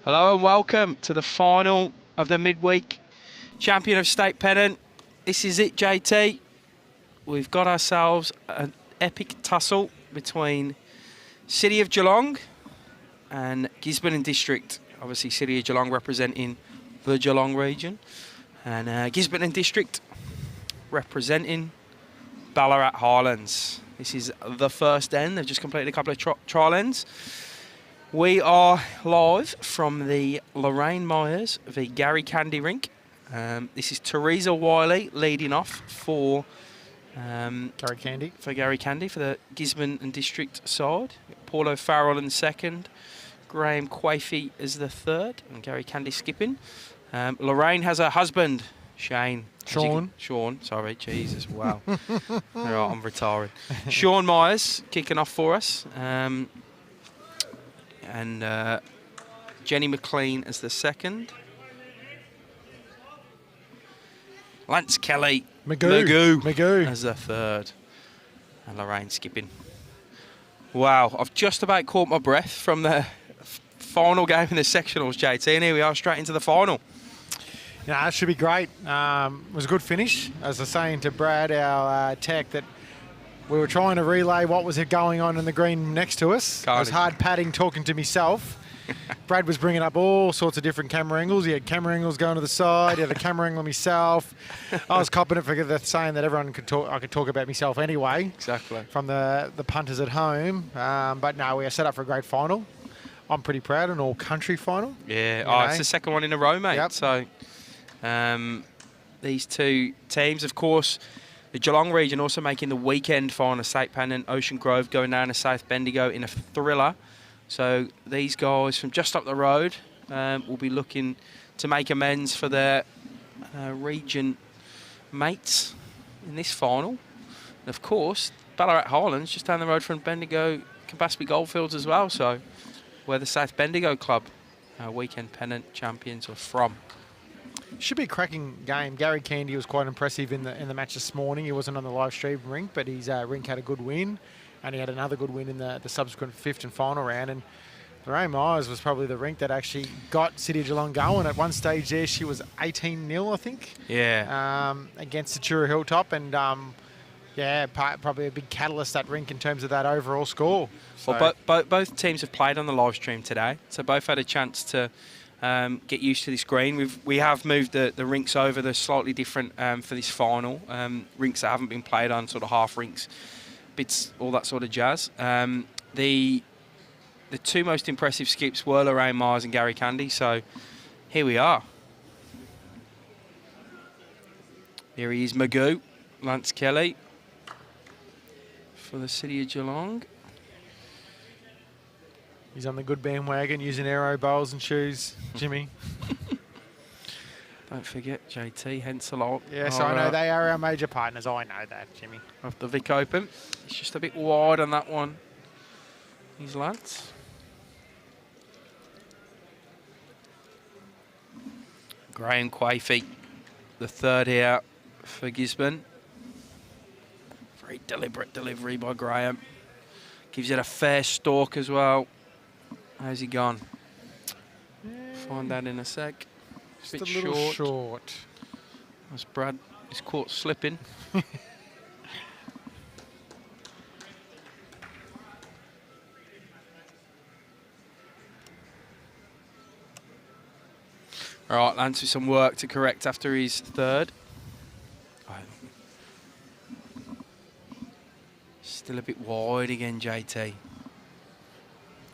Hello and welcome to the final of the midweek Champion of State Pennant. This is it, JT. We've got ourselves an epic tussle between City of Geelong and Gisborne and District. Obviously, City of Geelong representing the Geelong region, and Gisborne and District representing Ballarat Highlands. This is the first end. They've just completed a couple of trial ends. We are live from the Lorraine Myers v Gary Candy rink. This is Teresa Wiley leading off for Gary Candy. For the Gisborne and District side. Paulo Farrell in second. Graham Quaife is the third, and Gary Candy skipping. Lorraine has her husband, Sean, sorry, Jesus, wow. Right, I'm retiring. Sean Myers kicking off for us. And Jenny McLean as the second. Lance Kelly, Magoo as the third. And Lorraine skipping. Wow, I've just about caught my breath from the final game in the sectionals, JT, and here we are straight into the final. Yeah, that should be great. It was a good finish. As I was saying to Brad, our tech, that we were trying to relay what was going on in the green next to us. I was hard padding, talking to myself. Brad was bringing up all sorts of different camera angles. He had camera angles going to the side. He had a camera angle myself. I was copping it for saying that everyone could talk. I could talk about myself anyway. Exactly. From the punters at home. But no, we are set up for a great final. I'm pretty proud, an all-country final. Yeah, it's the second one in a row, mate. Yep. So these two teams, of course, the Geelong region also making the weekend final. St Pennant, Ocean Grove going down to South Bendigo in a thriller. So these guys from just up the road will be looking to make amends for their region mates in this final. And of course, Ballarat Highlands just down the road from Bendigo, Campaspe Goldfields as well. So where the South Bendigo club weekend pennant champions are from. Should be a cracking game. Gary Candy was quite impressive in the match this morning. He wasn't on the live stream rink, but his rink had a good win, and he had another good win in the subsequent fifth and final round. And Lorraine Myers was probably the rink that actually got City of Geelong going. At one stage there, she was 18-0, I think. Yeah. Against the Tura Hilltop, and yeah, probably a big catalyst, that rink, in terms of that overall score. So Well, both teams have played on the live stream today, so both had a chance to get used to this green. We have moved the rinks over. They're slightly different for this final. Rinks that haven't been played on, sort of half rinks, bits, all that sort of jazz. The two most impressive skips were Lorraine Myers and Gary Candy. So here we are. Here he is, Magoo, Lance Kelly for the City of Geelong. He's on the good bandwagon using aero bowls and shoes, Jimmy. Don't forget JT, hence a lot. Yes, I know they are our major partners. I know that, Jimmy. Of the Vic Open. It's just a bit wide on that one. These lads. Graham Quaife, the third here for Gisborne. Very deliberate delivery by Graham. Gives it a fair stalk as well. How's he gone? Find that in a sec. Just a little short. As Brad is caught slipping. All right, Lance with some work to correct after his third. Still a bit wide again, JT.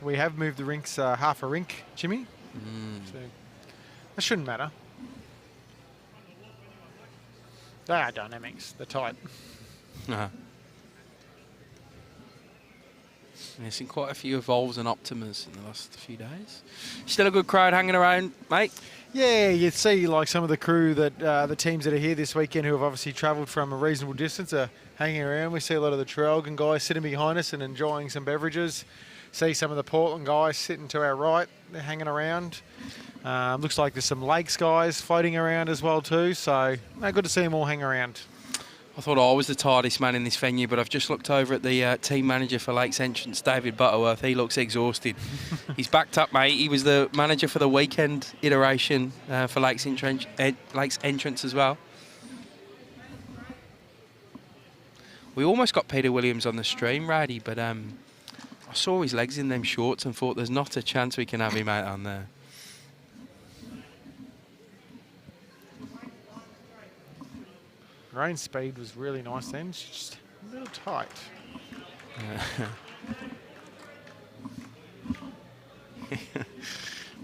We have moved the rinks half a rink, Jimmy. So that shouldn't matter. They are dynamics. They're tight. There's seen quite a few Evolves and Optimas in the last few days. Still a good crowd hanging around, mate? Yeah, you'd see like some of the crew that the teams that are here this weekend who have obviously travelled from a reasonable distance are hanging around. We see a lot of the Traralgon guys sitting behind us and enjoying some beverages. See some of the Portland guys sitting to our right. They're hanging around. Looks like there's some Lakes guys floating around as well too. So good to see them all hang around. I thought I was the tiredest man in this venue, but I've just looked over at the team manager for Lakes Entrance, David Butterworth. He looks exhausted. He's backed up, mate. He was the manager for the weekend iteration for Lakes Entrance as well. We almost got Peter Williams on the stream, Rowdy, but I saw his legs in them shorts and thought there's not a chance we can have him out on there. Rain speed was really nice then. It's just a little tight.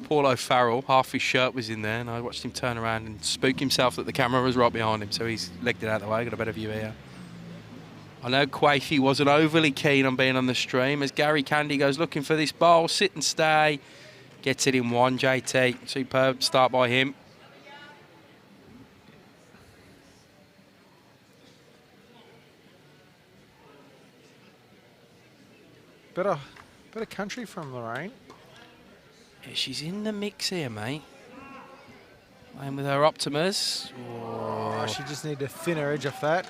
Paul O'Farrell, half his shirt was in there, and I watched him turn around and spook himself that the camera was right behind him, so he's legged it out of the way, got a better view here. I know Quaife wasn't overly keen on being on the stream as Gary Candy goes looking for this bowl, sit and stay, gets it in one, JT. Superb start by him. Better country from Lorraine. Yeah, she's in the mix here, mate. Playing with her Optimas. Oh, she just needed a thinner edge off that.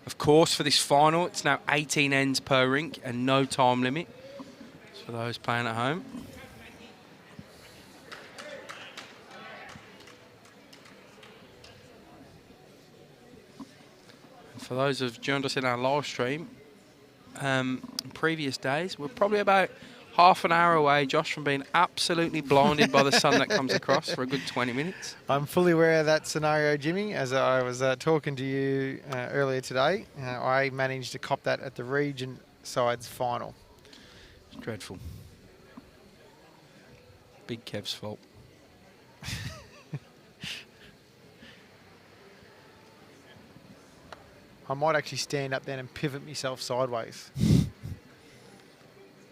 Of course, for this final, it's now 18 ends per rink and no time limit. It's for those playing at home. For those who've joined us in our live stream, in previous days, we're probably about half an hour away, Josh, from being absolutely blinded by the sun that comes across for a good 20 minutes. I'm fully aware of that scenario, Jimmy. As I was talking to you earlier today, I managed to cop that at the region sides final. It's dreadful. Big Kev's fault. I might actually stand up then and pivot myself sideways.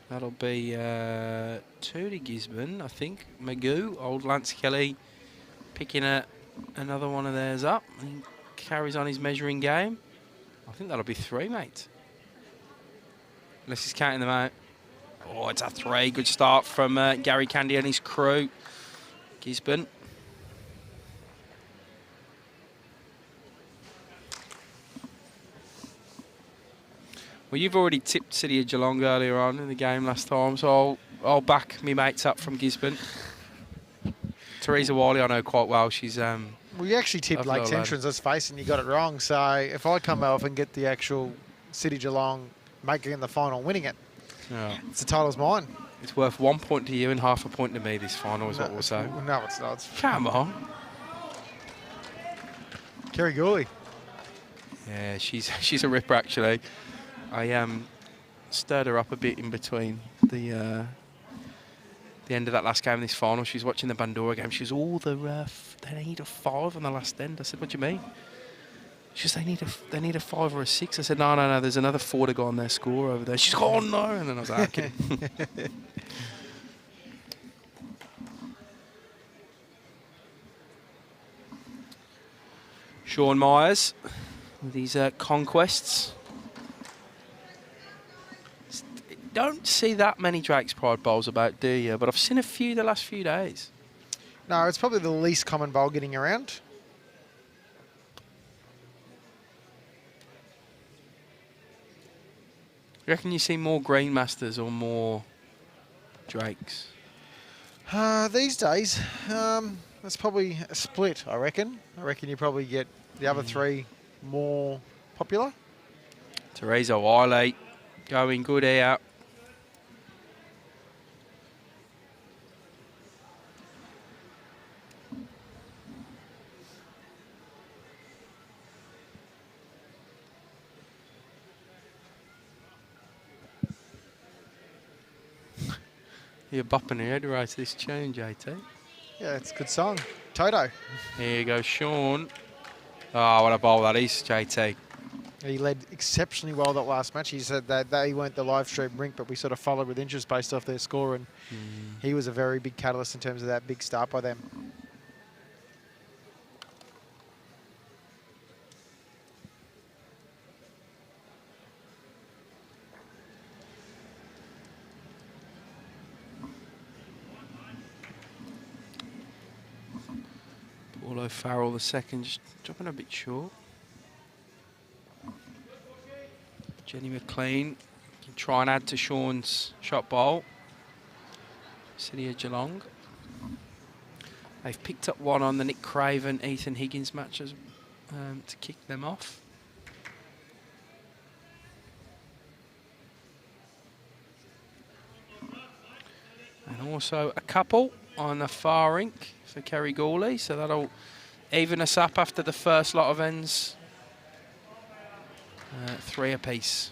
That'll be 2 to Gisborne, I think. Magoo, old Lance Kelly, picking another one of theirs up. He carries on his measuring game. I think that'll be 3, mate. Unless he's counting them out. Oh, it's a 3. Good start from Gary Candy and his crew. Gisborne. Well, you've already tipped City of Geelong earlier on in the game last time, so I'll back me mates up from Gisborne. Teresa Wiley I know quite well. She's well, you actually tipped Lakes Entrance, let's face it, and you got it wrong. So if I come off and get the actual City Geelong making in the final, winning it, the title's mine. It's worth 1 point to you and half a point to me this final, is what we'll say. No, it's not. Come on. Kerry Gooley. Yeah, she's a ripper, actually. I stirred her up a bit in between the end of that last game in this final. She was watching the Bandura game. She was all they need a 5 on the last end. I said, what do you mean? She said, they need a 5 or a 6. I said, no, there's another 4 to go on their score over there. She's like, oh no, and then I was like, okay. Sean Myers with these conquests. Don't see that many Drake's Pride bowls about, do you? But I've seen a few the last few days. No, it's probably the least common bowl getting around. You reckon you see more Green Masters or more Drakes? These days, that's probably a split, I reckon. I reckon you probably get the other 3 more popular. Teresa Wiley going good out. You're bopping your head right to this tune, JT. Yeah, it's a good song. Toto. Here you go, Sean. Oh, what a bowl that is, JT. He led exceptionally well that last match. He said that they weren't the live stream rink, but we sort of followed with interest based off their score, and he was a very big catalyst in terms of that big start by them. Although Farrell, the second, just dropping a bit short. Jenny McLean can try and add to Sean's shot bowl. City of Geelong. They've picked up one on the Nick Craven, Ethan Higgins matches to kick them off. And also a couple on the far rink for Kerry Gawley, so that'll even us up after the first lot of ends. 3 apiece.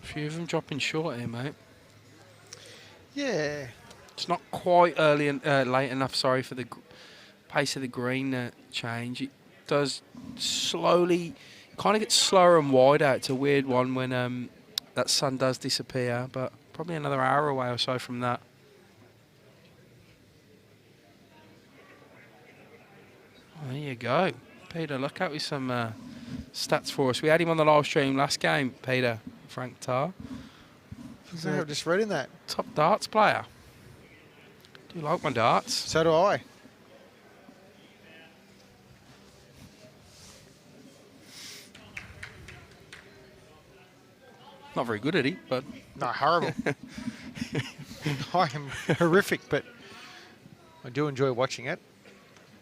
A few of them dropping short here, mate. Yeah. It's not quite early and late enough, sorry, for the pace of the green change. It does slowly, kind of gets slower and wider. It's a weird one when that sun does disappear, but probably another hour away or so from that. Oh, there you go. Peter, look out with some stats for us. We had him on the live stream last game, Peter. Frank Tarr. I'm just reading that. Top darts player. Do you like my darts? So do I. Not very good at it, but... No, horrible. I am horrific, but I do enjoy watching it.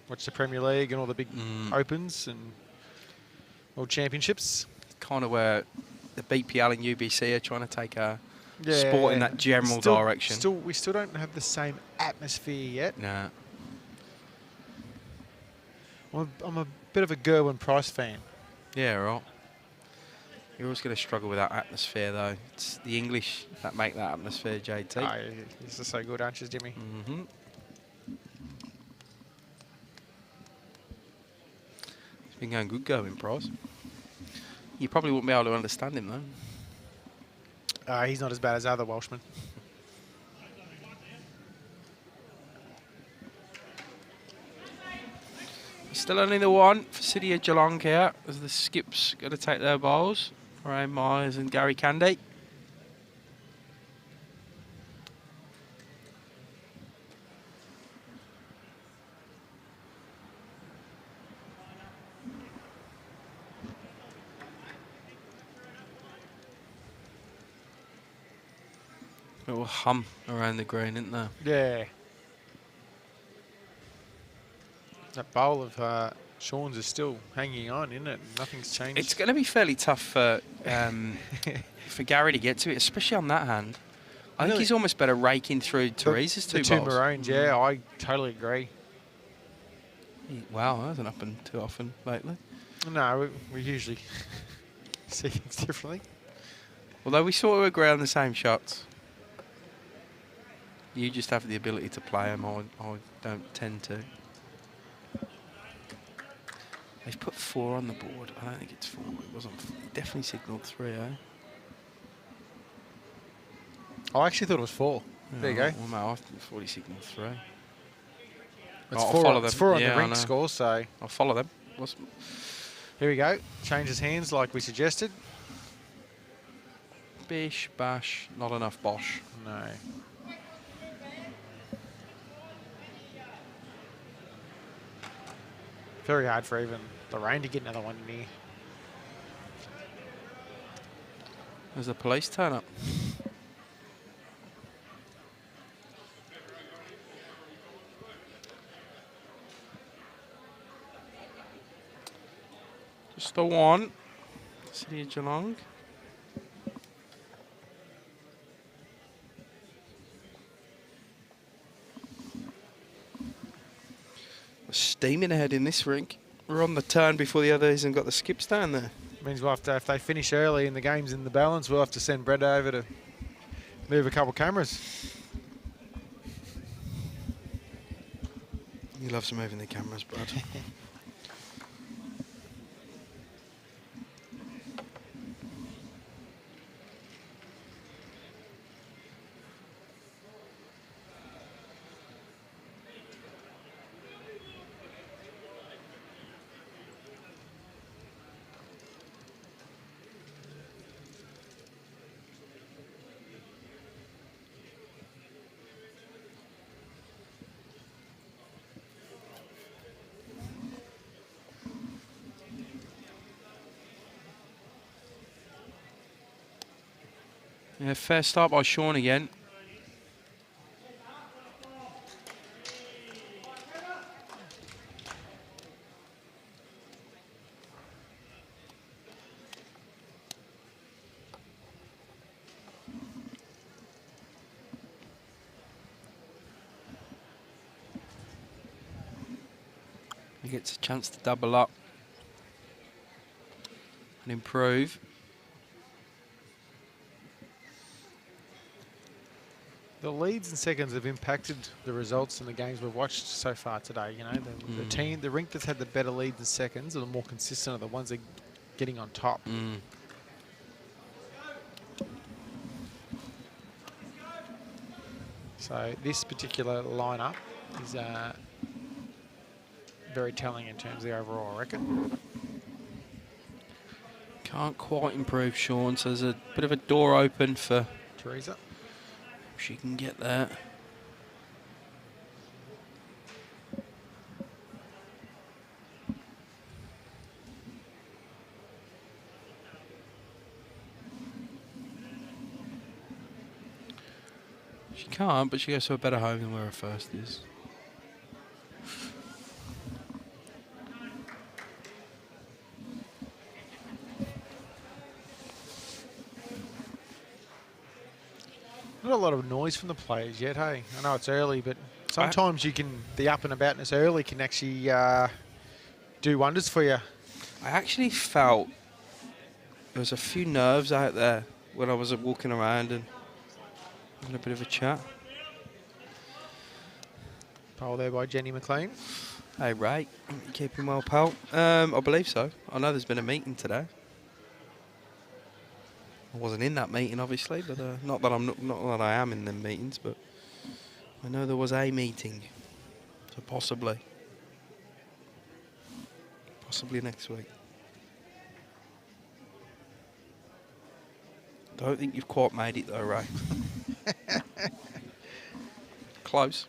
Watch the Premier League and all the big Opens and World Championships. Kind of where the BPL and UBC are trying to take a sport in that general direction. We still don't have the same atmosphere yet. Nah. I'm a bit of a Gerwin Price fan. Yeah, right. You're always going to struggle with that atmosphere, though. It's the English that make that atmosphere, JT. Oh, this is so good, aren't you, Jimmy? Mm-hmm. It's been going good going, Price. You probably wouldn't be able to understand him, though. He's not as bad as other Welshmen. Still only the one for City of Geelong here, as the skips got to take their bowls. Ryan Myers and Gary Candy. Little hum around the green, isn't there? Yeah. That bowl of Sean's is still hanging on, isn't it? Nothing's changed. It's going to be fairly tough for Gary to get to it, especially on that hand. I think he's almost better raking through Teresa's two bowls. The two maroons, yeah, I totally agree. Wow, that hasn't happened too often lately. No, we usually see things differently. Although we sort of agree on the same shots. You just have the ability to play them. I don't tend to. They've put 4 on the board. I don't think it's 4. It wasn't. It definitely signalled 3, eh? I actually thought it was 4. There you go. Well, no, I thought he signalled 3. It's I'll 4, follow them. It's 4 on Yeah, the rink score, so... I'll follow them. Here we go. Changes hands like we suggested. Bish, bash, not enough bosh. No. Very hard for even the rain to get another one in here. There's the police turn up. Just the one. City of Geelong. Steaming ahead in this rink. We're on the turn before the others and got the skips down there. Means we'll have to, if they finish early and the game's in the balance, we'll have to send Brett over to Move a couple cameras. He loves moving the cameras, Brad. Yeah, fair start by Sean again. He gets a chance to double up and improve. The leads and seconds have impacted the results in the games we've watched so far today. You know, the team, the rink that's had the better leads and seconds are the more consistent are the ones that are getting on top. So this particular lineup is very telling in terms of the overall, I reckon. Can't quite improve Sean, so there's a bit of a door open for Teresa. She can get there. She can't, but she goes to a better home than where her first is. Not a lot of noise from the players yet, hey? I know it's early, but sometimes the up and aboutness early can actually do wonders for you. I actually felt there was a few nerves out there when I was walking around and having a bit of a chat. Pole there by Jenny McLean. Hey, Ray, you keeping well, pal? I believe so. I know there's been a meeting today. I wasn't in that meeting, obviously, but not that I am in them meetings, but I know there was a meeting, so possibly next week. Don't think you've quite made it though, Ray. Close.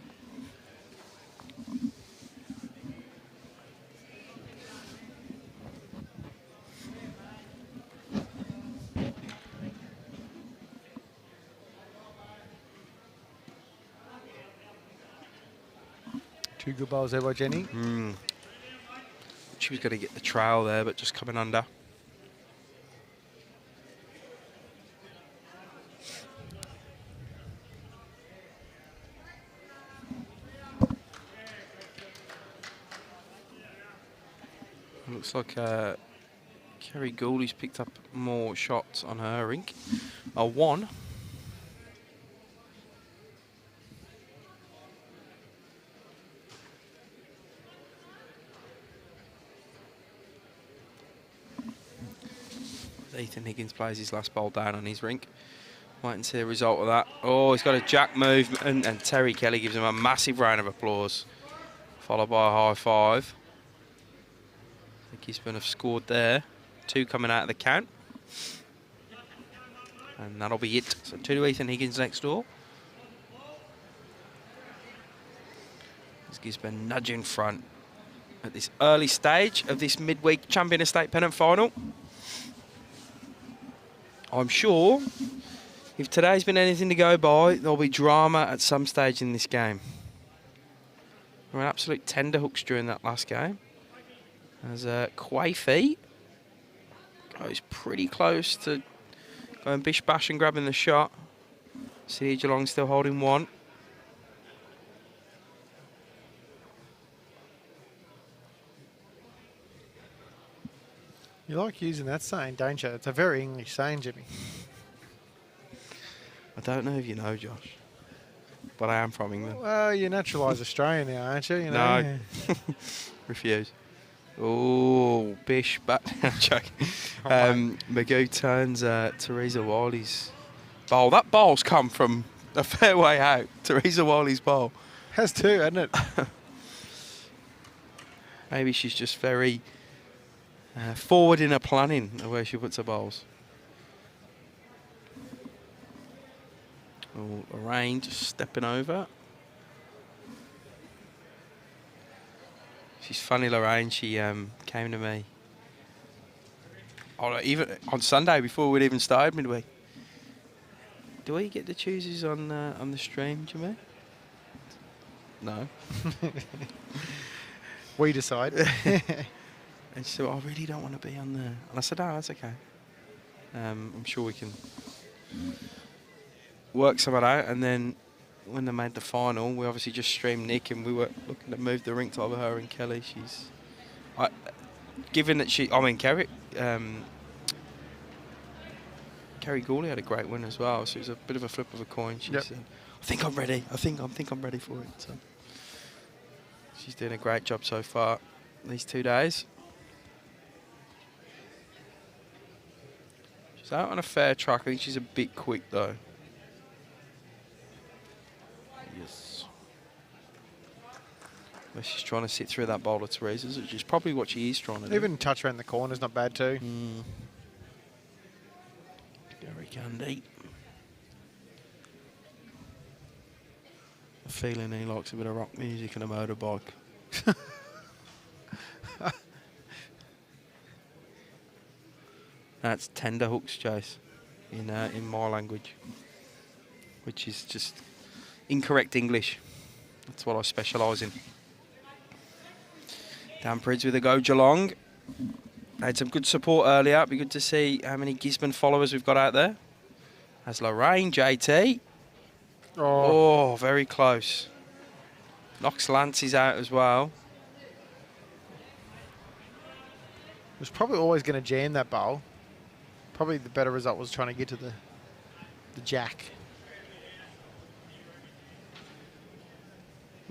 Two good bowls there by Jenny. She was going to get the trail there, but just coming under. Looks like Kerry Gouldy's picked up more shots on her rink. A 1. Ethan Higgins plays his last bowl down on his rink. Wait and see the result of that. Oh, he's got a jack move, and Terry Kelly gives him a massive round of applause, followed by a high five. I think Gisborne have scored there. 2 coming out of the count. And that'll be it. So 2 to Ethan Higgins next door. As Gisborne nudge in front at this early stage of this midweek Champion Estate Pennant final. I'm sure if today's been anything to go by, there'll be drama at some stage in this game. There were absolute tenderhooks during that last game. As Quaife goes pretty close to going bish bash and grabbing the shot. See Geelong still holding 1. You like using that saying, don't you? It's a very English saying, Jimmy. I don't know if you know, Josh, but I am from England. Well, you're naturalised Australian now, aren't you? You know? No. Refuse. Oh, Bish back. I'm joking. Magoo turns Teresa Wiley's bowl. That bowl's come from a fair way out. Teresa Wiley's bowl. Has too, hasn't it? Maybe she's just very forward in her planning of where she puts her bowls. Oh, Lorraine just stepping over. She's funny, Lorraine. She came to me. Oh, even on Sunday before we'd even started midweek. Do we get the chooses on the stream, Jimmy? No. We decide. And she said, well, I really don't want to be on there. And I said, no, that's okay. I'm sure we can work some of that out. And then when they made the final, we obviously just streamed Nick, and we were looking to move the rink to over her and Kelly. Given that Kerry Gourley had a great win as well, so it was a bit of a flip of a coin. She said, I think I'm ready. I think I'm ready for it. So she's doing a great job so far these 2 days. She's out on a fair track. I think she's a bit quick though. Yes. But she's trying to sit through that bowl of Teresa's, which is probably what she is trying to do. Even touch around the corner's not bad too. Very candy. A feeling he likes a bit of rock music and a motorbike. That's tender hooks, Chase, in my language, which is just incorrect English. That's what I specialise in. Damprids with a go, Geelong. Had some good support earlier. It'd be good to see how many Gisborne followers we've got out there. Has Lorraine, JT. Oh, very close. Knocks Lance's out as well. It was probably always going to jam that bowl. Probably the better result was trying to get to the jack.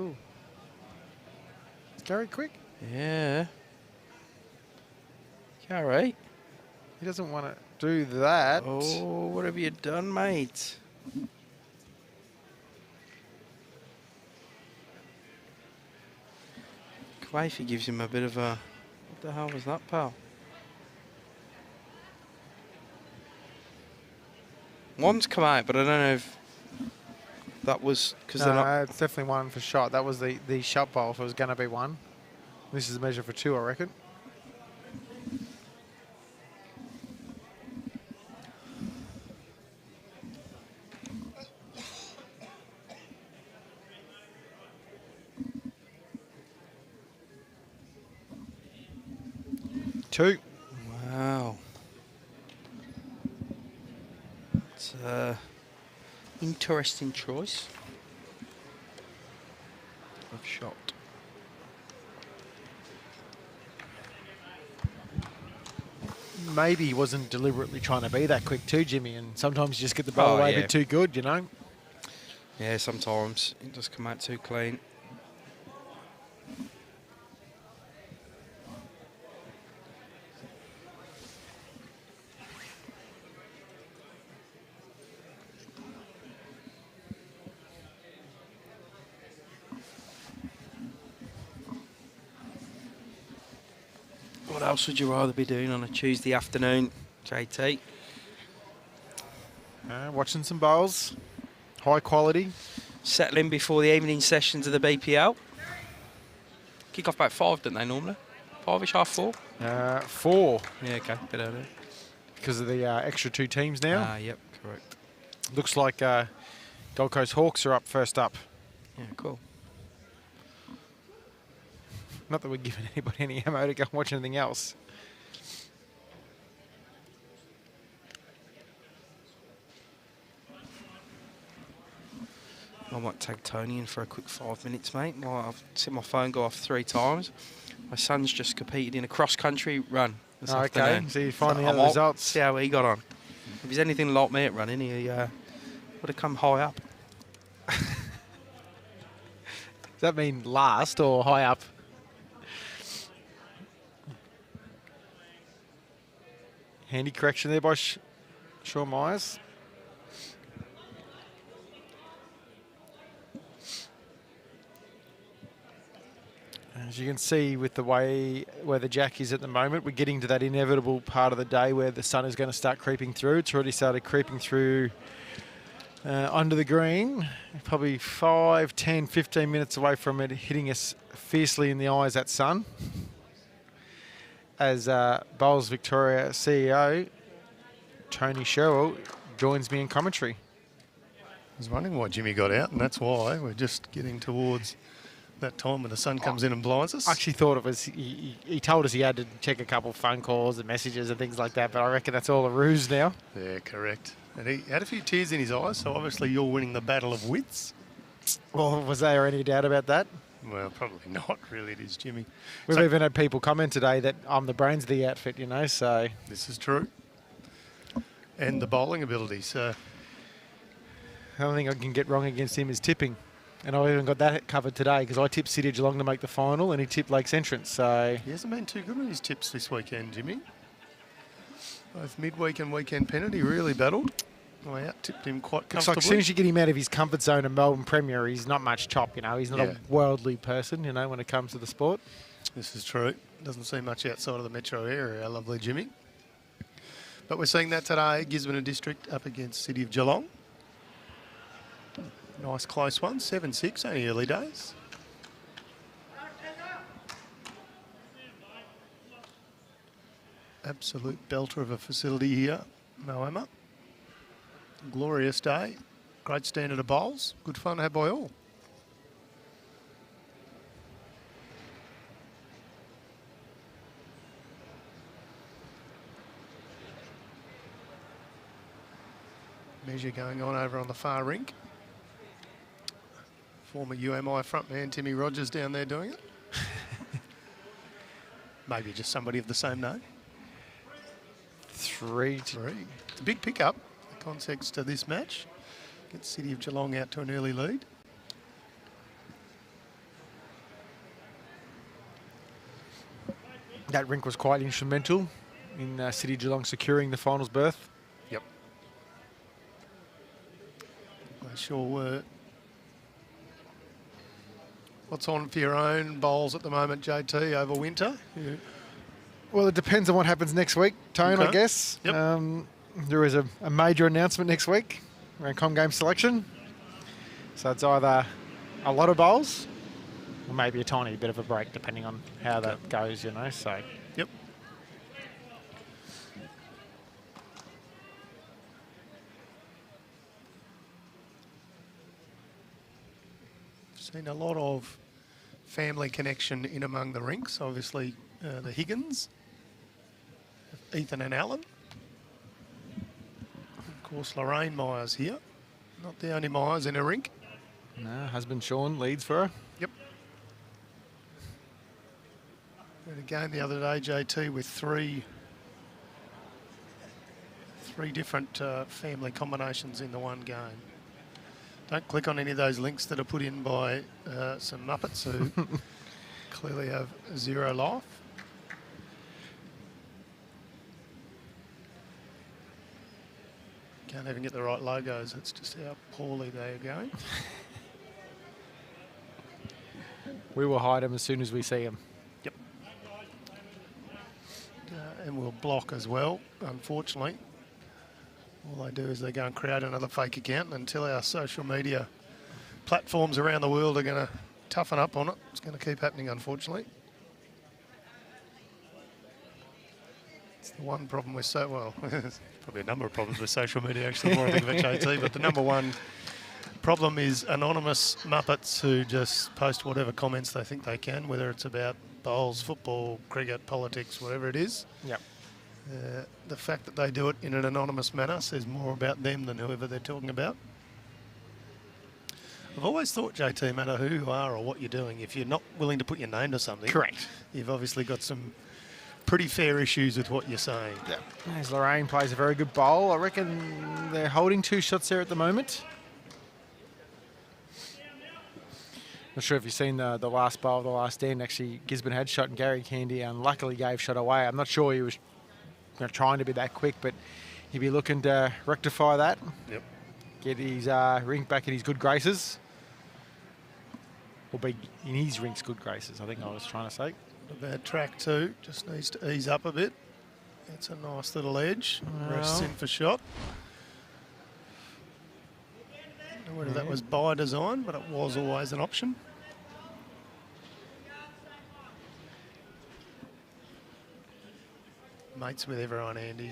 Ooh. Is Gary quick? Yeah. Gary. He doesn't want to do that. Oh, what have you done, mate? Quaife gives him a bit of a... What the hell was that, pal? One's come out, but I don't know if that was... because they're not... it's definitely one for shot. That was the shot bowl if it was going to be one. This is a measure for two, I reckon. Two. Wow. It's an interesting choice of shot. Maybe he wasn't deliberately trying to be that quick too, Jimmy, and sometimes you just get the ball away a bit too good, you know? Yeah, sometimes it does come out too clean. What else would you rather be doing on a Tuesday afternoon, JT? Watching some bowls, high quality. Settling before the evening sessions of the BPL. Kick off about 5, don't they normally? 5-ish, half 4? 4. Yeah, okay, a bit earlier. Because of the extra 2 teams now. Yep, correct. Looks like Gold Coast Hawks are up first up. Yeah, cool. Not that we're giving anybody any ammo to go and watch anything else. I might tag Tony in for a quick 5 minutes, mate. Well, I've seen my phone go off 3 times. My son's just competed in a cross-country run this afternoon. So you're finding out the results. See how he got on. If he's anything like me at running, Would have come high up. Does that mean last or high up? Handy correction there by Shaun Myers. As you can see with the way where the jack is at the moment, we're getting to that inevitable part of the day where the sun is going to start creeping through. It's already started creeping through under the green. Probably 5, 10, 15 minutes away from it hitting us fiercely in the eyes, that sun. As Bowls Victoria CEO, Tony Sherrill, joins me in commentary. I was wondering why Jimmy got out, and that's why we're just getting towards that time when the sun comes in and blinds us. I actually thought it was, he told us he had to check a couple of phone calls and messages and things like that, but I reckon that's all a ruse now. Yeah, correct. And he had a few tears in his eyes, so obviously you're winning the battle of wits. Well, was there any doubt about that? Well, probably not, really, it is Jimmy. We've even had people comment today that I'm the brains of the outfit, you know, so. This is true. And the bowling ability, so. The only thing I can get wrong against him is tipping. And I even got that covered today because I tipped City of Geelong to make the final and he tipped Lakes Entrance, so. He hasn't been too good on his tips this weekend, Jimmy. Both midweek and weekend Pennant, he really battled. I out-tipped him quite comfortably. It's like as soon as you get him out of his comfort zone in Melbourne Premier, he's not much chop, you know. He's not a worldly person, you know, when it comes to the sport. This is true. Doesn't see much outside of the metro area, our lovely Jimmy. But we're seeing that today, Gisborne District up against City of Geelong. Nice close one, 7-6, only early days. Absolute belter of a facility here, Moama. Glorious day, great standard of bowls, good fun to have by all. Measure going on over on the far rink. Former UMI frontman Timmy Rogers down there doing it. Maybe just somebody of the same name. 3-3. It's a big pickup, the context to this match. Gets City of Geelong out to an early lead. That rink was quite instrumental in City of Geelong securing the finals berth. Yep. They sure were. What's on for your own bowls at the moment, JT, over winter? Yeah. Well, it depends on what happens next week, Tone, Okay. I guess. Yep. There is a major announcement next week around Com Game selection. So it's either a lot of bowls or maybe a tiny bit of a break, depending on how that goes, you know. So. Yep. Seen a lot of family connection in among the rinks. Obviously, the Higgins, Ethan and Alan. Of course, Lorraine Myers here. Not the only Myers in a rink. No, husband Sean leads for her. Yep. And again the other day, JT, with three different family combinations in the one game. Don't click on any of those links that are put in by some Muppets who clearly have zero life. Can't even get the right logos. That's just how poorly they are going. We will hide them as soon as we see them. Yep. And we'll block as well, unfortunately. All they do is they go and create another fake account, and until our social media platforms around the world are going to toughen up on it, it's going to keep happening, unfortunately. It's the one problem with there's probably a number of problems with social media, actually, more I think of it, JT, but the number one problem is anonymous Muppets who just post whatever comments they think they can, whether it's about bowls, football, cricket, politics, whatever it is. Yep. The fact that they do it in an anonymous manner says more about them than whoever they're talking about. I've always thought, JT, no matter who you are or what you're doing, if you're not willing to put your name to something, Correct. You've obviously got some pretty fair issues with what you're saying. Yeah. As Lorraine plays a very good bowl, I reckon they're holding 2 shots there at the moment. Not sure if you've seen the last bowl, the last end. Actually, Gisborne had shot and Gary Candy unluckily gave shot away. I'm not sure he was trying to be that quick, but he'd be looking to rectify that. Yep. Get his rink back in his good graces. Or be in his rink's good graces, I think I was trying to say. A bad track too, just needs to ease up a bit. It's a nice little edge. Rests in for shot. Don't know whether that was by design, but it was always an option. Mates with everyone, Andy.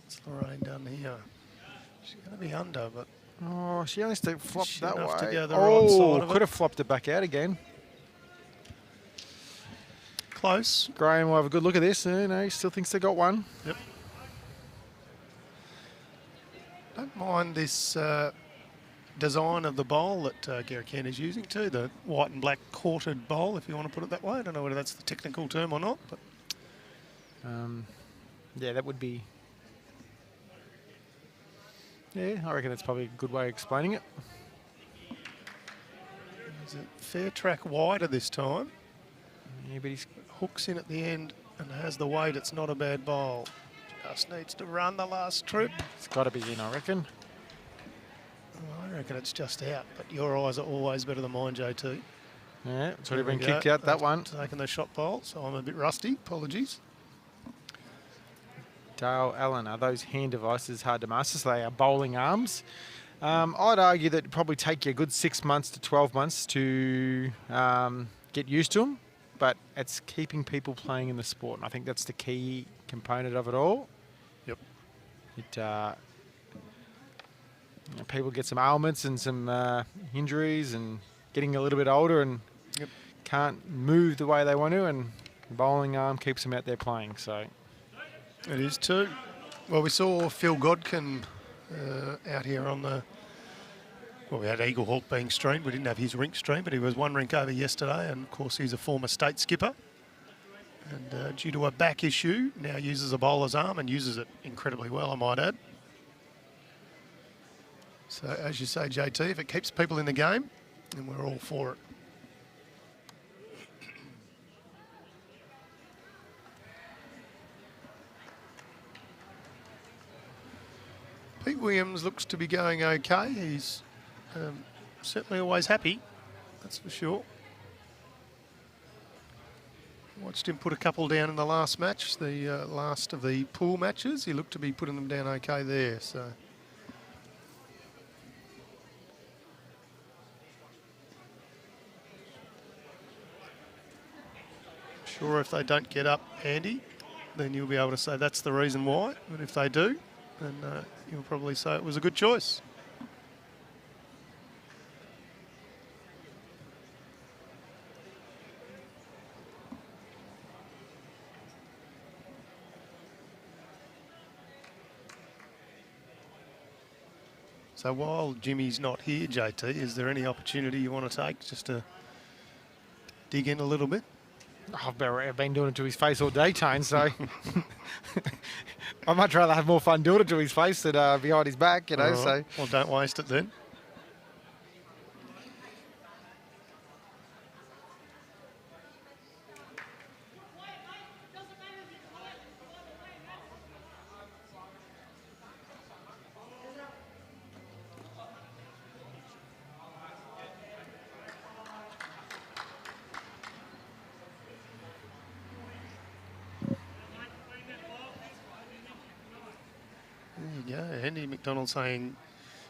What's Lorraine done here? She's going to be under, but... Oh, she only flopped that way. To go the right side of could it. have flopped it back out again. Close. Graham will have a good look at this. He still thinks they got one. Yep. Don't mind this design of the bowl that Gary Candy's using too, the white and black quartered bowl, if you want to put it that way. I don't know whether that's the technical term or not, but... yeah, that would be... Yeah, I reckon that's probably a good way of explaining it. Is it fair track wider this time? Yeah, but he's... Hooks in at the end and has the weight. It's not a bad bowl. Just needs to run the last trip. It's got to be in, I reckon. I reckon it's just out, but your eyes are always better than mine, JT. Yeah, it's already been kicked out, that one. Taking the shot bowl, so I'm a bit rusty. Apologies. Dale Allen, are those hand devices hard to master? So they are bowling arms. I'd argue that it'd probably take you a good 6 months to 12 months to get used to them, but it's keeping people playing in the sport, and I think that's the key component of it all. Yep. People get some ailments and some injuries and getting a little bit older and can't move the way they want to, and the bowling arm keeps them out there playing. So it is too. Well, we saw Phil Godkin out here on the... Well, we had Eagle Hawk being streamed. We didn't have his rink streamed, but he was one rink over yesterday, and of course he's a former state skipper. And due to a back issue, now uses a bowler's arm and uses it incredibly well, I might add. So, as you say, JT, if it keeps people in the game, then we're all for it. Pete Williams looks to be going okay. He's certainly always happy, that's for sure. Watched him put a couple down in the last match, the last of the pool matches. He looked to be putting them down okay there. So, sure, if they don't get up, Andy, then you'll be able to say that's the reason why. But if they do, then you'll probably say it was a good choice. So while Jimmy's not here, JT, is there any opportunity you want to take just to dig in a little bit? I've been doing it to his face all day, Tane, so I'd much rather have more fun doing it to his face than behind his back, you know. So, well, don't waste it then. Andy McDonald saying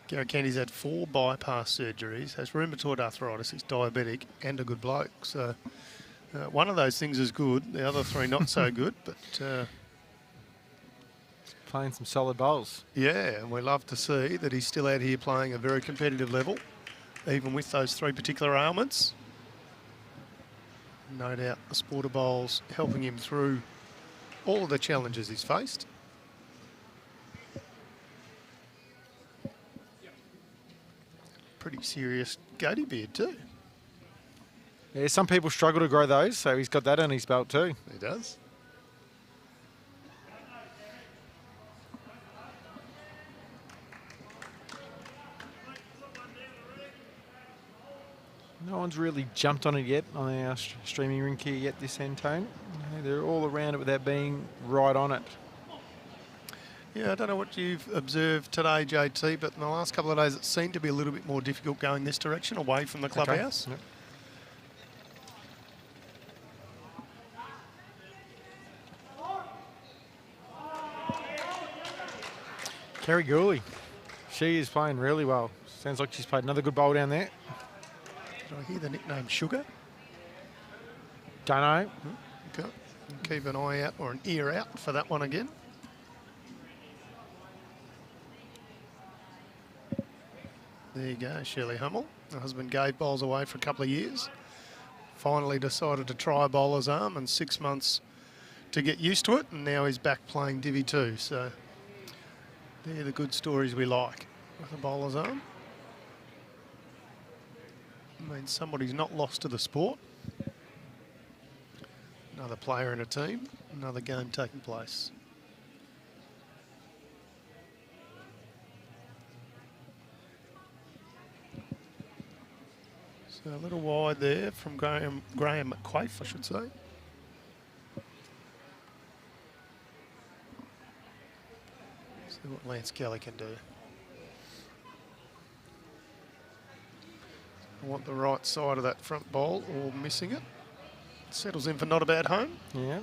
Gary Candy's had 4 bypass surgeries, has rheumatoid arthritis, he's diabetic and a good bloke. So one of those things is good, the other 3 not so good, but... playing some solid bowls. Yeah, and we love to see that he's still out here playing a very competitive level, even with those 3 particular ailments. No doubt the sport of bowls helping him through all of the challenges he's faced. pretty serious goatee beard too. Yeah, some people struggle to grow those, so he's got that on his belt too. He does. No one's really jumped on it yet on our streaming rink here yet this end, Tone. They're all around it without being right on it. Yeah, I don't know what you've observed today, JT, but in the last couple of days it seemed to be a little bit more difficult going this direction, away from the clubhouse. Okay. Yep. Kerry Gooley, she is playing really well. Sounds like she's played another good bowl down there. Did I hear the nickname Sugar? Don't know. Okay. Keep an eye out or an ear out for that one again. There you go, Shirley Hummel. Her husband gave bowls away for a couple of years. Finally decided to try a bowler's arm, and 6 months to get used to it, and now he's back playing Divi 2. So they're the good stories we like with a bowler's arm. I mean, somebody's not lost to the sport. Another player in a team, another game taking place. So a little wide there from Graham Quaife, I should say. See what Lance Kelly can do. I want the right side of that front bowl or missing it. Settles in for not a bad home. Yeah.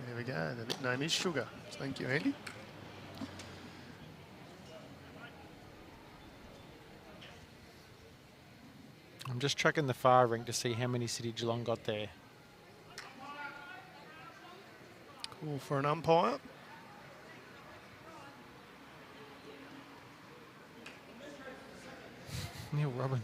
There we go. The nickname is Sugar. Thank you, Andy. I'm just tracking the far ring to see how many City Geelong got there. Call for an umpire. Neil Robin.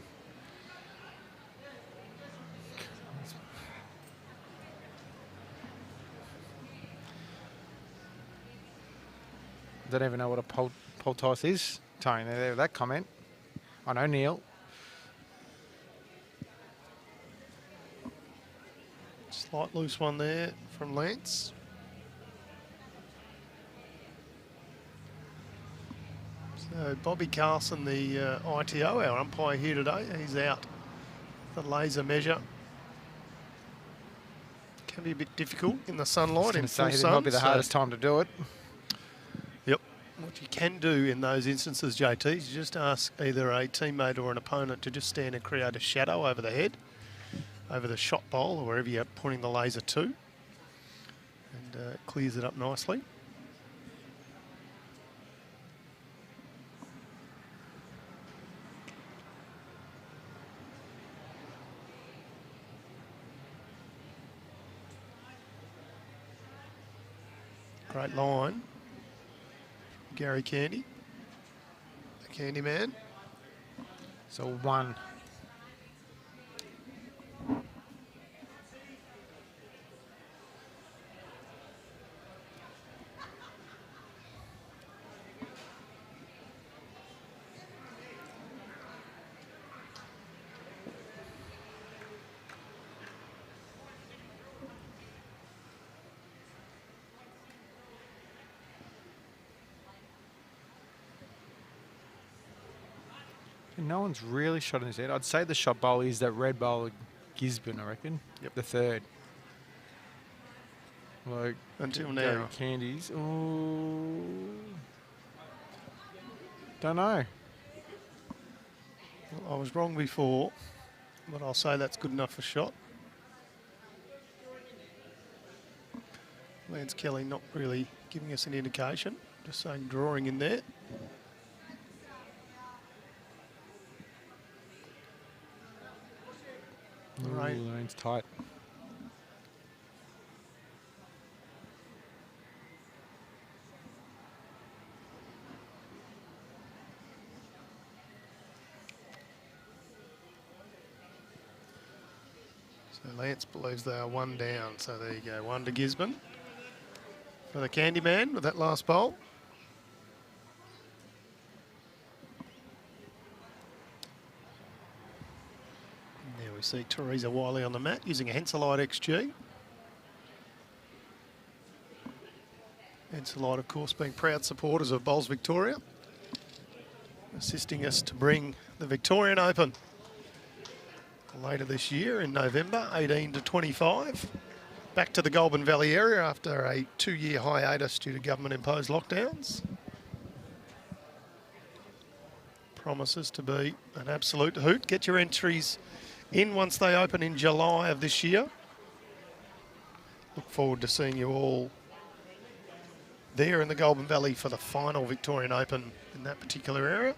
Don't even know what a poultice is. Tony, there with that comment. I know Neil. Slight loose one there from Lance. So Bobby Carlson, the ITO, our umpire here today, he's out. The laser measure can be a bit difficult in the sunlight. In full It sun, might be the hardest time to do it. Yep. What you can do in those instances, JT, is you just ask either a teammate or an opponent to just stand and create a shadow over the head, over the shot bowl, or wherever you're pointing the laser to, and it clears it up nicely. Great line. Gary Candy, the Candy Man. So 1. No one's really shot in his head. I'd say the shot bowl is that red bowl at Gisborne, I reckon. Yep. The third. Like Until Gary now. Candies. Oh, don't know. Well, I was wrong before, but I'll say that's good enough for shot. Lance Kelly not really giving us an indication, just saying drawing in there. Right. Lane's tight. So Lance believes they are 1 down. So there you go, 1 to Gisborne for the Candyman with that last bowl. And there we see Teresa Wiley on the mat using a Henselite XG. Henselite, of course, being proud supporters of Bowls Victoria, assisting us to bring the Victorian Open later this year in November, 18 to 25, back to the Goulburn Valley area after a 2-year hiatus due to government-imposed lockdowns. Promises to be an absolute hoot. Get your entries in once they open in July of this year. Look forward to seeing you all there in the Goulburn Valley for the final Victorian Open in that particular area.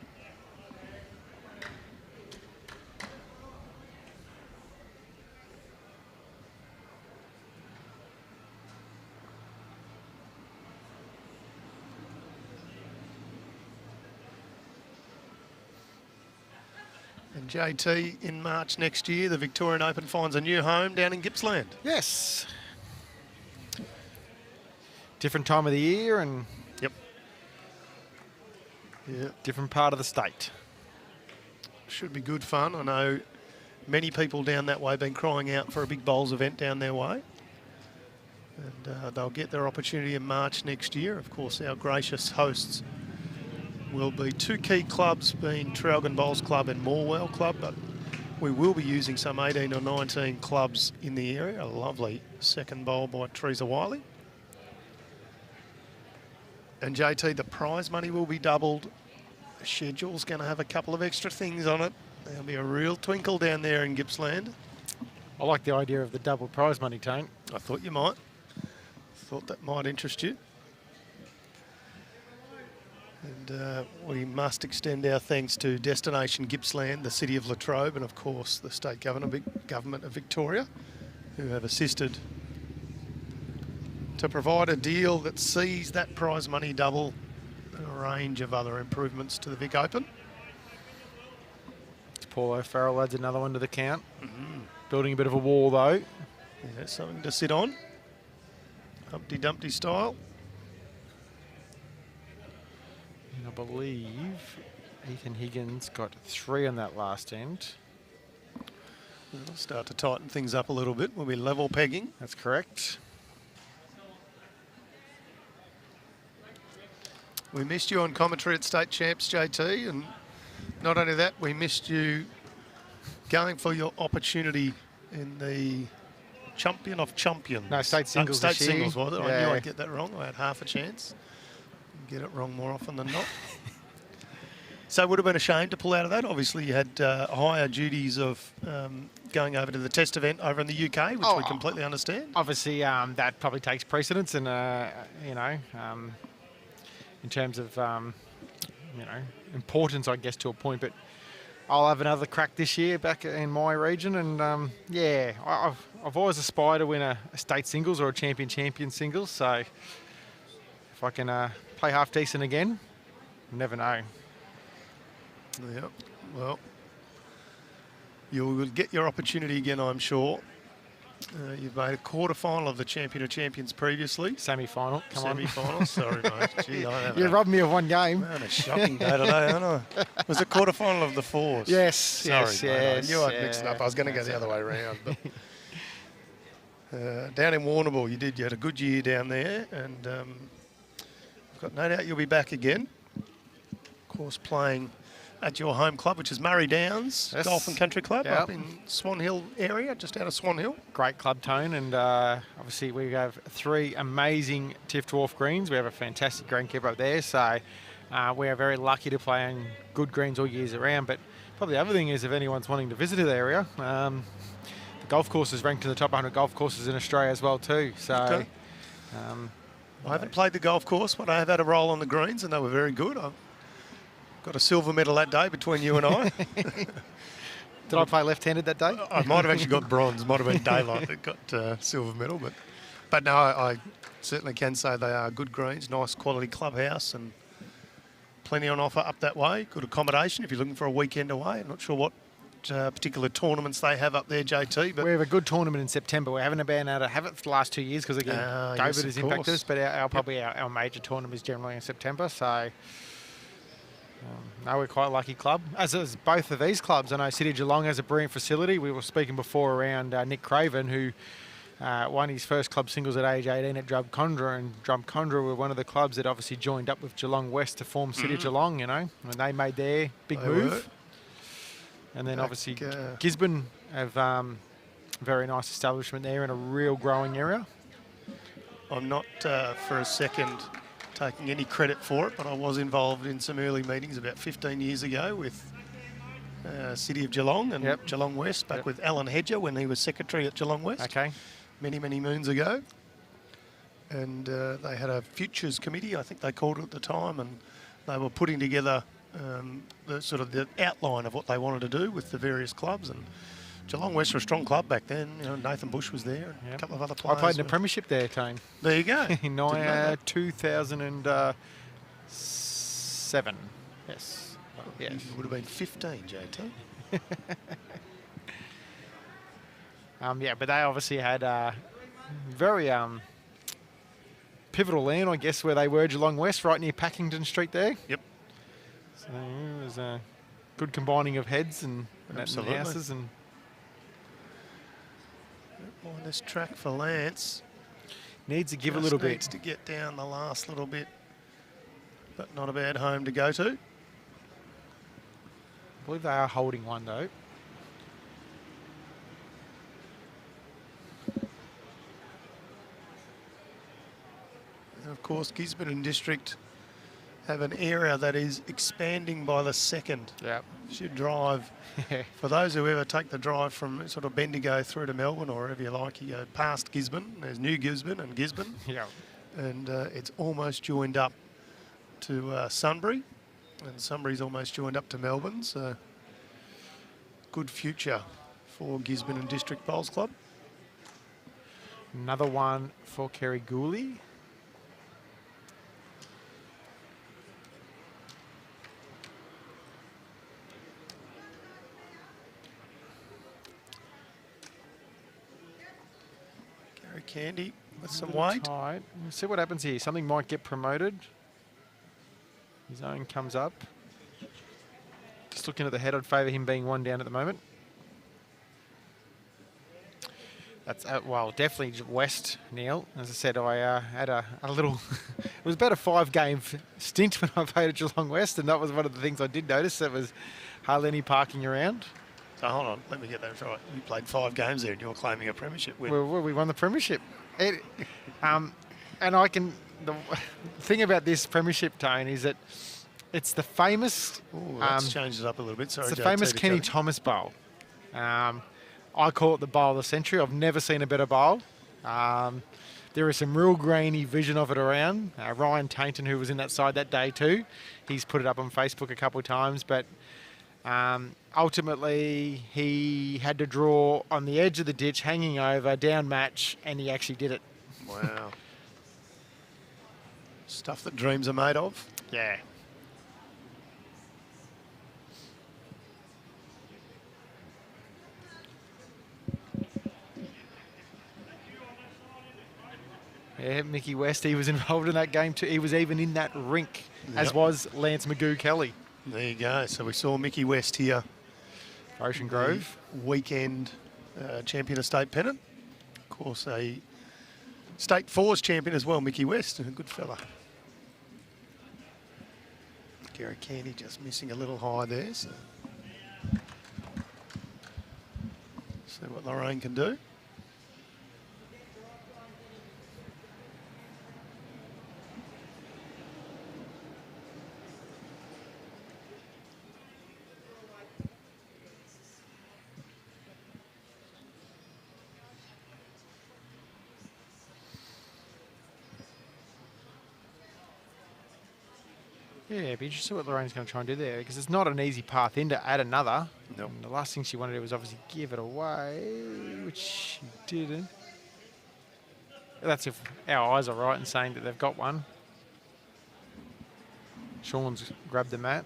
And JT, in March next year, the Victorian Open finds a new home down in Gippsland. Yes. Different time of the year and Yep. Yeah. different part of the state. Should be good fun. I know many people down that way have been crying out for a big bowls event down their way. And they'll get their opportunity in March next year. Of course, our gracious hosts will be 2 key clubs, being Traralgon Bowls Club and Morwell Club, but we will be using some 18 or 19 clubs in the area. A lovely second bowl by Teresa Wiley. And JT, the prize money will be doubled. The schedule's going to have a couple of extra things on it. There'll be a real twinkle down there in Gippsland. I like the idea of the double prize money, Tone. I thought you might. Thought that might interest you. And we must extend our thanks to Destination Gippsland, the City of Latrobe, and of course the State Government of Victoria, who have assisted to provide a deal that sees that prize money double and a range of other improvements to the Vic Open. Paul O'Farrell adds another one to the count. Building a bit of a wall, though. Yeah, something to sit on. Humpty Dumpty style. And I believe Ethan Higgins got 3 on that last end. We'll start to tighten things up a little bit. We'll be level pegging. That's correct. We missed you on commentary at State Champs, JT, and not only that, we missed you going for your opportunity in the Champion of Champions. No, State Singles State this year. Singles, was it? I Yeah. knew I'd get that wrong. I had half a chance. Get it wrong more often than not. So it would have been a shame to pull out of that. Obviously, you had higher duties of going over to the test event over in the UK, which we completely understand. Obviously, that probably takes precedence, and you know, in terms of you know, importance, I guess, to a point. But I'll have another crack this year back in my region, and yeah, I've always aspired to win a state singles or a champion singles. So if I can play half decent again, you never know. Yeah, well, you will get your opportunity again, I'm sure. You've made a quarter-final of the Champion of Champions previously. Semi-final, come on. Semi-final, sorry, mate. Gee, You robbed me of one game. Man, a shocking day today, aren't I? Was it quarter-final of the fours? Yes, sorry, yes, mate, yes. I knew I'd mixed it up. I was going to go the other way around. But down in Warrnambool, you had a good year down there, and I've got no doubt you'll be back again. Of course, playing at your home club, which is Murray Downs Golf and Country Club up in Swan Hill area, just out of Swan Hill. Great club, Tone, and obviously we have 3 amazing TIFF dwarf greens. We have a fantastic greenkeeper up there, so we are very lucky to play on good greens all years around. But probably the other thing is, if anyone's wanting to visit the area, the golf course is ranked in the top 100 golf courses in Australia as well too. So Okay. I haven't played the golf course, but I have had a roll on the greens, and they were very good. I've got a silver medal that day between you and I. Did I play left-handed that day? I might have actually got bronze. Might have been daylight that got silver medal, but no, I certainly can say they are good greens, nice quality clubhouse, and plenty on offer up that way. Good accommodation if you're looking for a weekend away. I'm not sure what particular tournaments they have up there, JT. But we have a good tournament in September. We haven't been able to have it for the last 2 years because, again, COVID has impacted us. But our major tournament is generally in September. So, no, we're quite a lucky club. As is both of these clubs. I know City of Geelong has a brilliant facility. We were speaking before around Nick Craven, who won his first club singles at age 18 at Drumcondra, and Drumcondra were one of the clubs that obviously joined up with Geelong West to form City of Geelong, you know, when they made their big move. And then obviously Gisborne have a very nice establishment there in a real growing area. I'm not for a second taking any credit for it, but I was involved in some early meetings about 15 years ago with City of Geelong and Geelong West, back with Alan Hedger when he was secretary at Geelong West. Okay. Many, many moons ago. And they had a futures committee, I think they called it at the time, and they were putting together the outline of what they wanted to do with the various clubs. And Geelong West were a strong club back then. You know, Nathan Bush was there, and a couple of other players. I played in the premiership there, Tane. There you go. In 2007. Yes. Yes. You would have been 15, JT. But they obviously had very pivotal land, I guess, where they were, Geelong West, right near Packington Street there. Yep. So it was a good combining of heads and houses. And on this track for Lance. Needs to give a little bit. Needs to get down the last little bit, but not a bad home to go to. I believe they are holding one, though. And of course, Gisborne and District have an area that is expanding by the second. Yep. Should drive. For those who ever take the drive from sort of Bendigo through to Melbourne or wherever you like, you go past Gisborne. There's New Gisborne and Gisborne. Yeah. And it's almost joined up to Sunbury. And Sunbury's almost joined up to Melbourne. So good future for Gisborne and District Bowls Club. Another one for Kerry Gooley. Gary Candy with some weight. Tight. We'll see what happens here. Something might get promoted. His own comes up. Just looking at the head, I'd favour him being one down at the moment. That's, well, definitely West, Neil. As I said, I had a little... it was about a 5-game stint when I played at Geelong West, and that was one of the things I did notice. That was hardly any parking around. So hold on, let me get that right. You played 5 games there and you're claiming a premiership win. Well, we won the premiership. And I can... The thing about this premiership, Tone, is that it's the famous... Ooh, let's change it up a little bit. Sorry, it's the famous Kenny Thomas Bowl. I call it the bowl of the century. I've never seen a better bowl. There is some real grainy vision of it around. Ryan Tainton, who was in that side that day too, he's put it up on Facebook a couple of times, but ultimately he had to draw on the edge of the ditch, hanging over, down match, and he actually did it. Wow. Stuff that dreams are made of. Yeah. Yeah, Mickey West, he was involved in that game too. He was even in that rink, as was Lance Magoo-Kelly. There you go. So we saw Mickey West here. Ocean Grove. Weekend champion of state pennant. Of course, a state fours champion as well, Mickey West. A good fella. Gary Candy just missing a little high there. So see what Lorraine can do. Yeah, it'd be interesting what Lorraine's going to try and do there, because it's not an easy path in to add another. Nope. And the last thing she wanted to do was obviously give it away, which she didn't. That's if our eyes are right in saying that they've got one. Sean's grabbed the mat.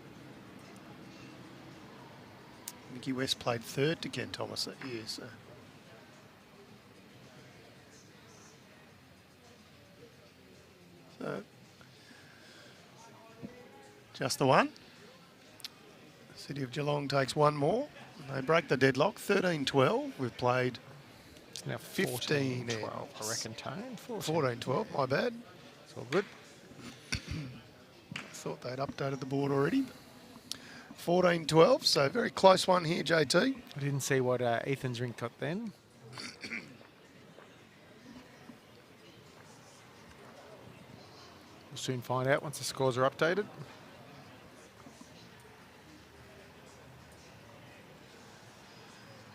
Mickey West played third to Ken Thomas that year. So just the one. City of Geelong takes one more. They break the deadlock, 13-12. We've played now 15-12, I reckon, Tone. 14-12, my bad. It's all good. I thought they'd updated the board already. 14-12, so very close one here, JT. I didn't see what Ethan's rink got then. We'll soon find out once the scores are updated.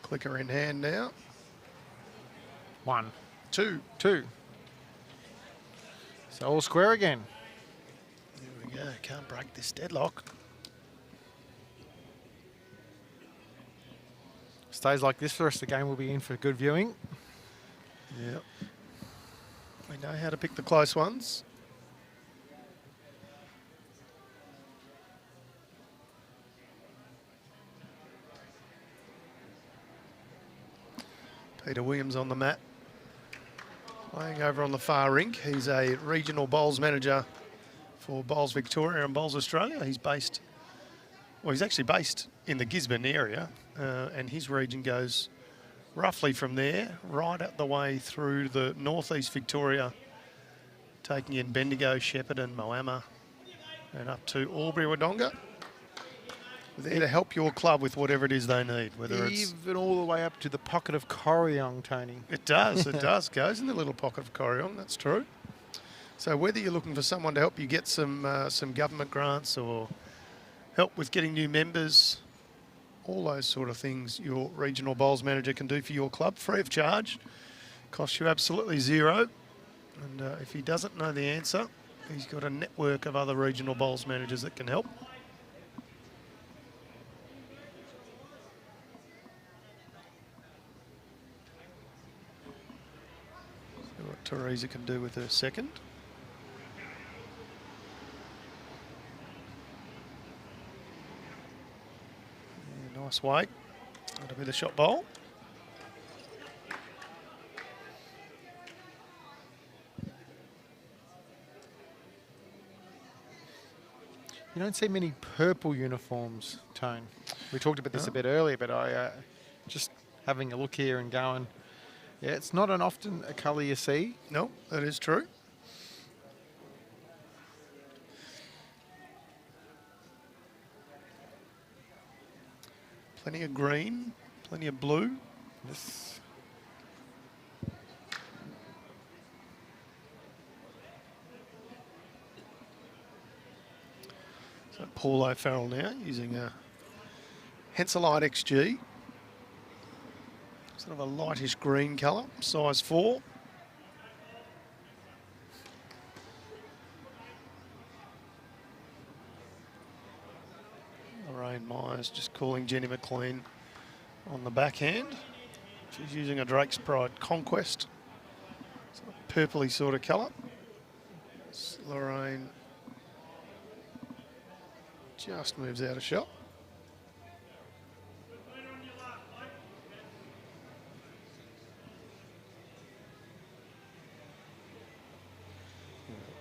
Clicker in hand now. 1, 2. 2. So all square again. There we go. Can't break this deadlock. Stays like this for the rest of the game. We'll be in for good viewing. Yep. We know how to pick the close ones. Peter Williams on the mat. Playing over on the far rink. He's a regional bowls manager for Bowls Victoria and Bowls Australia. He's based, well, he's actually based in the Gisborne area, and his region goes roughly from there right up the way through the northeast Victoria, taking in Bendigo, Shepparton, Moama, and up to Albury-Wodonga. There to help your club with whatever it is they need, whether it's... Even all the way up to the pocket of Corryong, Tony. It does, it does. Goes in the little pocket of Corryong, that's true. So whether you're looking for someone to help you get some government grants or help with getting new members, all those sort of things your regional bowls manager can do for your club, free of charge, costs you absolutely zero. And if he doesn't know the answer, he's got a network of other regional bowls managers that can help. What Teresa can do with her second. Yeah, nice weight. That'll be the shot bowl. You don't see many purple uniforms, Tone. We talked about this a bit earlier, but I just having a look here and going, yeah, it's not an often a colour you see. No, that is true. Plenty of green, plenty of blue. Yes. So Paul O'Farrell now using a Henselite XG. Sort of a lightish green colour, size 4. Lorraine Myers just calling Jenny McLean on the backhand. She's using a Drake's Pride Conquest. It's a purpley sort of colour. Lorraine just moves out of shot.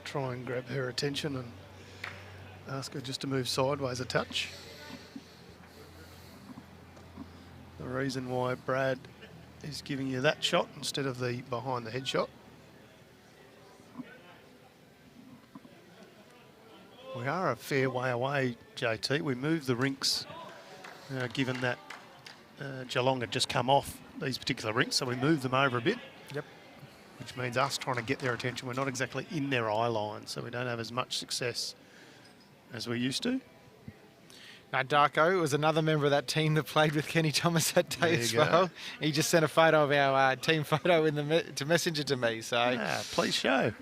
Try and grab her attention and ask her just to move sideways a touch. The reason why Brad is giving you that shot instead of the behind the head shot. We are a fair way away, JT. We moved the rinks, given that Geelong had just come off these particular rinks, so we moved them over a bit. Yep. Which means us trying to get their attention. We're not exactly in their eye line, so we don't have as much success as we used to. Now, Darko was another member of that team that played with Kenny Thomas that day as well. He just sent a photo of our team photo in the to messenger to me. So please show.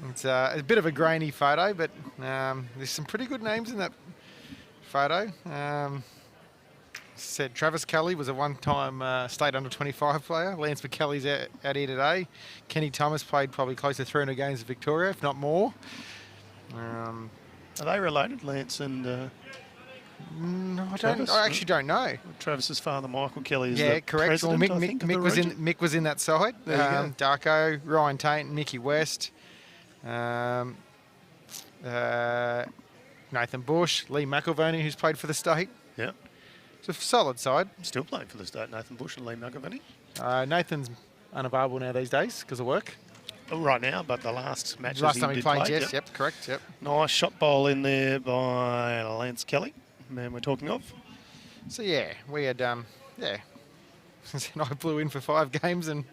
It's a bit of a grainy photo, but there's some pretty good names in that photo. Said Travis Kelly was a one-time state under-25 player. Lance McKelly's out here today. Kenny Thomas played probably close to 300 games in Victoria, if not more. Are they related, Lance and... No, I actually don't know. Travis's father, Michael Kelly, is yeah, the correct. Well, president, I think, of the region. Mick was in that side. There you go. Darko, Ryan Tate, and Mickey West. Nathan Bush, Lee McIlvaney, who's played for the state. Yeah. It's a solid side. Still playing for the state, Nathan Bush and Lee McIlvaney. Nathan's unavailable now these days because of work. Right now, but the last match Last time he played, play, yes, yep, correct, yep. Nice shot bowl in there by Lance Kelly, man we're talking of. So yeah, we had and I blew in for 5 games and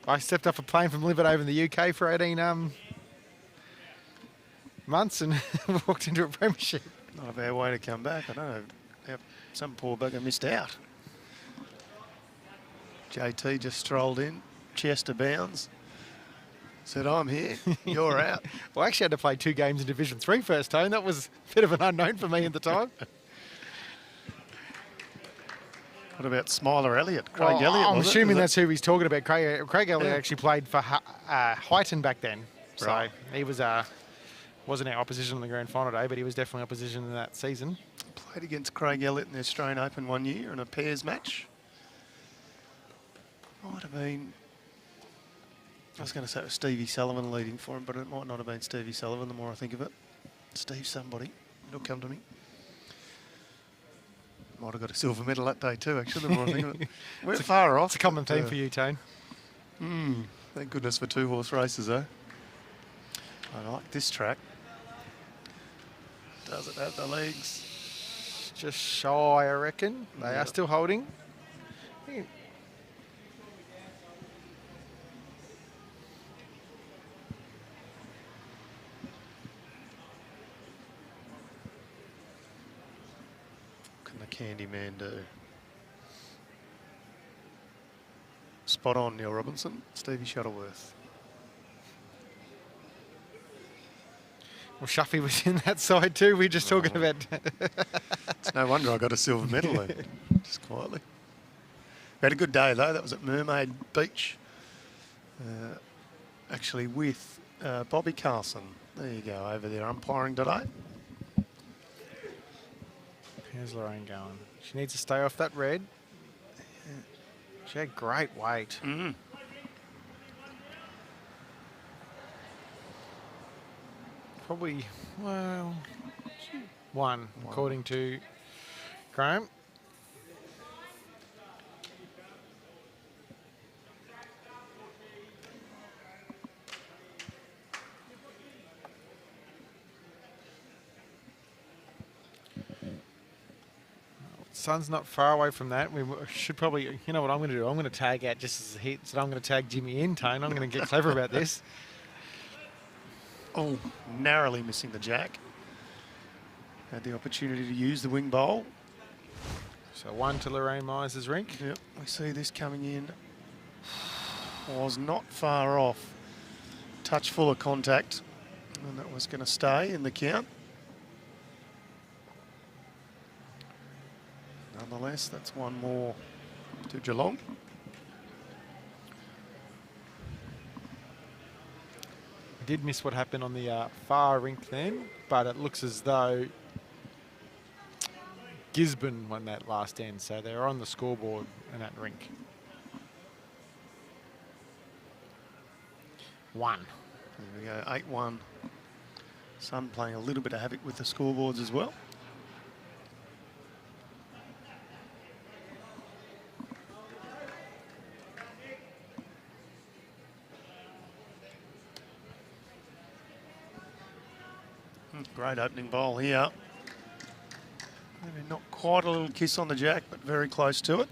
I stepped off a plane from Liverpool over in the UK for 18 months and walked into a premiership. Not a bad way to come back. I don't know. Yep, some poor bugger missed out. JT just strolled in, chest to bounds. Said, I'm here, you're out. Well, I actually had to play 2 games in Division 3 first time. That was a bit of an unknown for me at the time. What about Smiler Elliott? Craig Elliott, I'm assuming Is that's who he's talking about. Craig Elliott actually played for Highton back then. Right. So he was wasn't our opposition on the grand final day, but he was definitely opposition in that season. Played against Craig Elliott in the Australian Open one year in a pairs match. Might have been... I was going to say it was Stevie Sullivan leading for him, but it might not have been Stevie Sullivan the more I think of it. Steve somebody. It'll come to me. Might have got a silver medal that day too, actually, the more I think of it. We're far off. It's a common theme for you, Tane. Thank goodness for 2-horse races, though. I like this track. Does it have the legs? Just shy, I reckon. They are still holding. Candyman do. Spot on, Neil Robinson. Stevie Shuttleworth. Well, Shuffy was in that side too. We're just talking about... It's no wonder I got a silver medal there, just quietly. We had a good day though. That was at Mermaid Beach. Actually with Bobby Carlson. There you go, over there umpiring today. How's Lorraine going? She needs to stay off that red. She had great weight. Probably, well, 1, according to Graham. Sun's not far away from that. We should probably, you know what I'm going to do? I'm going to tag out just as a hit. So I'm going to tag Jimmy in, Tone. I'm going to get clever about this. Oh, narrowly missing the jack. Had the opportunity to use the wing bowl. So 1 to Lorraine Myers' rink. Yep, we see this coming in. Was not far off. Touch full of contact. And that was going to stay in the count. Nonetheless, that's 1 more to Geelong. I did miss what happened on the far rink then, but it looks as though Gisborne won that last end, so they're on the scoreboard in that rink. 1. There we go, 8-1. Sun playing a little bit of havoc with the scoreboards as well. Great opening bowl here. Maybe not quite a little kiss on the jack, but very close to it.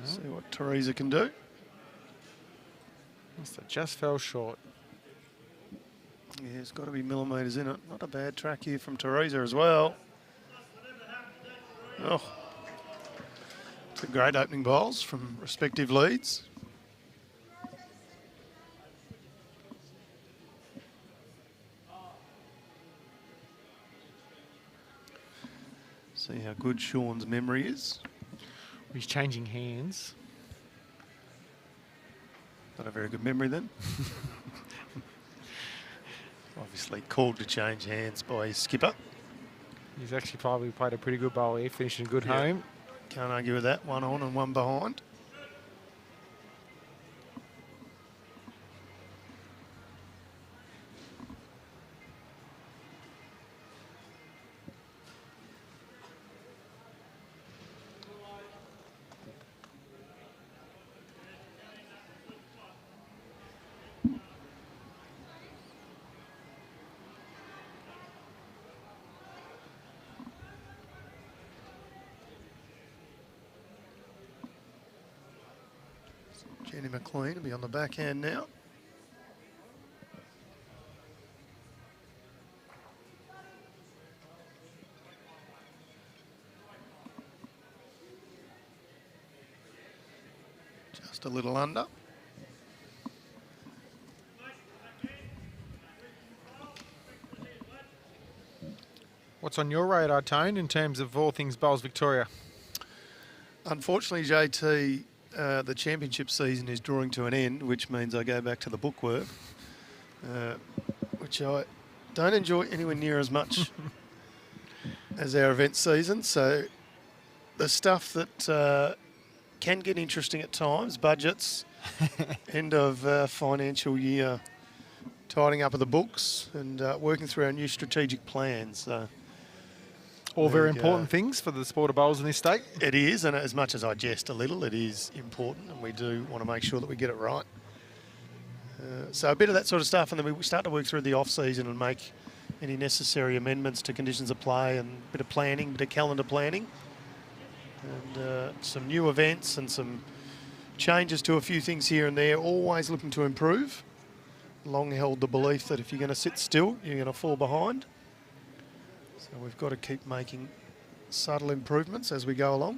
See what Teresa can do. So just fell short. Yeah, there's got to be millimetres in it. Not a bad track here from Teresa as well. Oh, 2 great opening bowls from respective leads. See how good Sean's memory is. He's changing hands. Not a very good memory then. Obviously called to change hands by his skipper. He's actually probably played a pretty good bowl here, finishing good home. Can't argue with that. One on and one behind. McLean will be on the backhand now. Just a little under. What's on your radar, Tone, in terms of all things Bowls Victoria? Unfortunately, JT, the championship season is drawing to an end, which means I go back to the bookwork, which I don't enjoy anywhere near as much as our event season. So the stuff that can get interesting at times, budgets, end of financial year, tidying up of the books and working through our new strategic plans. So all very important things for the sport of bowls in this state. It is, and as much as I jest a little, it is important, and we do want to make sure that we get it right. So a bit of that sort of stuff, and then we start to work through the off-season and make any necessary amendments to conditions of play and a bit of planning, a bit of calendar planning, and some new events and some changes to a few things here and there, always looking to improve. Long held the belief that if you're going to sit still, you're going to fall behind. So we've got to keep making subtle improvements as we go along.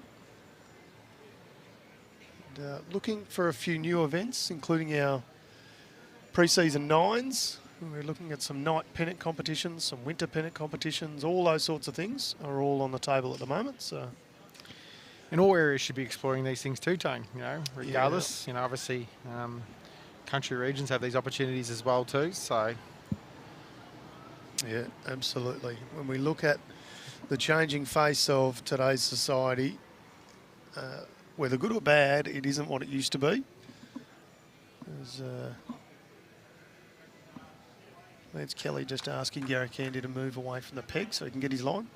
And, looking for a few new events, including our pre-season nines. We're looking at some night pennant competitions, some winter pennant competitions, all those sorts of things are all on the table at the moment. So, in all areas should be exploring these things too, Tone, you know, regardless. Yeah. You know, obviously country regions have these opportunities as well too, so. Yeah, absolutely. When we look at the changing face of today's society, whether good or bad, it isn't what it used to be. There's Lance Kelly just asking Gary Candy to move away from the peg so he can get his line.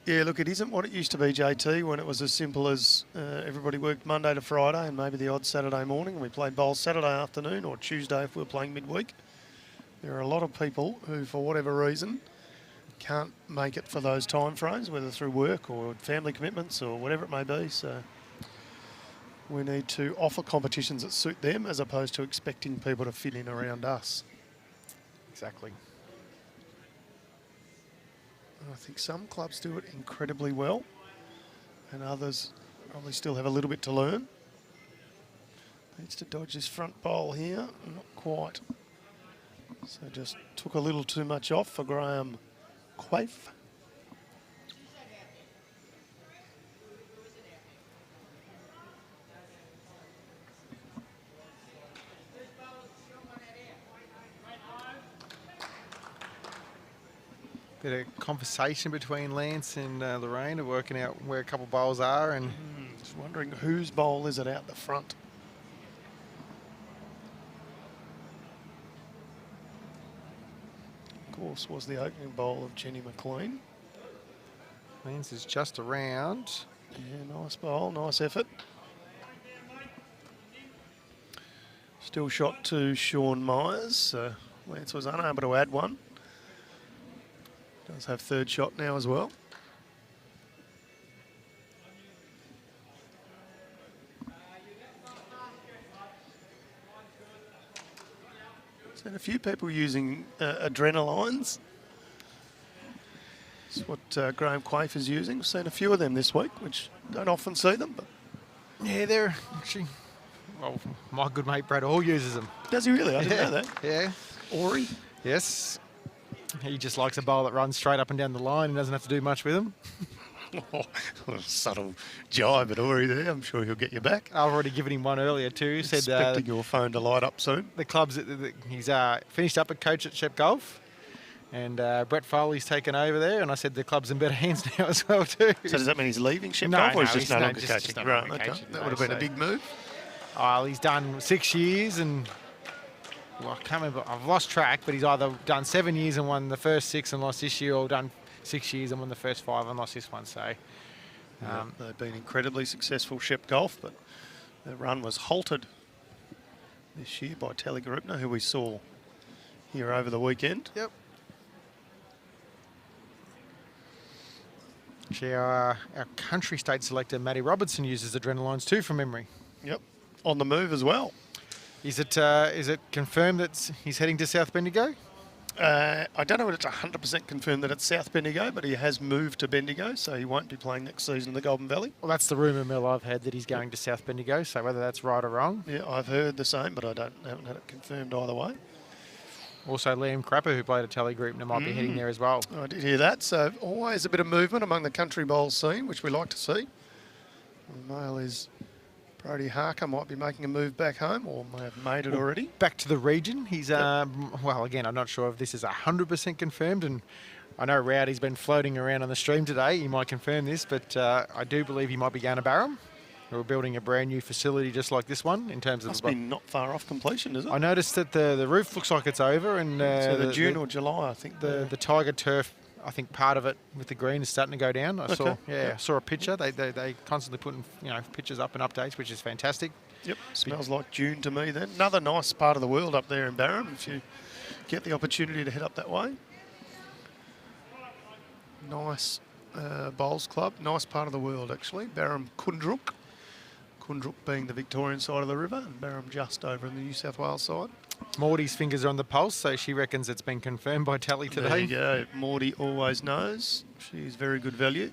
Yeah, look, it isn't what it used to be, JT, when it was as simple as everybody worked Monday to Friday and maybe the odd Saturday morning, and we played bowls Saturday afternoon or Tuesday if we were playing midweek. There are a lot of people who, for whatever reason, can't make it for those time frames, whether through work or family commitments or whatever it may be. So we need to offer competitions that suit them as opposed to expecting people to fit in around us. Exactly. I think some clubs do it incredibly well and others probably still have a little bit to learn. Needs to dodge this front bowl here. Not quite. So just took a little too much off for Graham Quaife. Bit of conversation between Lance and Lorraine of working out where a couple of bowls are, and Just wondering whose bowl is it out the front. Of course, was the opening bowl of Jenny McLean. Lance is just around. Yeah, nice bowl, nice effort. Still shot to Sean Myers. Lance was unable to add one. Does have third shot now as well. Seen a few people using adrenalines. That's what Graham Quaife is using. We've seen a few of them this week, which don't often see them. But Yeah, they're actually, well, my good mate Brad Hall uses them. does he really? I didn't know that. Yeah. Ori? Yes. He just likes a bowl that runs straight up and down the line and doesn't have to do much with them. Subtle jibe at Ori there. I'm sure he'll get you back. I've already given him one earlier too. Said Expecting your phone to light up soon. the club's he's finished up a coach at Shep Golf, and Brett Foley's taken over there. And I said the club's in better hands now as well too. So does that mean he's leaving Shep No, Golf, or no, he's just no longer just coaching? no Right, longer okay. coaching, That would have been a big move. Oh, he's done 6 years, and well, I can't remember. I've lost track, but he's either done 7 years and won the first 6 and lost this year, or done 6 years and won the first 5 and lost this one. So they've been incredibly successful, Shep Golf, but their run was halted this year by Tally Garupna, who we saw here over the weekend. Yep. Actually, our country state selector, Matty Robertson, uses Adrenalines too, from memory. Yep, on the move as well. Is it confirmed that he's heading to South Bendigo? I don't know if it's 100% confirmed that it's South Bendigo, but he has moved to Bendigo, so he won't be playing next season in the Golden Valley. Well, that's the rumour mill I've had, that he's going to South Bendigo, so whether that's right or wrong. Yeah, I've heard the same, but I haven't had it confirmed either way. Also, Liam Crapper, who played at Tally Group, might be heading there as well. I did hear that, so always a bit of movement among the country bowl scene, which we like to see. The male is Brody Harker, might be making a move back home, or may have made it already. Back to the region. He's, well, again, I'm not sure if this is 100% confirmed, and I know Rowdy's been floating around on the stream today. He might confirm this, but I do believe he might be going to Barham. We're building a brand new facility just like this one in terms of... Must be not far off completion, is it? I noticed that the roof looks like it's over, and so the June or July, I think. The Tiger turf, I think part of it with the green is starting to go down. I saw a picture. They constantly putting pictures up and updates, which is fantastic. Yep, smells like June to me then. Another nice part of the world up there in Barham if you get the opportunity to head up that way. Nice bowls club, nice part of the world actually. Barham Kundruk. Kundruk being the Victorian side of the river, and Barham just over on the New South Wales side. Morty's fingers are on the pulse, so she reckons it's been confirmed by Tally today. There you go. Morty always knows. She's very good value.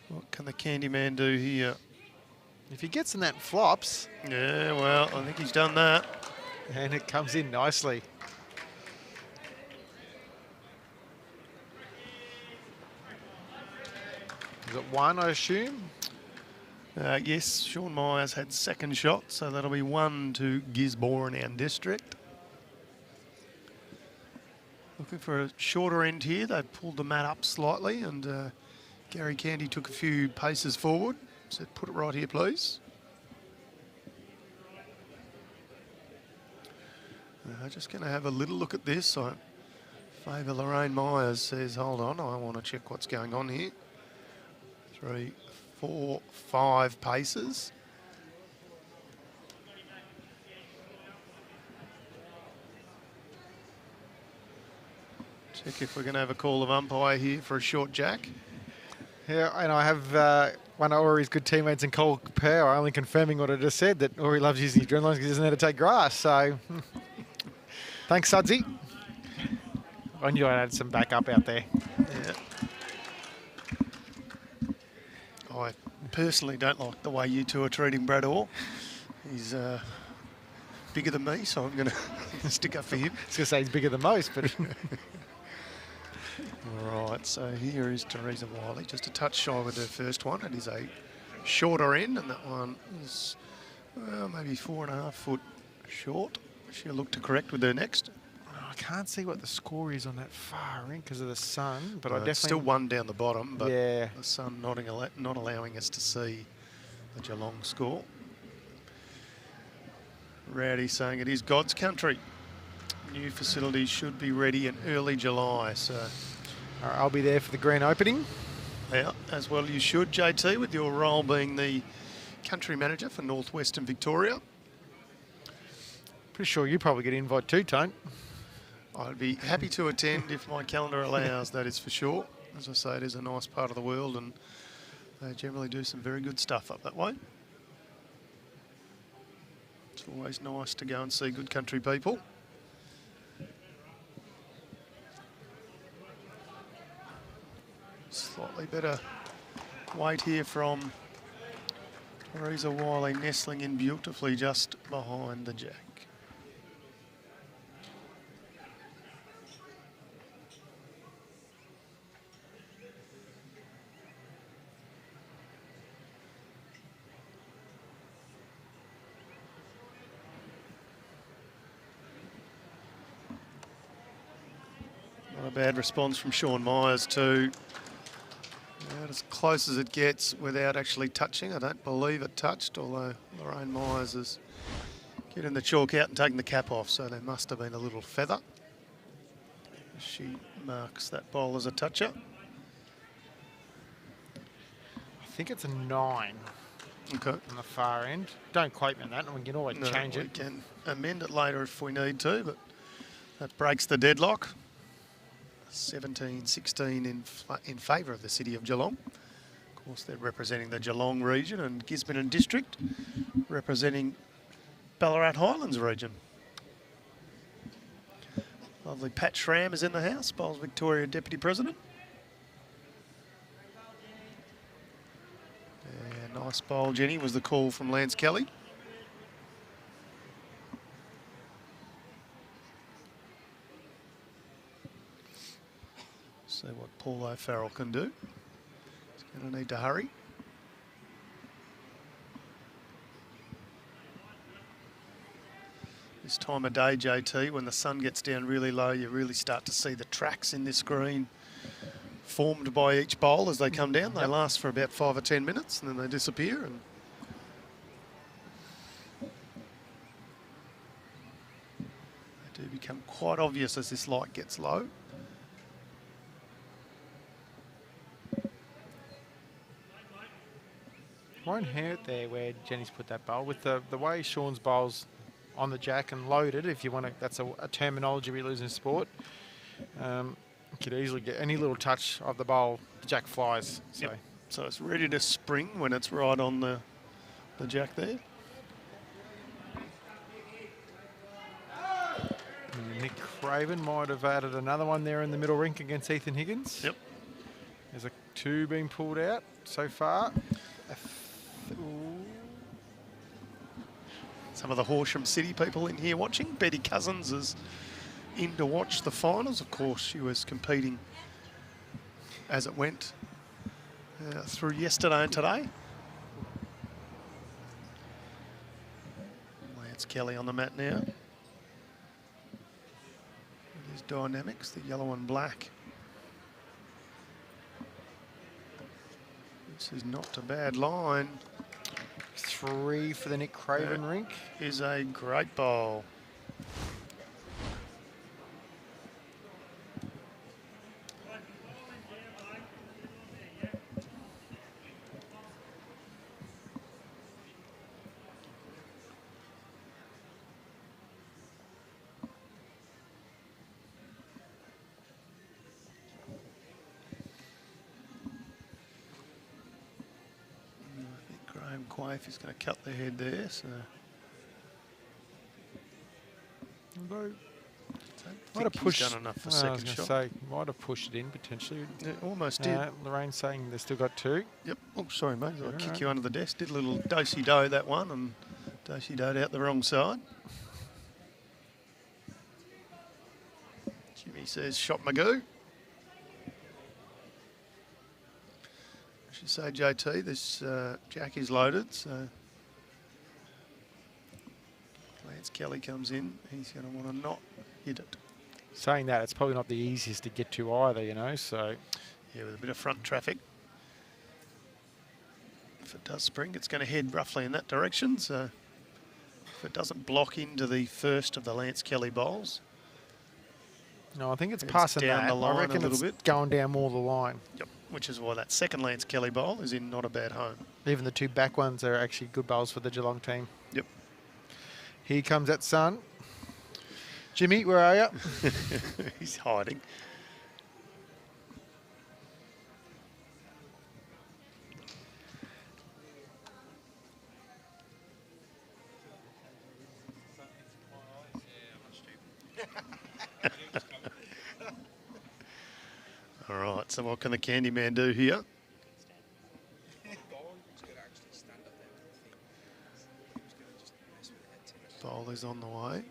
What can the Candyman do here? If he gets in that flops... Yeah, well, I think he's done that. And it comes in nicely. Is it 1, I assume? Yes, Sean Myers had second shot, so that'll be 1 to Gisborne and District. Looking for a shorter end here. They've pulled the mat up slightly, and Gary Candy took a few paces forward. Said, put it right here, please. Just going to have a little look at this. I favour Lorraine Myers. Says, hold on, I want to check what's going on here. 3, 4, 5 paces. Check if we're going to have a call of umpire here for a short jack. Yeah, and I have one of Ori's good teammates in Cole Power only confirming what I just said, that Ori loves using his adrenalines because he doesn't know how to take grass. So thanks, Sudsy. I knew I had some backup out there. Yeah. I personally don't like the way you two are treating Brad Orr. He's bigger than me, so I'm going to stick up for him. I was going to say he's bigger than most, but... Right, so here is Teresa Wiley, just a touch shy with her first one. It is a shorter end, and that one is maybe 4.5 foot short. She'll look to correct with her next. I can't see what the score is on that far end because of the sun, but I definitely... It's still 1 down the bottom, but yeah, the sun not allowing us to see the Geelong score. Rowdy saying it is God's country. New facilities should be ready in early July, so... All right, I'll be there for the grand opening. Yeah, as well you should, JT, with your role being the country manager for Northwestern Victoria. Pretty sure you probably get an invite too, Tone. I'd be happy to attend if my calendar allows, that is for sure. As I say, it is a nice part of the world, and they generally do some very good stuff up that way. It's always nice to go and see good country people. Slightly better weight here from Teresa Wiley, nestling in beautifully just behind the jack. Not a bad response from Sean Myers too. About as close as it gets without actually touching. I don't believe it touched, although Lorraine Myers is getting the chalk out and taking the cap off, so there must have been a little feather. She marks that bowl as a toucher. I think it's a 9. Okay. On the far end. Don't quote me on that, and we can always change it. We can amend it later if we need to, but that breaks the deadlock. 17-16 in favour of the city of Geelong. Of course, they're representing the Geelong region, and Gisborne district representing Ballarat Highlands region. Lovely Pat Schramm is in the house, Bowls Victoria Deputy President. Yeah, nice bowl, Jenny, was the call from Lance Kelly. See what Paul O'Farrell can do. He's going to need to hurry. This time of day, JT, when the sun gets down really low, you really start to see the tracks in this green formed by each bowl as they come down. They last for about 5 or 10 minutes and then they disappear. And they do become quite obvious as this light gets low. Won't hurt there where Jenny's put that bowl. With the way Sean's bowl's on the jack and loaded, if you want to, that's a terminology we use in sport. You could easily get any little touch of the bowl, the jack flies. So, so it's ready to spring when it's right on the jack there. Nick Craven might have added another one there in the middle rink against Ethan Higgins. Yep. There's a 2 being pulled out so far. Some of the Horsham City people in here watching. Betty Cousins is in to watch the finals. Of course, she was competing as it went through yesterday and today. Lance Kelly on the mat now. With his dynamics, the yellow and black. This is not a bad line. 3 for the Nick Craven rink. Is a great bowl. Quaife is going to cut the head there, so might have pushed done enough for second shot. Say, might have pushed it in potentially. Yeah, almost did. Lorraine's saying they've still got 2. Yep. Oh, sorry, mate. I'll kick you under the desk. Did a little do-si-do that one, and do-si-doed out the wrong side. Jimmy says, shot Magoo. I should say, JT, this jack is loaded, so Lance Kelly comes in. He's going to want to not hit it. Saying that, it's probably not the easiest to get to either, you know, so. Yeah, with a bit of front traffic. If it does spring, it's going to head roughly in that direction, so if it doesn't block into the first of the Lance Kelly bowls. No, I think it's passing down that. the line I reckon a little it's bit. going down more the line. Yep, which is why that second Lance Kelly bowl is in not a bad home. Even the 2 back ones are actually good bowls for the Geelong team. Yep. Here comes that sun. Jimmy, where are you? He's hiding. All right, so what can the Candyman do here? Bowl is on the way.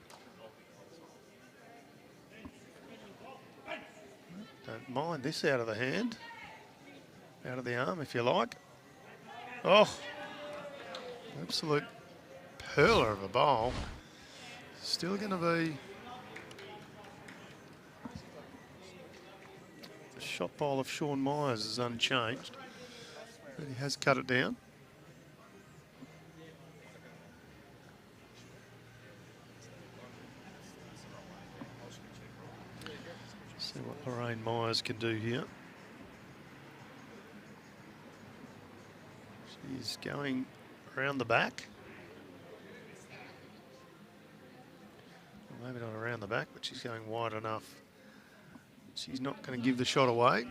Don't mind this out of the hand. Out of the arm, if you like. Oh, absolute pearler of a bowl. Still going to be shot bowl of Sean Myers is unchanged. But he has cut it down. See what Lorraine Myers can do here. She's going around the back. Well, maybe not around the back, but she's going wide enough. She's not going to give the shot away.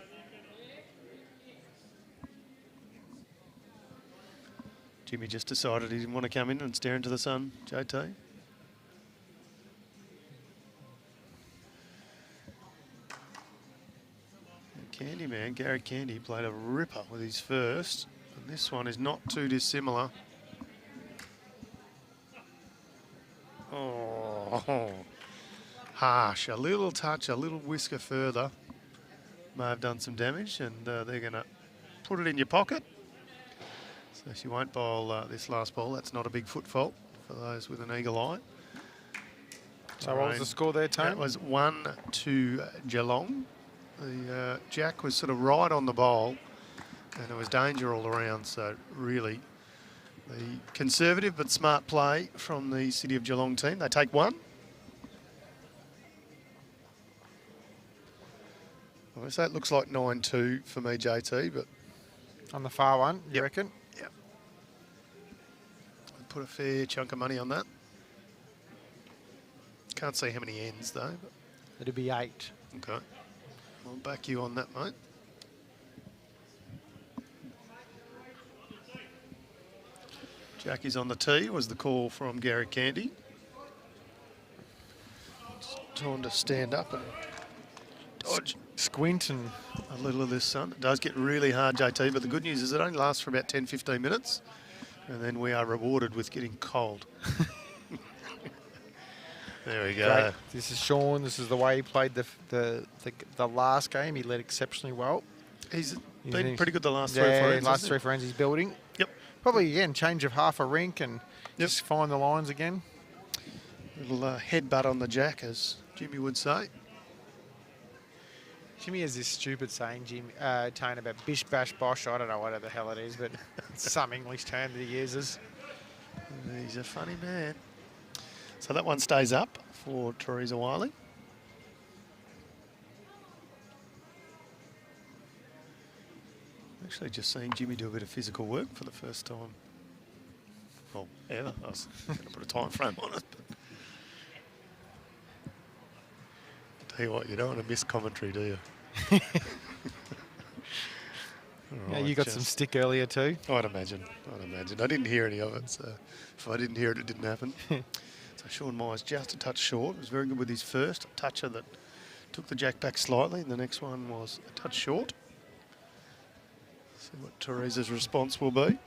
Jimmy just decided he didn't want to come in and stare into the sun, JT. Candyman, Gary Candy, played a ripper with his first. And this one is not too dissimilar. Oh, harsh. A little touch, a little whisker further. May have done some damage, and they're going to put it in your pocket. So she won't bowl this last ball. That's not a big foot fault for those with an eagle eye. So what was the score there, Tone? That was 1 to Geelong. The jack was sort of right on the bowl, and there was danger all around. So really, the conservative but smart play from the City of Geelong team. They take one. Well, so it looks like 9-2 for me, JT, but on the far one, you reckon? Yep. I'd put a fair chunk of money on that. Can't see how many ends though. But It'd be 8. okay. I'll back you on that, mate. Jackie's on the tee was the call from Gary Candy. It's time to stand up and dodge Squint and a little of this sun. It does get really hard, JT, but the good news is it only lasts for about 10-15 minutes, and then we are rewarded with getting cold. There we go. Great. This is Sean. This is the way he played the last game. He led exceptionally well. He's been pretty good the last 3 or 4 ends. Last 3 or 4 ends he's building. Yep. Probably again change of half a rink and just find the lines again. Little headbutt on the jack, as Jimmy would say. Jimmy has this stupid saying, Tone, about bish bash bosh. I don't know what the hell it is, but it's some English term that he uses. He's a funny man. So that one stays up for Teresa Wiley. Actually just seeing Jimmy do a bit of physical work for the first time. Well, ever. I was going to put a time frame on it. But tell you what, you don't want to miss commentary, do you? Yeah, you got some stick earlier too. I'd imagine. I didn't hear any of it, so if I didn't hear it, it didn't happen. So Sean Myers just a touch short. It was very good with his first toucher that took the jack back slightly, and the next one was a touch short. See what Teresa's response will be.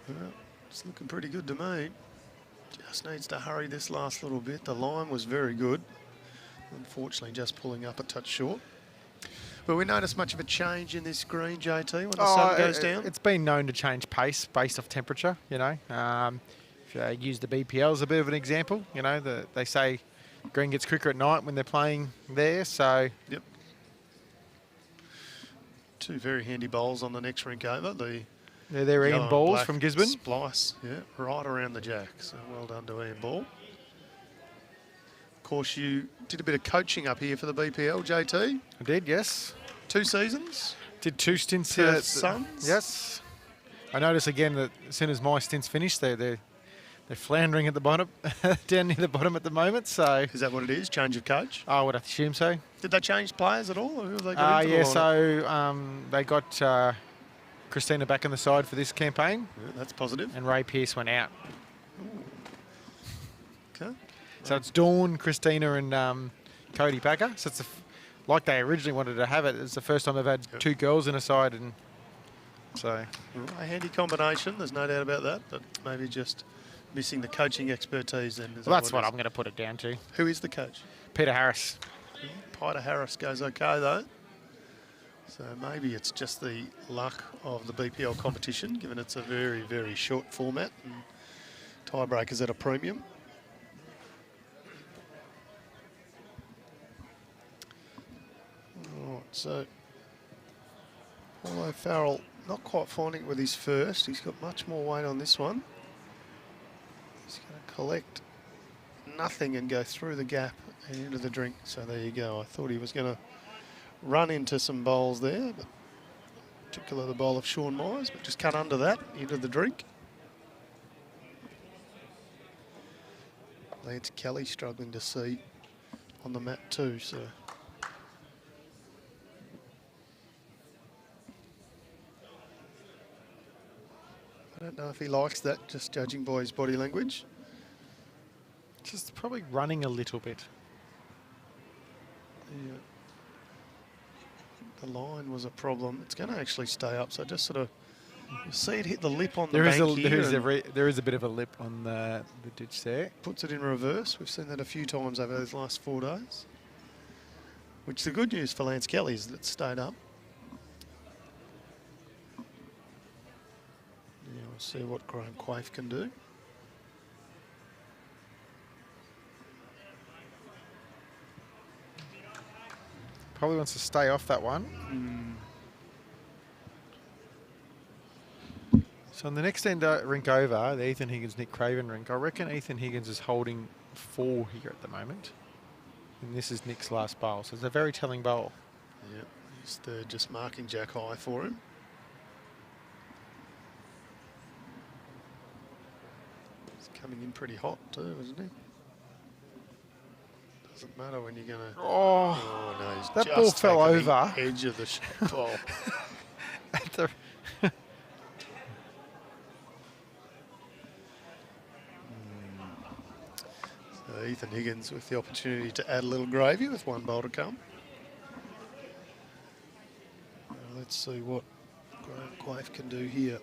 Well, it's looking pretty good to me. Just needs to hurry this last little bit. The line was very good. Unfortunately, just pulling up a touch short. Will we notice much of a change in this green, JT, when the sun goes down? It's been known to change pace based off temperature, you know. If you use the BPL as a bit of an example, you know, they say green gets quicker at night when they're playing there, so... Yep. 2 very handy bowls on the next rink over. They're Ian Balls from Gisborne. Splice, yeah, right around the jack. So well done to Ian Ball. Of course, you did a bit of coaching up here for the BPL, JT. I did, yes. 2 seasons. Did 2 stints for here. Suns. Yes. I notice again that as soon as my stints finish, they're floundering at the bottom, down near the bottom at the moment. So is that what it is? Change of coach? I would assume so. Did they change players at all? Or who have they got into yeah. So they got Christina back on the side for this campaign. Yeah, that's positive. And Ray Pearce went out. Okay. So it's Dawn, Christina, and Cody Packer. So it's like they originally wanted to have it. It's the first time they've had 2 girls in a side, and so a handy combination. There's no doubt about that. But maybe just missing the coaching expertise. Then well, that's what I'm going to put it down to. Who is the coach? Peter Harris. Peter Harris goes okay though. So maybe it's just the luck of the BPL competition, given it's a very, very short format and tiebreakers at a premium. So, Paulo Farrell not quite finding it with his first. He's got much more weight on this one. He's going to collect nothing and go through the gap and into the drink. So there you go. I thought he was going to run into some bowls there, but particularly the bowl of Sean Myers, but just cut under that into the drink. Lance Kelly struggling to see on the mat too, so. I don't know if he likes that, just judging by his body language. Just probably running a little bit. Yeah. The line was a problem. It's going to actually stay up, so just sort of, you see it hit the lip on the bank here. There is a bit of a lip on the ditch there. Puts it in reverse. We've seen that a few times over those last 4 days. Which the good news for Lance Kelly is that it stayed up. Yeah, we'll see what Graham Quaife can do. Probably wants to stay off that one. So on the next end rink over, the Ethan Higgins-Nick Craven rink, I reckon Ethan Higgins is holding 4 here at the moment. And this is Nick's last bowl, so it's a very telling bowl. Yeah, he's third, just marking Jack high for him. He's coming in pretty hot too, isn't he? Doesn't matter when you're going to... Oh, no, he's that just ball fell taken over. The edge of the shot ball. So Ethan Higgins with the opportunity to add a little gravy with 1 bowl to come. Let's see what Graham Quaife can do here.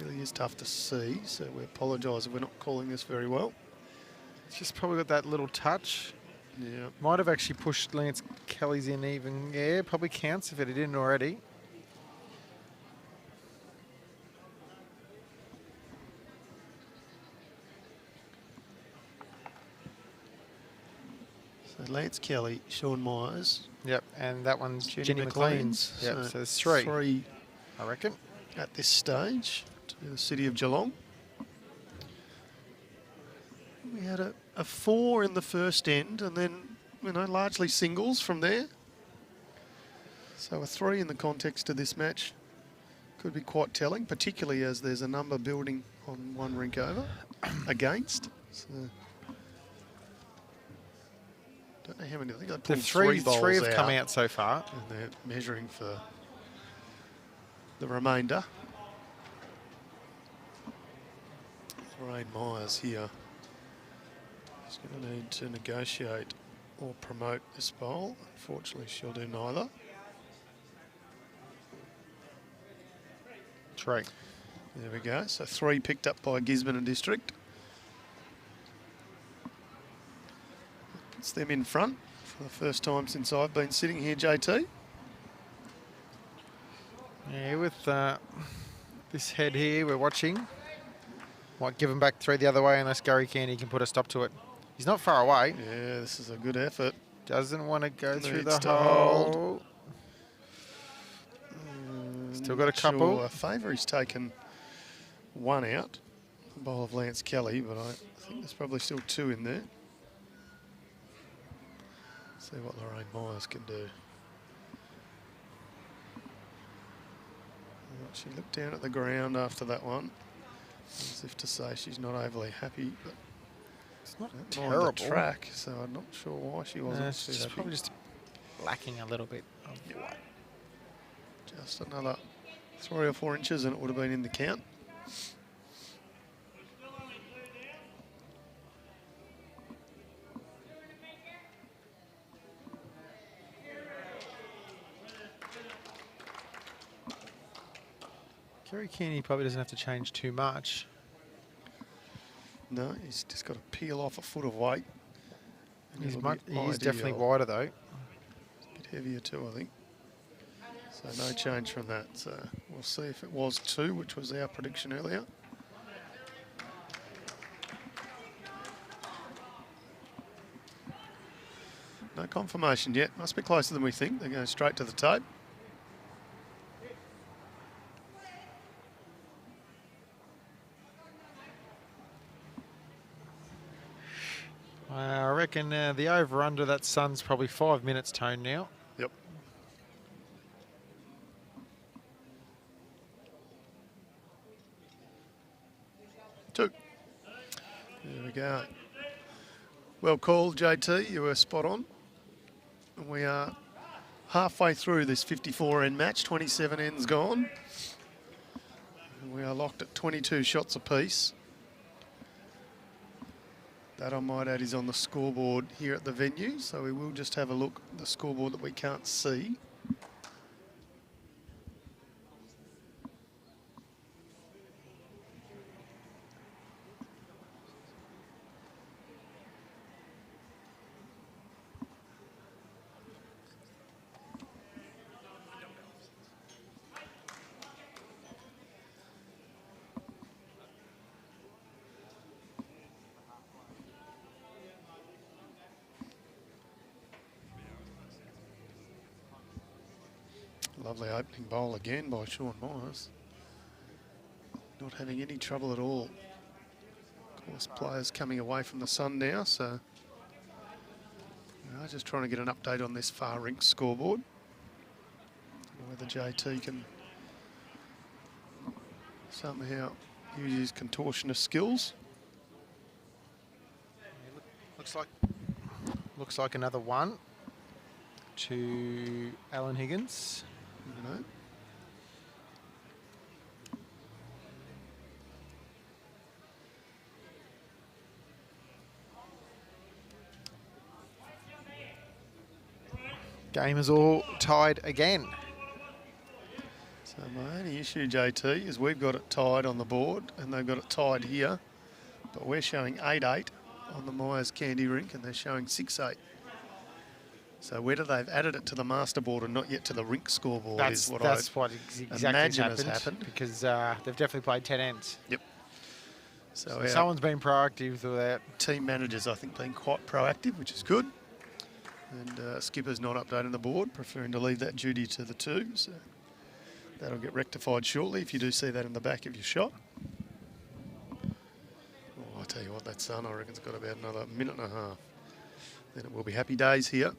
Really is tough to see, so we apologise if we're not calling this very well. It's just probably got that little touch. Yeah. Might have actually pushed Lance Kelly's in even. Yeah, probably counts if it didn't already. So Lance Kelly, Sean Myers. Yep, and that one's Jenny McLean's. McLean's. Yep, so there's 3. 3, I reckon, at this stage to the city of Geelong. We had a 4 in the first end, and then, you know, largely singles from there. So a 3 in the context of this match could be quite telling, particularly as there's a number building on 1 rink over against. So, don't know how many. I think I pulled 3 bowls three have out, come out so far, and they're measuring for the remainder. Lorraine Myers here. She's going to need to negotiate or promote this bowl. Unfortunately, she'll do neither. 3. There we go. So 3 picked up by Gisborne and District. Puts them in front for the first time since I've been sitting here, JT. Yeah, with this head here, we're watching. Might give him back 3 the other way unless Gary Candy can put a stop to it. He's not far away. Yeah, this is a good effort. Doesn't want to go through the Needs to hole. Still got a couple. Sure. A favour he's taken 1 out. The bowl of Lance Kelly, but I think there's probably still 2 in there. See what Lorraine Myers can do. She looked down at the ground after that one, as if to say she's not overly happy, but It's not on terrible. the track, so I'm not sure why she wasn't It's too just happy. probably just lacking a little bit of weight. Just another 3 or 4 inches and it would have been in the count. Gary Candy probably doesn't have to change too much. No, he's just got to peel off a foot of weight. and He it'll be is definitely ideal. wider though. It's a bit heavier too, I think. So no change from that. So we'll see if it was 2, which was our prediction earlier. No confirmation yet. Must be closer than we think. They're going straight to the tape. I reckon the over-under that sun's probably 5 minutes, Tone, now. Yep. Two. There we go. Well called, JT. You were spot on. And we are halfway through this 54 end match. 27 ends gone. And we are locked at 22 shots apiece. That, I might add, is on the scoreboard here at the venue, so we will just have a look at the scoreboard that we can't see. Lovely opening bowl again by Sean Myers. Not having any trouble at all. Of course, players coming away from the sun now, so just trying to get an update on this far rink scoreboard. Whether JT can somehow use his contortionist skills. Looks like another one to Alan Higgins. No. Game is all tied again. So my only issue, JT, is we've got it tied on the board and they've got it tied here, but we're showing 8-8 on the Myers Candy Rink and they're showing 6-8. So whether they've added it to the master board and not yet to the rink scoreboard is what that's what exactly imagine has happened because they've definitely played 10 ends. Yep. So someone's been proactive with that. Team managers, I think, being quite proactive, which is good. And skipper's not updating the board, preferring to leave that duty to the two. So that'll get rectified shortly if you do see that in the back of your shot. Oh, I tell you what, that sun, I reckon, has got about another minute and a half. Then it will be happy days here.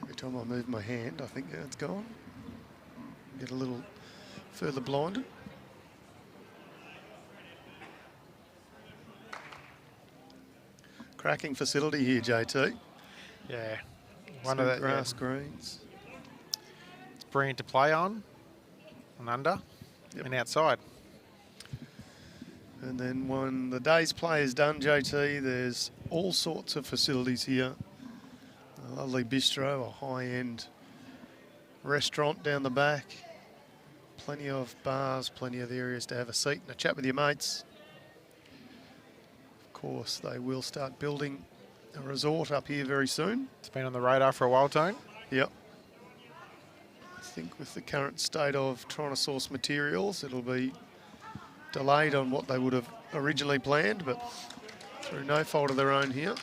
Every time I move my hand, I think it's gone. Get a little further blinded. Cracking facility here, JT. Yeah. One of the grass greens. It's brilliant to play on and under and outside. And then when the day's play is done, JT, there's all sorts of facilities here. A lovely bistro, a high-end restaurant down the back. Plenty of bars, plenty of areas to have a seat and a chat with your mates. Of course, they will start building a resort up here very soon. It's been on the radar for a while, Tone. Yep. I think with the current state of trying to source materials, it'll be delayed on what they would have originally planned, but through no fault of their own here.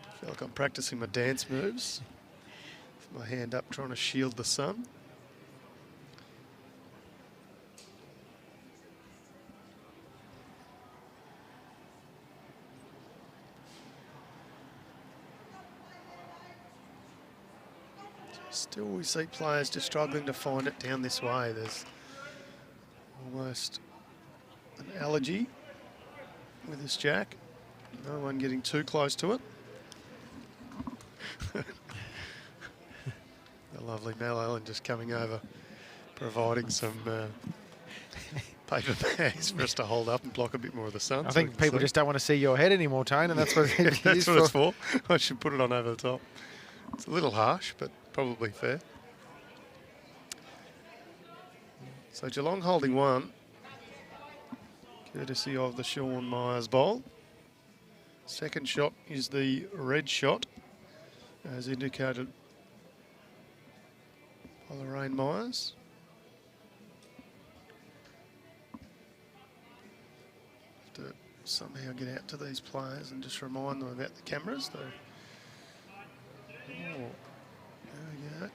I feel like I'm practicing my dance moves. With my hand up trying to shield the sun. Still we see players just struggling to find it down this way. There's almost an allergy with this jack. No one getting too close to it. The lovely Mel Allen just coming over, providing some paper bags for us to hold up and block a bit more of the sun. I think people just don't want to see your head anymore, Tone, and that's what that's what it's for. I should put it on over the top. It's a little harsh, but probably fair. So Geelong holding one, courtesy of the Sean Myers bowl. Second shot is the red shot, as indicated by Lorraine Myers. Have to somehow get out to these players and just remind them about the cameras. Oh, there we go.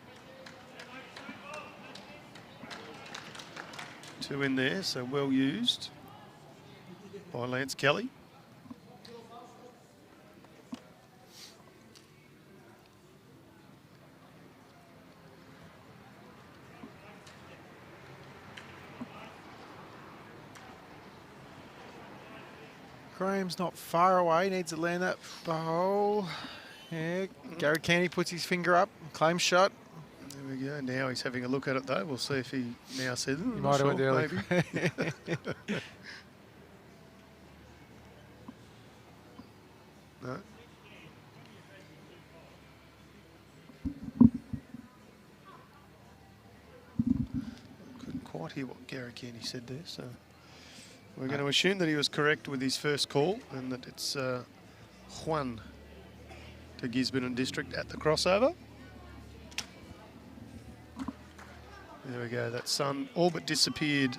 2 in there, so well used by Lance Kelly. Graham's not far away, needs to land that bowl. Yeah, Gary Canny puts his finger up, claim shot. There we go. Now he's having a look at it though. We'll see if he now says it. He might have went early. No. Couldn't quite hear what Gary Canny said there, so we're going to assume that he was correct with his first call and that it's Juan to Gisborne District at the crossover. There we go. That sun all but disappeared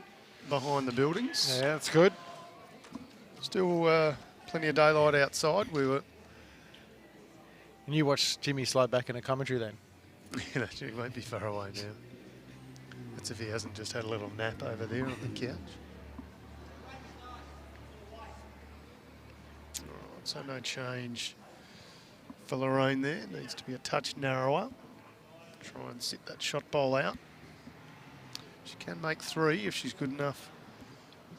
behind the buildings. Yeah, that's good. Still plenty of daylight outside. We were. And you watched Jimmy slide back in a commentary then? You know, he won't be far away now. That's if he hasn't just had a little nap over there on the couch. Right, so no change for Lorraine there. Needs to be a touch narrower. Try and sit that shot bowl out. She can make 3 if she's good enough.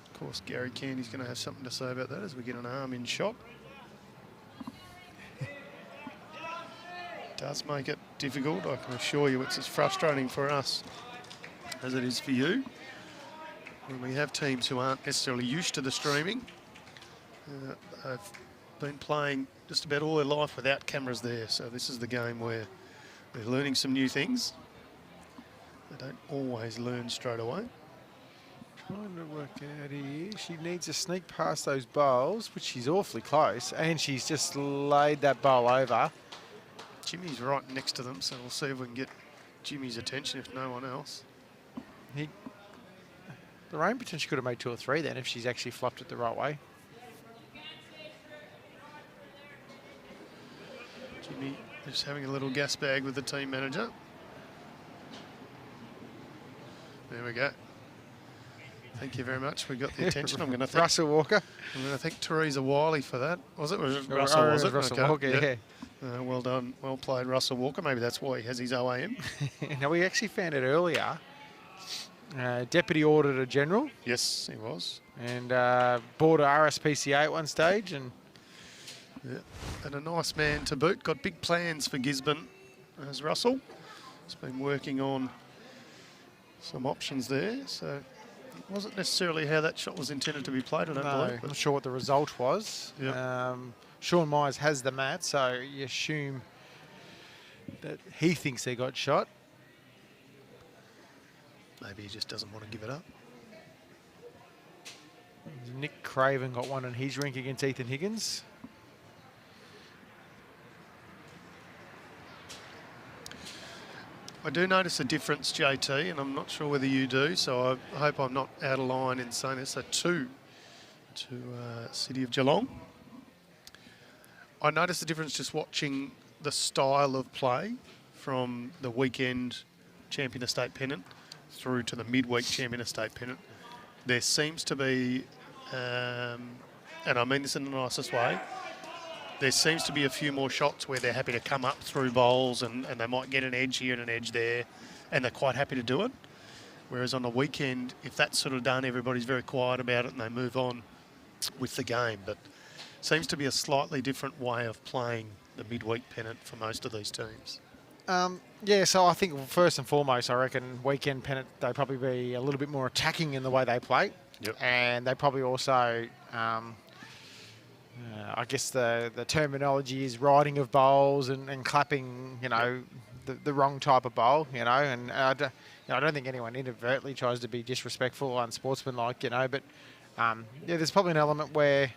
Of course, Gary Candy's going to have something to say about that as we get an arm in shot. Does make it difficult, I can assure you. It's as frustrating for us as it is for you. When we have teams who aren't necessarily used to the streaming, they've been playing just about all their life without cameras there. So this is the game where they're learning some new things. They don't always learn straight away. Trying to work out here. She needs to sneak past those bowls, which she's awfully close, and she's just laid that bowl over. Jimmy's right next to them, so we'll see if we can get Jimmy's attention if no one else. Lorraine potentially could have made 2 or 3 then if she's actually flopped it the right way. Jimmy is having a little gas bag with the team manager. There we go. Thank you very much. We got the attention. I'm going to thank Russell Walker. I'm going to thank Teresa Wiley for that. Was it? Russell, was it? Russell Okay. Walker, yeah. Well done. Well played, Russell Walker. Maybe that's why he has his OAM. Now, we actually found it earlier. Deputy Auditor General. Yes, he was. And board of RSPCA at one stage. And a nice man to boot. Got big plans for Gisborne as Russell. He's been working on some options there. So it wasn't necessarily how that shot was intended to be played, I don't believe. I'm not sure what the result was. Yep. Sean Myers has the mat, so you assume that he thinks they got shot. Maybe he just doesn't want to give it up. Nick Craven got one on his rink against Ethan Higgins. I do notice a difference, JT, and I'm not sure whether you do, so I hope I'm not out of line in saying this. So 2 to City of Geelong. I noticed the difference just watching the style of play from the weekend champion of state pennant through to the midweek champion of state pennant. There seems to be, and I mean this in the nicest way, there seems to be a few more shots where they're happy to come up through bowls and they might get an edge here and an edge there, and they're quite happy to do it. Whereas on the weekend, if that's sort of done, everybody's very quiet about it and they move on with the game. But seems to be a slightly different way of playing the midweek pennant for most of these teams. Yeah, so I think first and foremost, I reckon weekend pennant, they probably be a little bit more attacking in the way they play. Yep. And they probably also, I guess the terminology is riding of bowls and clapping, you know, the wrong type of bowl, you know. And I don't think anyone inadvertently tries to be disrespectful or unsportsmanlike, you know. But yeah, there's probably an element where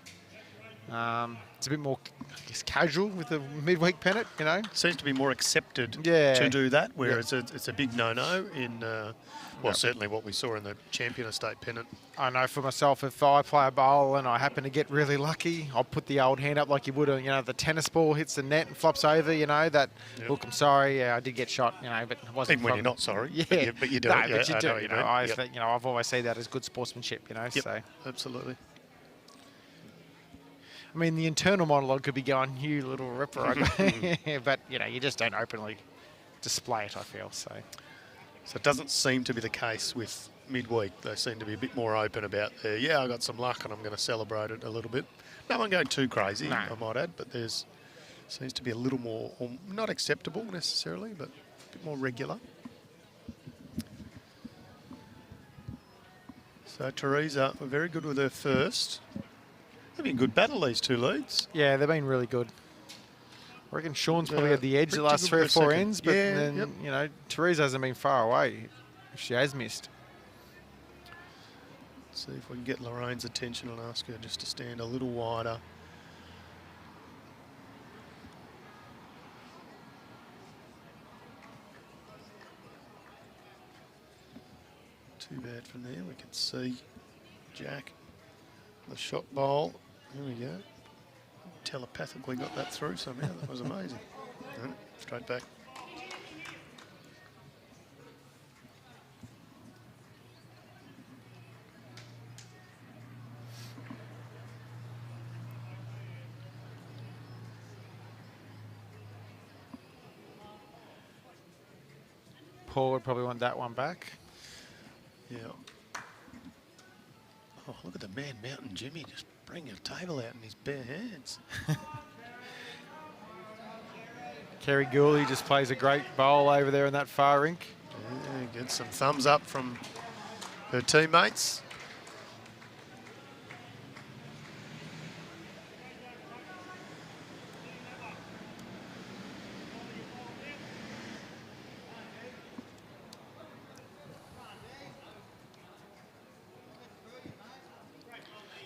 it's a bit more, I guess, casual with the midweek pennant, you know. Seems to be more accepted Yeah. to do that, whereas it's a big no-no in, well, Yep. certainly what we saw in the Champion of State pennant. I know for myself, if I play a bowl and I happen to get really lucky, I'll put the old hand up like you would, you know, the tennis ball hits the net and flops over, you know, that, look, I'm sorry, yeah, I did get shot, you know, but it wasn't Even when you're not sorry, yeah. but you do No, it. Yeah, but you I do, know what you you know, mean. you know, I've always seen that as good sportsmanship, you know, Yep, so. absolutely. I mean, the internal monologue could be going, you little ripper, but, you know, you just don't openly display it, I feel, so. So it doesn't seem to be the case with midweek. They seem to be a bit more open about I got some luck and I'm going to celebrate it a little bit. No one going too crazy, No. I might add, but seems to be a little more, or not acceptable necessarily, but a bit more regular. So Teresa, we're very good with her first. They've been good battle, these two leads. Yeah, they've been really good. I reckon Sean's probably had the edge the pretty last good 3 or with 4 second. ends, but Yeah, then, yep. you know, Teresa hasn't been far away. She has missed. Let's see if we can get Lorraine's attention and ask her just to stand a little wider. Too bad from there. We can see Jack, the shot bowl. There we go. Telepathically got that through somehow. That was amazing. No, straight back. Paul would probably want that one back. Yeah. Oh, look at the man, Mountain Jimmy, just bringing a table out in his bare hands. Kerry Gooley just plays a great bowl over there in that far rink. Yeah, get some thumbs up from her teammates.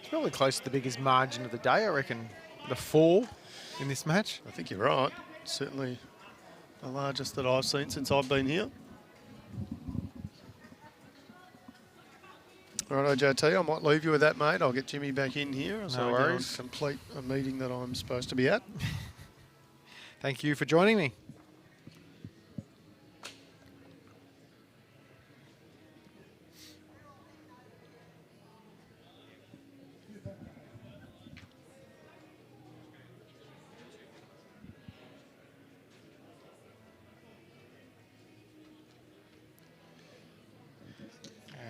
It's probably close to the biggest margin of the day, I reckon. The 4 in this match. I think you're right. Certainly the largest that I've seen since I've been here. All right, JT, I might leave you with that, mate. I'll get Jimmy back in here. No worries. I can complete a meeting that I'm supposed to be at. Thank you for joining me.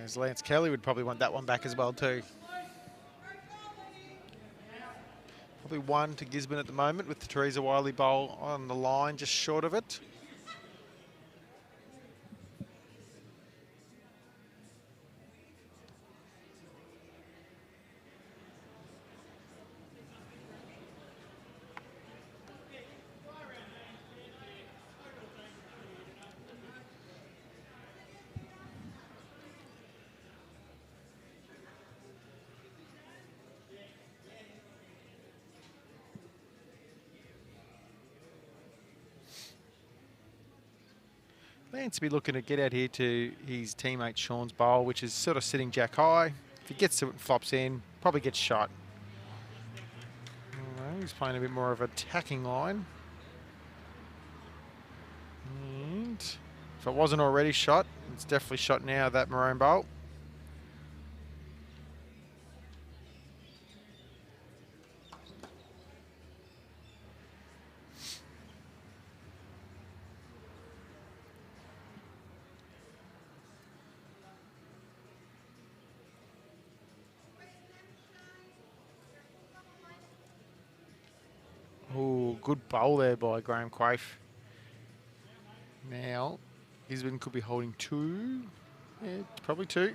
As Lance Kelly would probably want that one back as well too. Probably 1 to Gisborne at the moment with the Teresa Wiley bowl on the line, just short of it. Lance will be looking to get out here to his teammate Sean's bowl, which is sort of sitting jack high. If he gets to it and flops in, probably gets shot. He's playing a bit more of an attacking line. And if it wasn't already shot, it's definitely shot now, that maroon bowl. Oh, good bowl there by Graham Quaife. Now, Gisborne could be holding 2. Yeah, probably 2.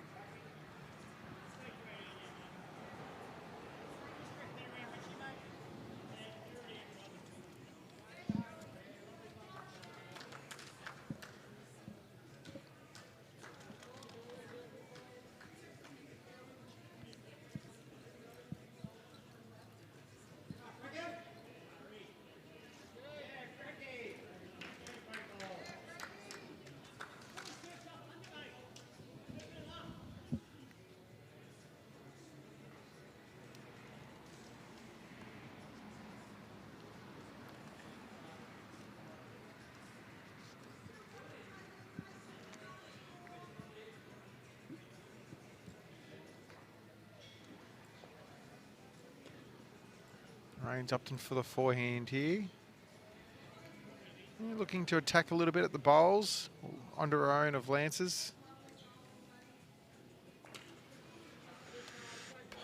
Rains Upton for the forehand here. Looking to attack a little bit at the bowls. Onto her own of Lances.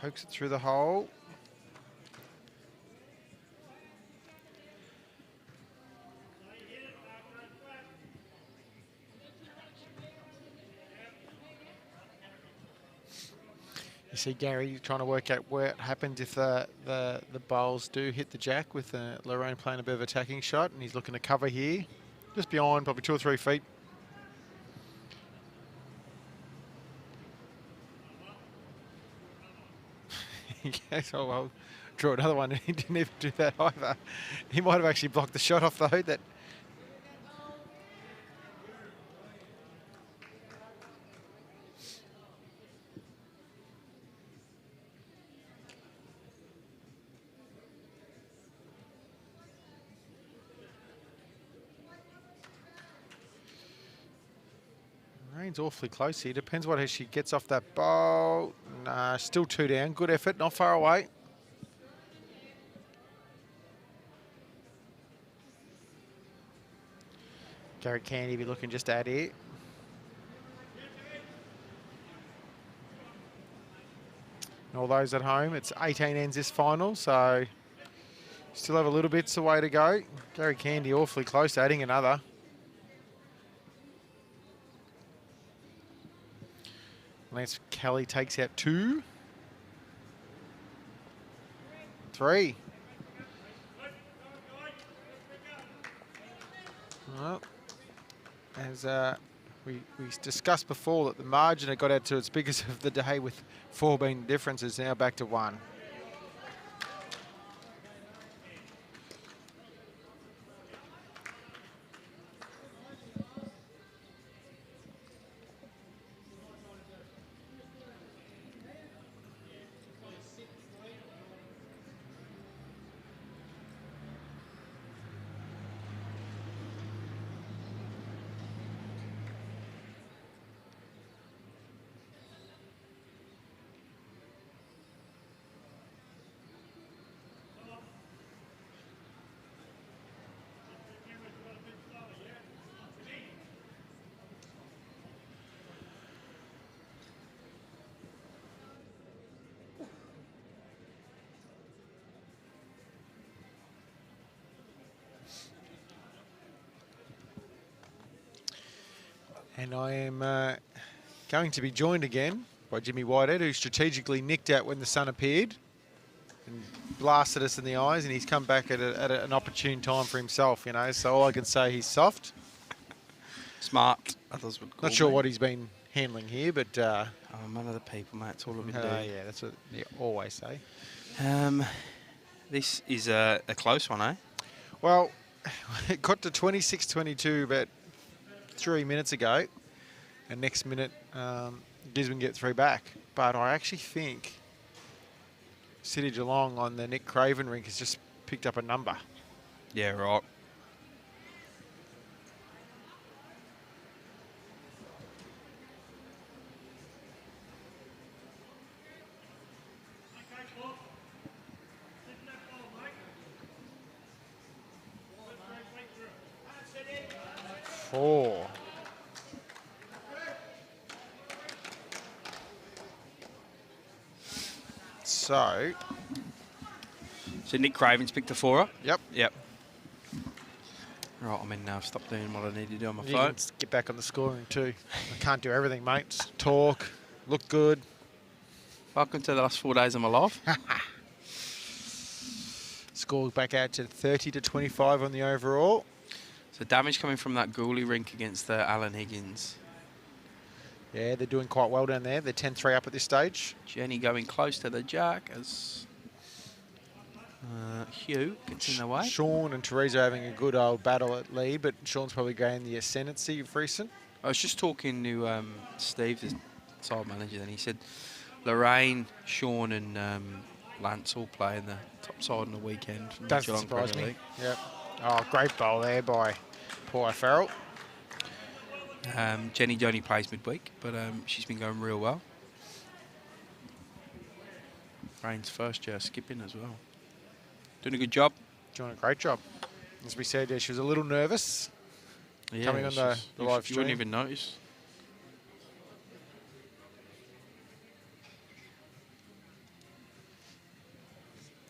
Pokes it through the hole. You see Gary trying to work out what happens if the bowls do hit the jack with Lorraine playing a bit of attacking shot, and he's looking to cover here. Just behind, probably 2 or 3 feet. Yes, oh well, draw another one, and he didn't even do that either. He might have actually blocked the shot off though. That. Rain's awfully close here. Depends what she gets off that bowl. Nah, still 2 down. Good effort, not far away. Gary Candy be looking just at it. And all those at home, it's 18 ends this final, so still have a little bits of way to go. Gary Candy awfully close to adding another. Lance Kelly takes out 2. 3. Well, as we discussed before, that the margin had got out to its biggest of the day with 4 being the difference, is now back to 1. And I am going to be joined again by Jimmy Whitehead, who strategically nicked out when the sun appeared and blasted us in the eyes, and he's come back at an opportune time for himself, you know. So all I can say, he's soft. Smart, others would call Not sure me. what he's been handling here, but... I'm one of the people, mate. It's all I've been doing. Yeah, that's what you always say. This is a close one, eh? Well, it got to 26-22 about 3 minutes ago, and next minute Gisborne get 3 back. But I actually think City Geelong on the Nick Craven rink has just picked up a number. Yeah, right. Four. So Nick Craven's picked the 4-er? Yep. Yep. Right, I'm in now. Stop doing what I need to do on my You phone. can get back on the scoring too. I can't do everything, mate. Just talk, look good. Welcome to the last 4 days of my life. Score back out to 30-25 on the overall. So damage coming from that Gooley rink against the Alan Higgins. Yeah, they're doing quite well down there. They're 10-3 up at this stage. Jenny going close to the jack as Hugh gets in the way. Sean and Teresa having a good old battle at Lee, but Sean's probably gained the ascendancy of recent. I was just talking to Steve, the side manager, and he said Lorraine, Sean and Lance all play in the top side on the weekend. From the Doesn't Geelong surprise Premier me. League. Yep. Oh, great bowl there by poor Farrell. Jenny only plays midweek, but she's been going real well. Rain's first year skipping as well. Doing a good job. Doing a great job. As we said, she was a little nervous coming on the live stream. You wouldn't even notice.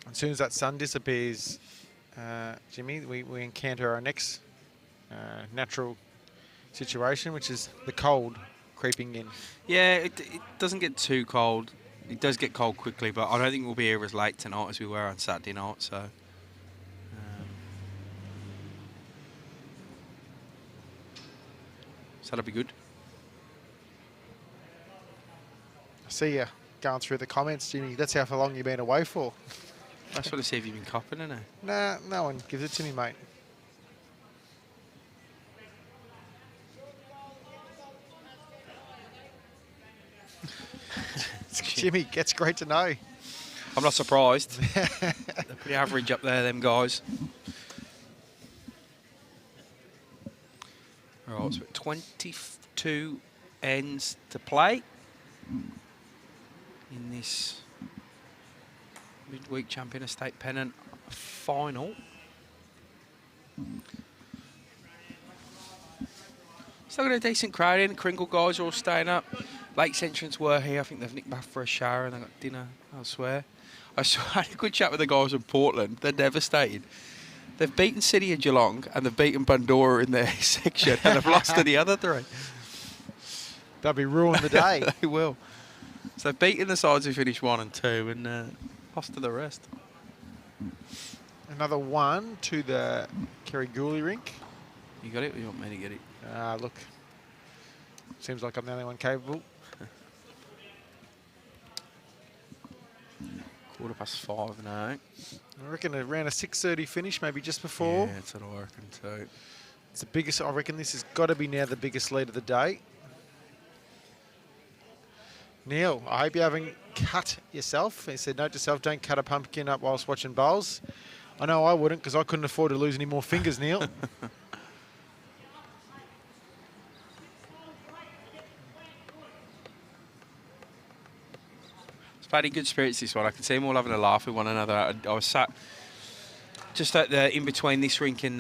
As soon as that sun disappears, Jimmy, we encounter our next natural situation, which is the cold creeping in. Yeah, it doesn't get too cold. It does get cold quickly, but I don't think we'll be here as late tonight as we were on Saturday night. So that'll be good. I see you going through the comments, Jimmy. That's how long you've been away for. I just want to see if you've been copping, innit? Nah, no one gives it to me, mate. Jimmy, it's great to know. I'm not surprised. They're pretty average up there, them guys. All right, so 22 ends to play in this midweek champion of state pennant final. Still got a decent crowd in. Kringle guys are all staying up. Lakes entrants were here. I think they've nicked back for a shower and they got dinner elsewhere. I had a good chat with the guys in Portland. They're devastated. They've beaten City of Geelong and they've beaten Bundoora in their section and they've lost to the other three. They'll be ruined the day. They will. So they've beaten the sides who finished 1 and 2 and lost to the rest. Another one to the Kerry Gooley rink. You got it or you want me to get it? Look, seems like I'm the only one capable. 5:15 now. I reckon around a 6:30 finish, maybe just before. Yeah, that's what I reckon too. It's the biggest. I reckon this has got to be now the biggest lead of the day. Neil, I hope you haven't cut yourself. He said, note to self, don't cut a pumpkin up whilst watching bowls. I know I wouldn't because I couldn't afford to lose any more fingers, Neil. It's played in good spirits, this one. I can see them all having a laugh with one another. I was sat just at the in between this rink and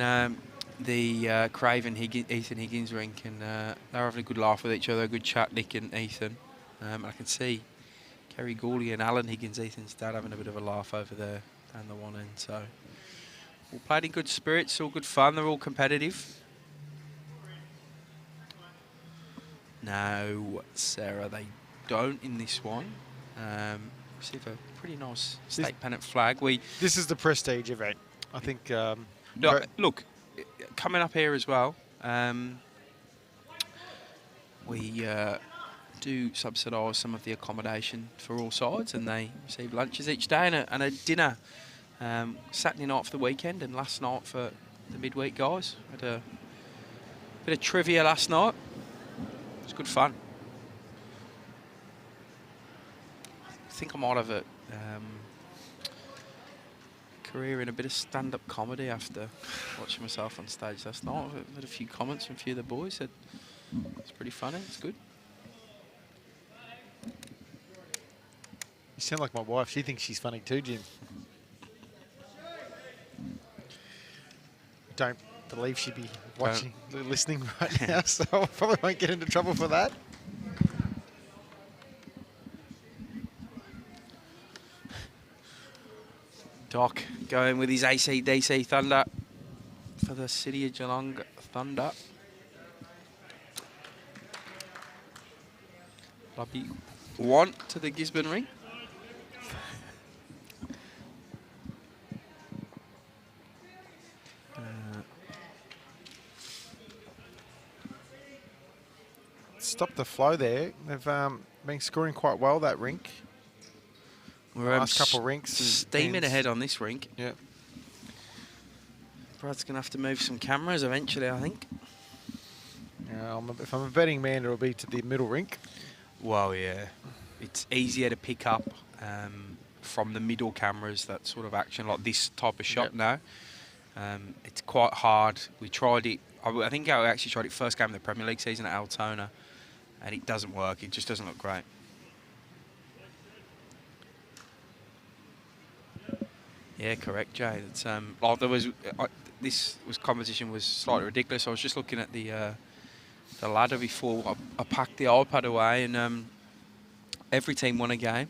the Quaife and Ethan Higgins rink, and they were having a good laugh with each other, a good chat, Nick and Ethan. I can see Kerry Gooley and Alan Higgins, Ethan's dad, having a bit of a laugh over there down the one end. So all played in good spirits, all good fun. They're all competitive. No, Sarah, they don't in this one. Receive a pretty nice state pennant flag. This is the prestige event, I think. No, look, coming up here as well, we do subsidise some of the accommodation for all sides, and they receive lunches each day and a dinner Saturday night for the weekend and last night for the midweek guys. Had a bit of trivia last night. It was good fun. I think I might have a career in a bit of stand-up comedy after watching myself on stage last night. I've had a few comments from a few of the boys. Said it's pretty funny. It's good. You sound like my wife. She thinks she's funny too, Jim. Don't believe she'd be watching, listening right now, so I probably won't get into trouble for that. Doc going with his AC/DC Thunder for the City of Geelong Thunder. Lobby 1 to the Gisborne ring. Stop the flow there. They've been scoring quite well, that rink. We're last couple of rinks. Steaming ahead on this rink. Yeah. Brad's going to have to move some cameras eventually, I think. Yeah, if I'm a betting man, it'll be to the middle rink. Well, yeah. It's easier to pick up from the middle cameras, that sort of action, like this type of shot now. It's quite hard. We tried it. I think I actually tried it first game of the Premier League season at Altona, and it doesn't work. It just doesn't look great. Yeah, correct, Jay. It's like there was competition was slightly ridiculous. I was just looking at the ladder before I packed the iPad away, and every team won a game.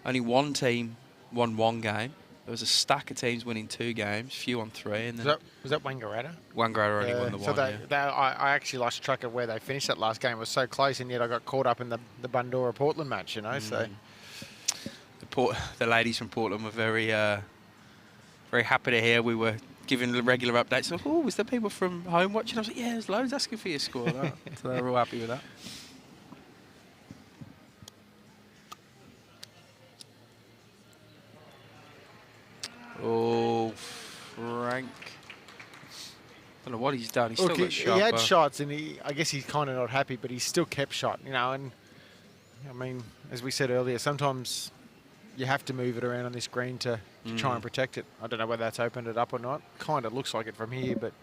Only one team won one game. There was a stack of teams winning 2 games, few on 3, and then Was that Wangaratta? Wangaratta only won the so one. I actually lost track of where they finished that last game. It was so close, and yet I got caught up in the Bundoora Portland match. You know, so The ladies from Portland were very happy to hear we were giving the regular updates. So, was there people from home watching? I was like, yeah, there's loads asking for your score. So they were all happy with that. Oh, Frank. I don't know what he's done. He's still got shot. He had shots, and I guess he's kind of not happy, but he still kept shot, you know. And I mean, as we said earlier, sometimes you have to move it around on this green to try and protect it. I don't know whether that's opened it up or not. Kind of looks like it from here, but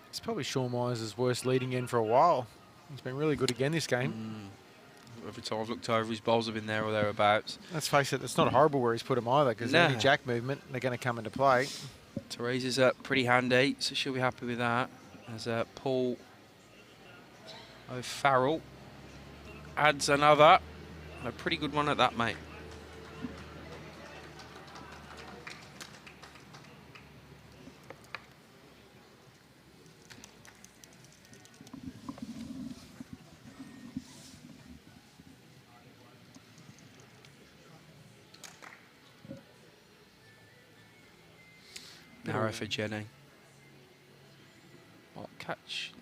it's probably Shaun Myers' worst leading end for a while. He's been really good again this game. Every time I've looked over, his bowls have been there or thereabouts. Let's face it, it's not horrible where he's put them either, because any jack movement, they're going to come into play. Teresa's pretty handy, so she'll be happy with that. As Paul O'Farrell adds another. A pretty good one at that, mate. Narrow for Jenny. What catch?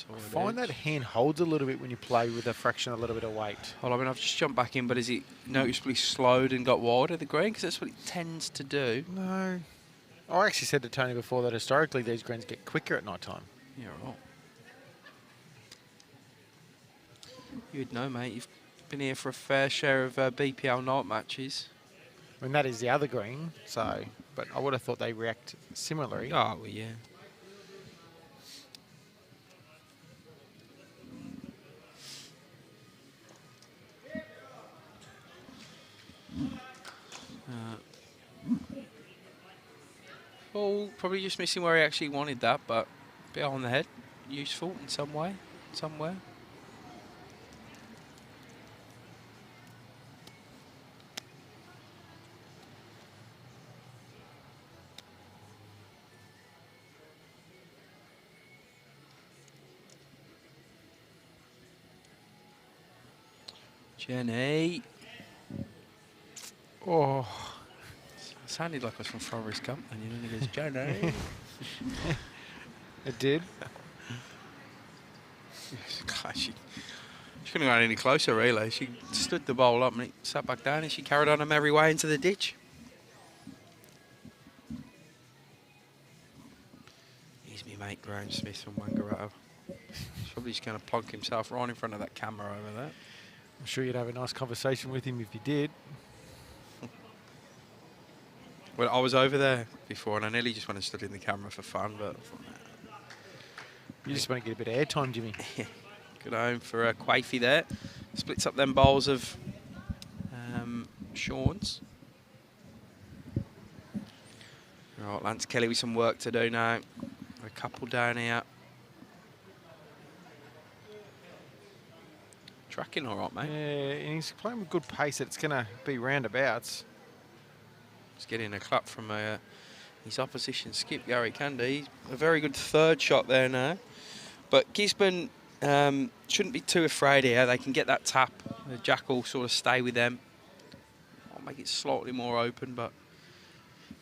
I find that hand holds a little bit when you play with a fraction, a little bit of weight. Well, I mean, I've just jumped back in, but is it noticeably slowed and got wider, the green? Because that's what it tends to do. No. I actually said to Tony before that historically these greens get quicker at night time. Yeah, right. You'd know, mate. You've been here for a fair share of BPL night matches. I mean, that is the other green, so... But I would have thought they react similarly. Oh, well, yeah. Well, probably just missing where he actually wanted that, but a bit on the head. Useful in some way, somewhere. Jenny. Oh. It sounded like I was from Forrest Gump, and then he goes, Jenny. It did. God, she couldn't have gone any closer, really. She stood the bowl up and it sat back down, and she carried on her merry way into the ditch. Here's me mate, Graham Smith from Wangaratta. He's probably just going to plonk himself right in front of that camera over there. I'm sure you'd have a nice conversation with him if you did. Well, I was over there before, and I nearly just went and stood in the camera for fun, but... You just want to get a bit of airtime, Jimmy. Good home for Quaife there. Splits up them bowls of Sean's. Right, Lance Kelly with some work to do now. A couple down here. Tracking all right, mate. Yeah, and he's playing with good pace. It's going to be roundabouts. He's getting a clap from his opposition skip, Gary Candy. A very good third shot there now. But Gisborne shouldn't be too afraid here. They can get that tap. The jack will sort of stay with them. I'll make it slightly more open, but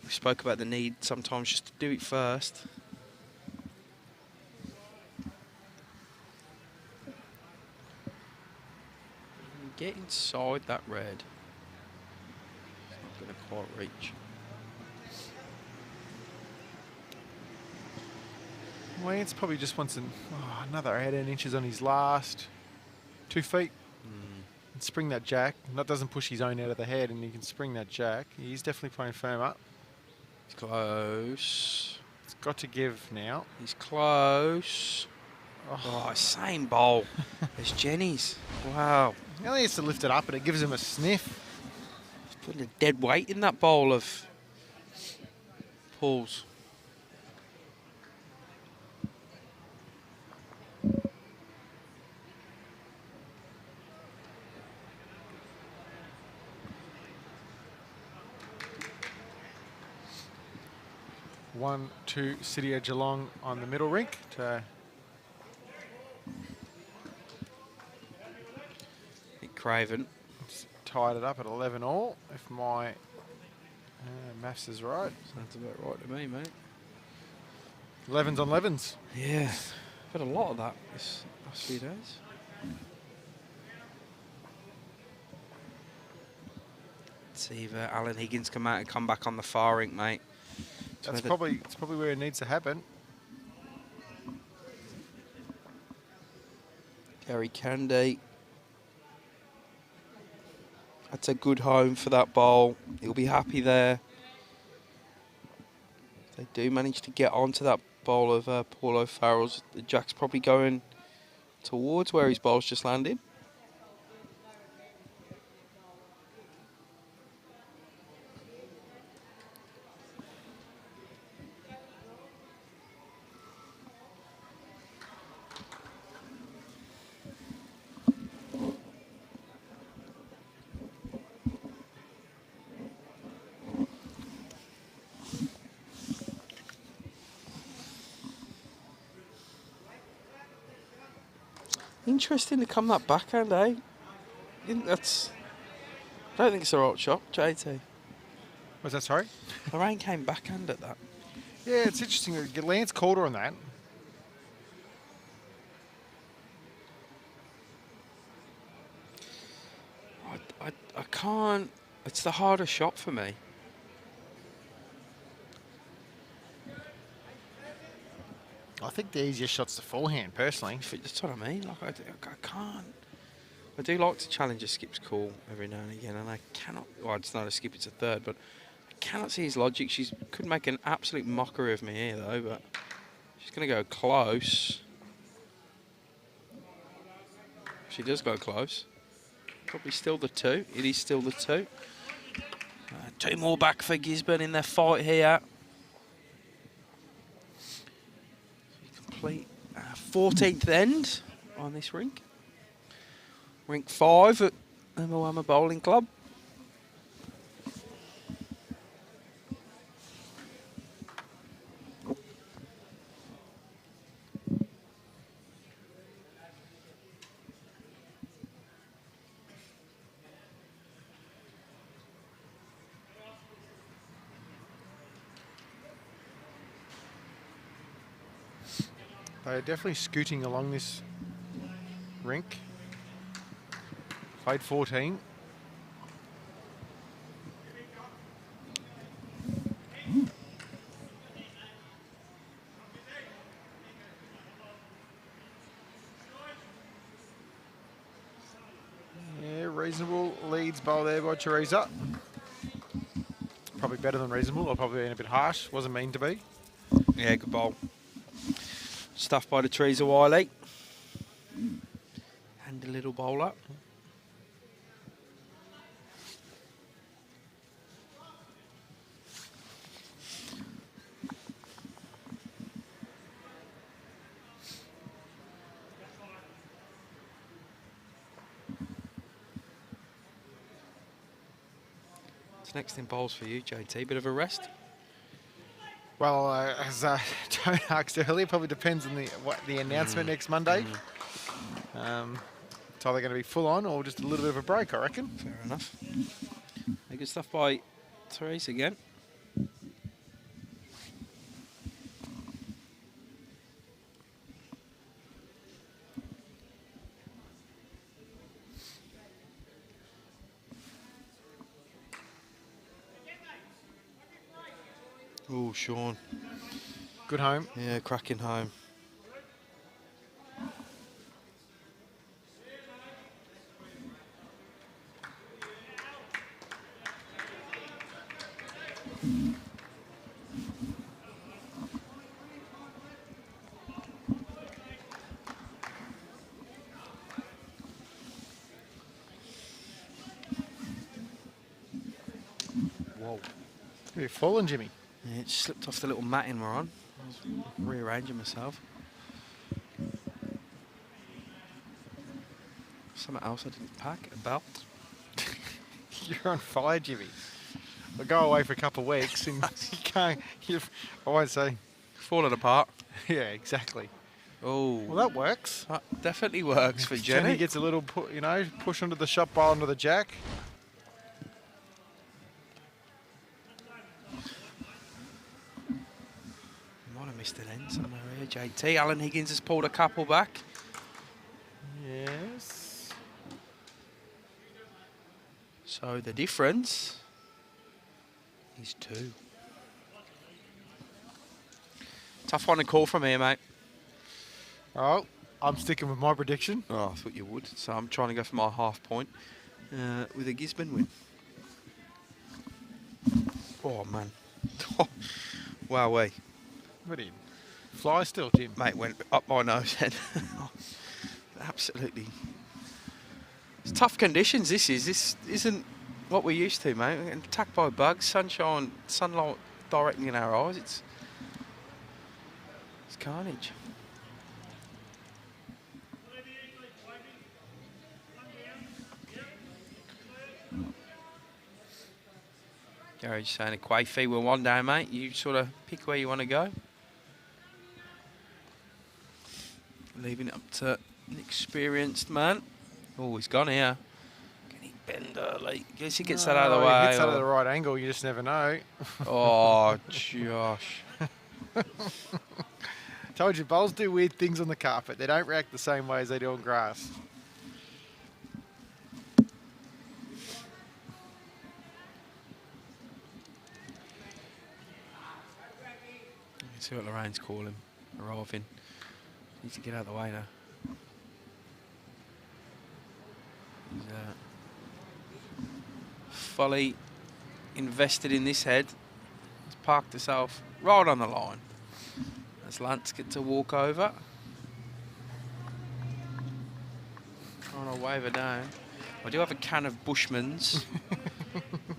we spoke about the need sometimes just to do it first. Get inside that red. It's not going to quite reach. Lance probably just wants another 18 inches on his last 2 feet. And spring that jack. That doesn't push his own out of the head, and he can spring that jack. He's definitely playing firm up. He's close. It's got to give now. He's close. Oh, same bowl as Jenny's. Wow. He only has to lift it up and it gives him a sniff. He's putting a dead weight in that bowl of Paul's. One, two, City of Geelong on the middle rink to Craven. tied it up at 11 all, if my maths is right. Sounds about right to me, mate. 11s on 11s. Yeah, I've had a lot of that this last few days. Let's see if Alan Higgins come out and come back on the far rink, mate. It's probably where it needs to happen. Gary Candy. That's a good home for that bowl. He'll be happy there. If they do manage to get onto that bowl of Paul O'Farrell's, the jack's probably going towards where his bowl's just landed. Interesting to come that backhand, eh? I don't think it's the right shot, JT. Was that, sorry? Lorraine came backhand at that. Yeah, it's interesting. Lance called her on that. I can't. It's the harder shot for me. I think the easiest shot's the forehand, personally. That's what I mean. Like I can't. I do like to challenge a skip's call every now and again, and I cannot. Well, it's not a skip; it's a third. But I cannot see his logic. She could make an absolute mockery of me here, though. But she's going to go close. She does go close. Probably still the two. It is still the two. Two more back for Gisborne in their fight here. Complete 14th end on this rink. Rink 5 at the Moama Bowling Club. They're definitely scooting along this rink. Played 14. Yeah, reasonable leads bowl there by Teresa. Probably better than reasonable, or probably a bit harsh. Wasn't mean to be. Yeah, good bowl. Stuffed by the Teresa Wiley. And a little bowl up. What's next in bowls for you, JT? Bit of a rest? Well, as Tone asked earlier, probably depends on the announcement next Monday. It's either going to be full on or just a little bit of a break, I reckon. Fair enough. Good stuff by Therese again. Oh, Sean. Good home. Yeah, cracking home. Oh. You're falling, Jimmy. Yeah, it slipped off the little matting we're on. I was rearranging myself. Something else I didn't pack, a belt. You're on fire, Jimmy. I'll go away for a couple of weeks and you can't, I won't say. Falling apart. Yeah, exactly. Oh. Well, that works. That definitely works for Jenny. Jenny gets a little, push onto the shot bar onto the jack. Might have missed an end somewhere here, JT. Alan Higgins has pulled a couple back. Yes. So the difference is 2. Tough one to call from here, mate. Oh, I'm sticking with my prediction. Oh, I thought you would. So I'm trying to go for my half point with a Gisborne win. Oh, man. Wow, way. What do you fly still, Jim? Mate, went up my nose then. Absolutely. It's tough conditions, this is. This isn't what we're used to, mate. We're getting attacked by bugs, sunlight directly in our eyes. It's carnage. Gary's saying a Quaife, we're 1 down, mate. You sort of pick where you want to go. Leaving it up to an experienced man. Oh, he's gone here. Can he bend early? Guess he gets that out of the way. He gets that at the right angle, you just never know. Oh, Josh. Told you, bowls do weird things on the carpet. They don't react the same way as they do on grass. Let's see what Lorraine's calling. Arriving. Needs to get out of the way now. He's fully invested in this head. He's parked himself right on the line. As Lance gets to walk over. Trying to wave her down. I do have a can of Bushman's,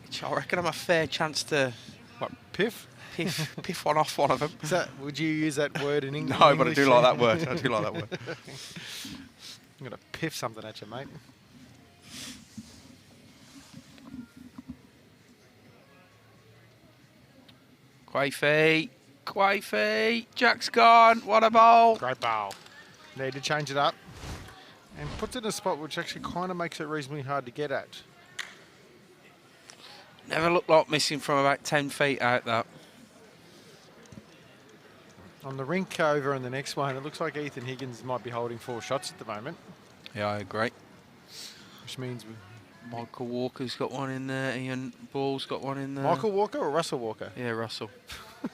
which I reckon I'm a fair chance to... What, piff? Piff one off one of them. Is that, would you use that word in English? No, but I do like that word. I do like that word. I'm going to piff something at you, mate. Quaife, Jack's gone. What a bowl. Great bowl. Need to change it up. And puts it in a spot which actually kind of makes it reasonably hard to get at. Never looked like missing from about 10 feet out that. On the rink over and the next one, it looks like Ethan Higgins might be holding 4 shots at the moment. Yeah, I agree. Which means... Michael Walker's got one in there. Ian Ball's got one in there. Michael Walker or Russell Walker? Yeah, Russell.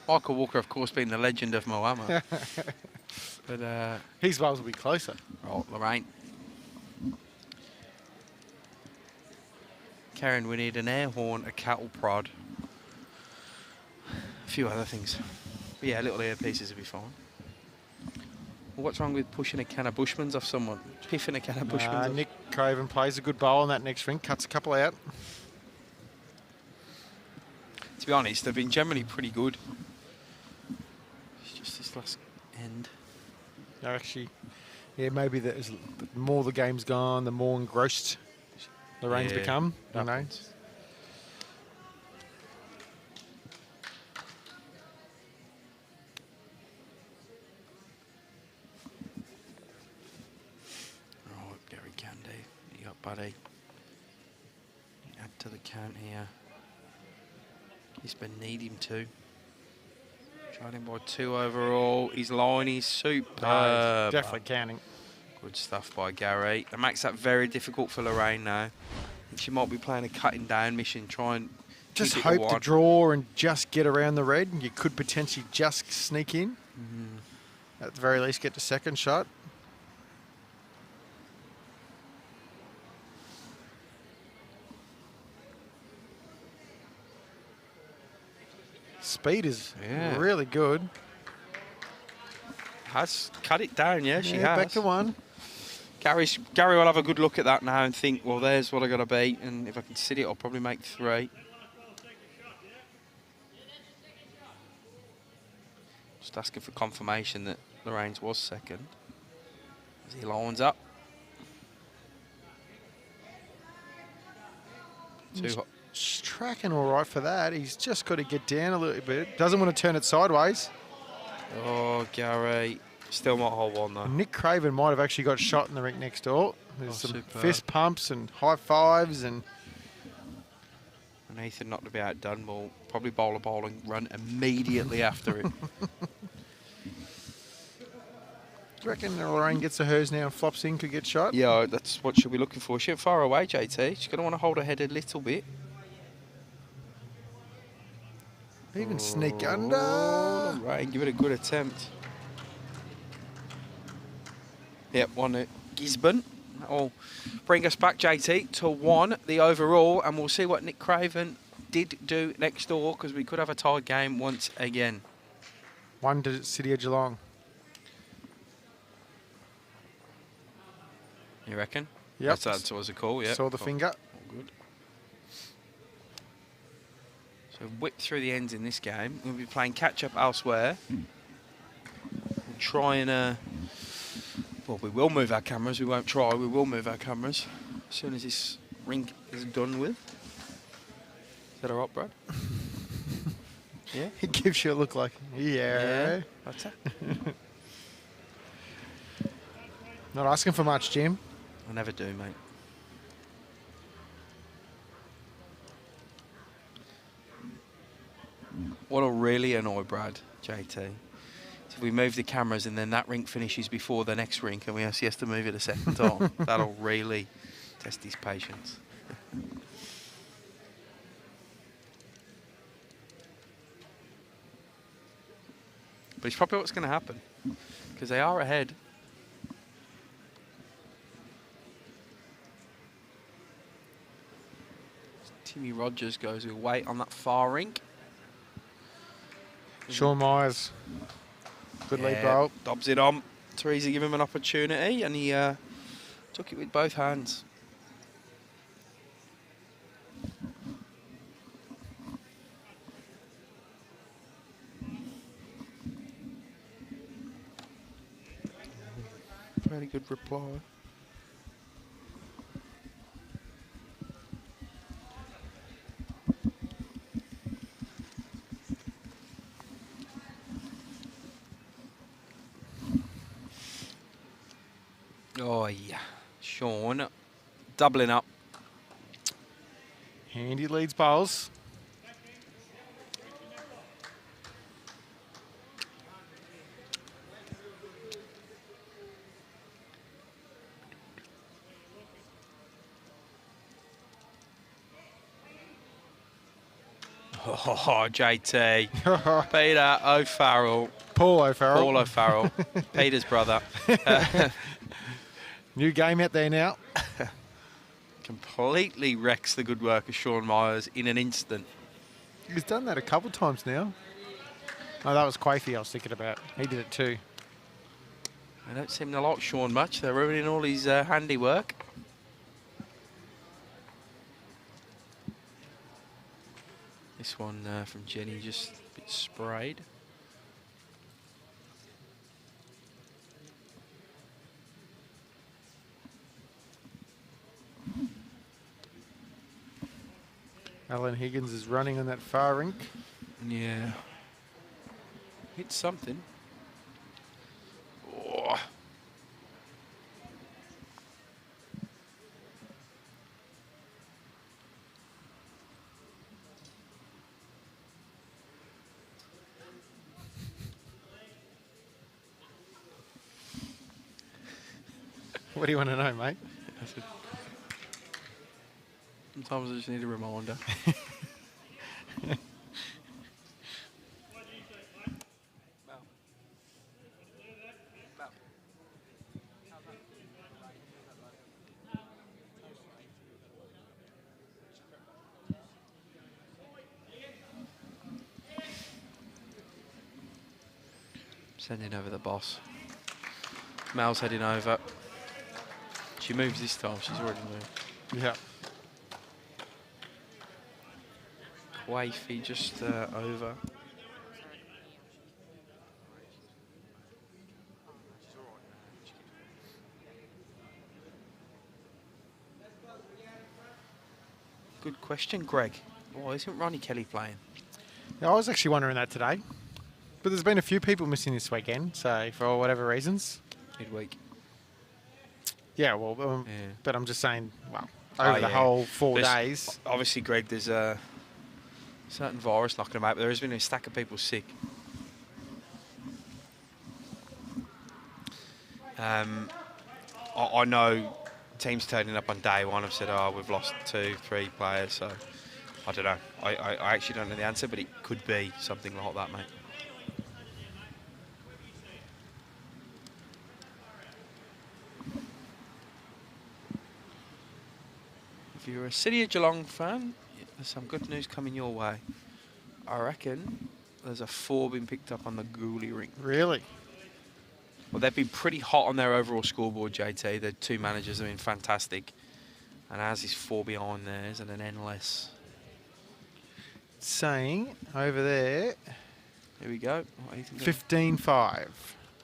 Michael Walker, of course, being the legend of Moama. But his bowls will be closer. Oh, Lorraine. Karen, we need an air horn, a cattle prod, a few other things. But yeah, little earpieces would be fine. Well, what's wrong with pushing a can of Bushman's off someone? Piffing a can of Bushman's off? Nick Craven plays a good bowl on that next ring, cuts a couple out. To be honest, they've been generally pretty good. It's just this last end. Actually, yeah, maybe the more the game's gone, the more engrossed the rain's become. I know. Right, Gary Candy, you got Buddy. Add to the count here. Gisborne need him to. Tried him by 2 overall. His line is superb. Definitely counting. Good stuff by Gary. That makes that very difficult for Lorraine now. I think she might be playing a cutting down mission, try and just hope to draw and just get around the red. You could potentially just sneak in. At the very least, get the second shot. Speed is really good. Has cut it down, yeah, she has. Back to 1. Gary will have a good look at that now and think, well, there's what I got to beat, and if I can sit it, I'll probably make 3. Just asking for confirmation that Lorraine's was second. As he lines up. He's tracking all right for that. He's just got to get down a little bit. Doesn't want to turn it sideways. Oh, Gary. Still not hold one, though. Nick Craven might have actually got shot in the rink next door. There's some superb. fist pumps and high fives. And Ethan not to be outdone will probably bowl a bowling run immediately after it. Do you reckon Lorraine gets a hers now and flops in, could get shot? Yeah, that's what she'll be looking for. She ain't far away, JT. She's going to want to hold her head a little bit. Even sneak under. Right, give it a good attempt. Yep, 1 at Gisborne. That'll bring us back, JT, to 1, the overall, and we'll see what Nick Craven did do next door, because we could have a tied game once again. 1 to City of Geelong. You reckon? Yep. That was a call, yeah. Saw the finger. All good. So whip through the ends in this game. We'll be playing catch-up elsewhere. We'll try and... well, we will move our cameras. We won't try. We will move our cameras as soon as this rink is done with. Is that all right, Brad? Yeah? It gives you a look like, yeah. That's it. Not asking for much, Jim. I never do, mate. What'll really annoy Brad, JT, is if we move the cameras and then that rink finishes before the next rink and he has to move it a second time. That'll really test his patience. But it's probably what's going to happen, because they are ahead. Timmy Rogers goes away on that far rink. Sean Myers. Good lead bowl. Dobs it on. Teresa give him an opportunity, and he took it with both hands. Very good reply. Oh, yeah. Sean doubling up. Handy leads bowls. Oh, JT. Peter O'Farrell. Paul O'Farrell. Paul O'Farrell. Peter's brother. New game out there now. Completely wrecks the good work of Sean Myers in an instant. He's done that a couple of times now. Oh, that was Quaife I was thinking about. He did it too. I don't seem to like Sean much. They're ruining all his handiwork. This one from Jenny just a bit sprayed. Alan Higgins is running on that far rink. Yeah. Hit something. Oh. What do you want to know, mate? Sometimes I just need a reminder. Sending over the boss. Mal's heading over. She moves this time. She's already moved. Yeah. Quaife just over. Good question, Greg. Why isn't Ronnie Kelly playing? Yeah, I was actually wondering that today. But there's been a few people missing this weekend, so for whatever reasons. Midweek. Yeah, well, Yeah. but I'm just saying, well, over the whole 4 days. Obviously, Greg, there's a certain virus knocking about, but there has been a stack of people sick. I know teams turning up on day one have said, oh, we've lost 2, 3 players, so I don't know. I actually don't know the answer, but it could be something like that, mate. If you're a City of Geelong fan, there's some good news coming your way. I reckon there's a 4 being picked up on the Gooley ring. Really? Well, they've been pretty hot on their overall scoreboard, JT. The 2 managers have been fantastic. And as is 4 behind theirs and an endless. Saying over there, Here we go. 15-5.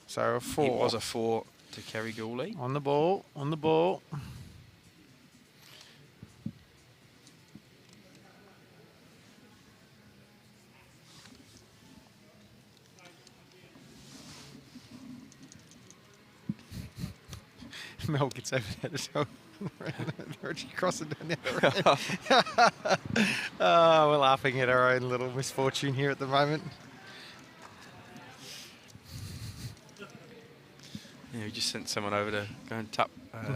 So a 4. It was a 4 to Kerry Gooley. On the ball, on the ball. Mel gets over there as well. They're actually crossing down the other end. Oh, we're laughing at our own little misfortune here at the moment. Yeah, we just sent someone over to go and tap.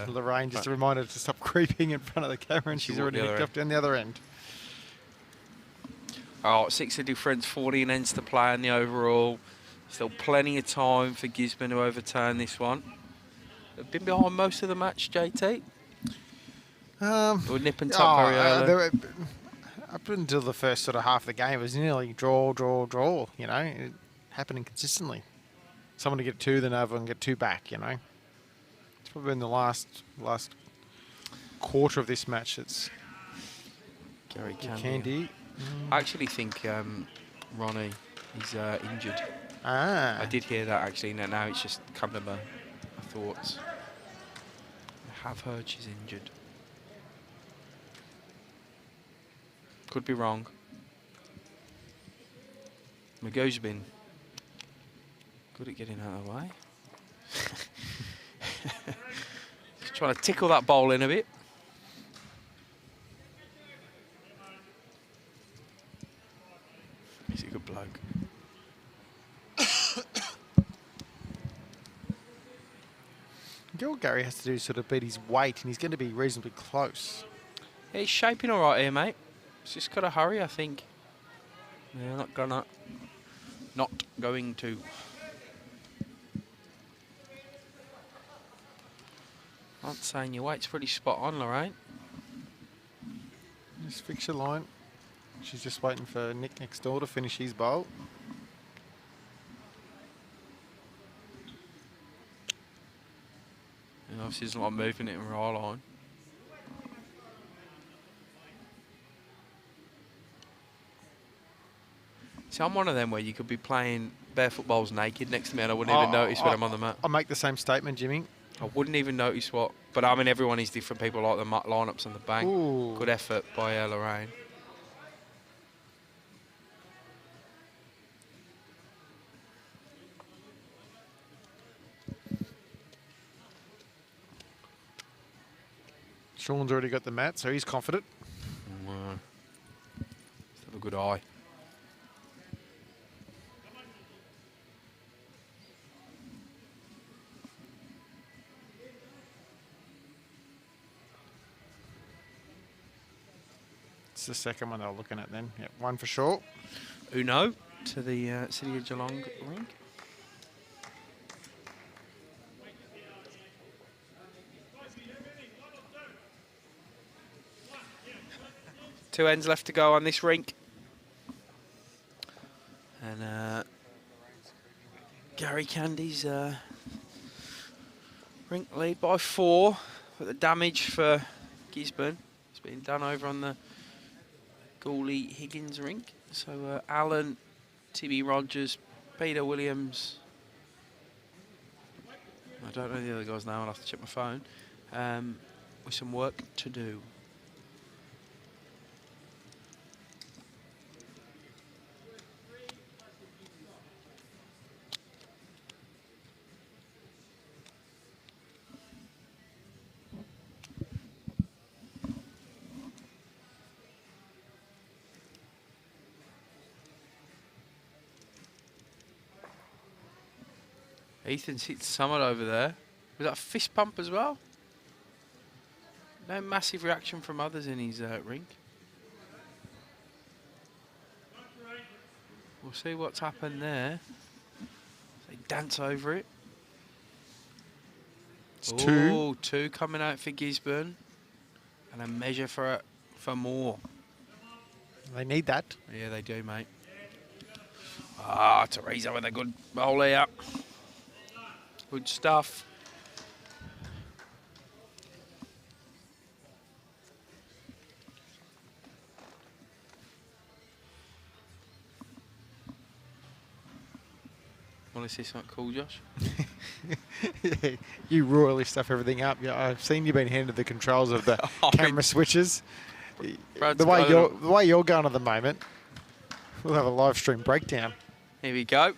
Lorraine just a reminder to stop creeping in front of the camera, and she's already nicked up down the other end. Oh, 6 to difference, 14 ends to play in the overall. Still plenty of time for Gisborne to overturn this one. They've been behind most of the match, JT. Or nip and tuck very early. Up until the first sort of half of the game, it was nearly draw, draw, draw. You know, it happening consistently. Someone to get 2, then another one get 2 back. You know, it's probably been the last quarter of this match. It's Gary Candy. I actually think Ronnie is injured. Ah, I did hear that actually. Now it's just come to my thoughts. I have heard she's injured. Could be wrong. Magoo's been good at getting out of the way. Just trying to tickle that bowl in a bit. He's a good bloke. all Gary has to do is sort of beat his weight, and he's going to be reasonably close. Yeah, he's shaping all right here, mate. He's just got to hurry, I think. Yeah, not going to. I'm saying your weight's pretty spot on, Lorraine. Just fix your line. She's just waiting for Nick next door to finish his bowl. And obviously there's a lot of movement in raw line. See, I'm one of them where you could be playing barefoot bowls naked next to me and I wouldn't even notice when I'm on the mat. I'll make the same statement, Jimmy. I wouldn't even notice what. But I mean, everyone is different. People like the lineups on the bank. Ooh. Good effort by Lorraine. Sean's already got the mat, so he's confident. Just have a good eye. It's the second one they're looking at then. Yep, one for sure. Uno to the City of Geelong rink. Two ends left to go on this rink. And Gary Candy's rink lead by 4. But the damage for Gisborne has been done over on the Gooley Higgins rink. So Alan, Tibby Rogers, Peter Williams. I don't know the other guy's name, I'll have to check my phone. With some work to do. Ethan's hit Summit over there. Was that a fist pump as well? No massive reaction from others in his rink. We'll see what's happened there. They dance over it. It's two. Two coming out for Gisborne. And a measure for more. They need that. Yeah, they do, mate. Ah, Teresa with a good bowl out. Good stuff. Want to see something cool, Josh? Yeah, you royally stuff everything up. Yeah, I've seen you been handed the controls of the camera switches. The way you're going at the moment, we'll have a live stream breakdown. Here we go.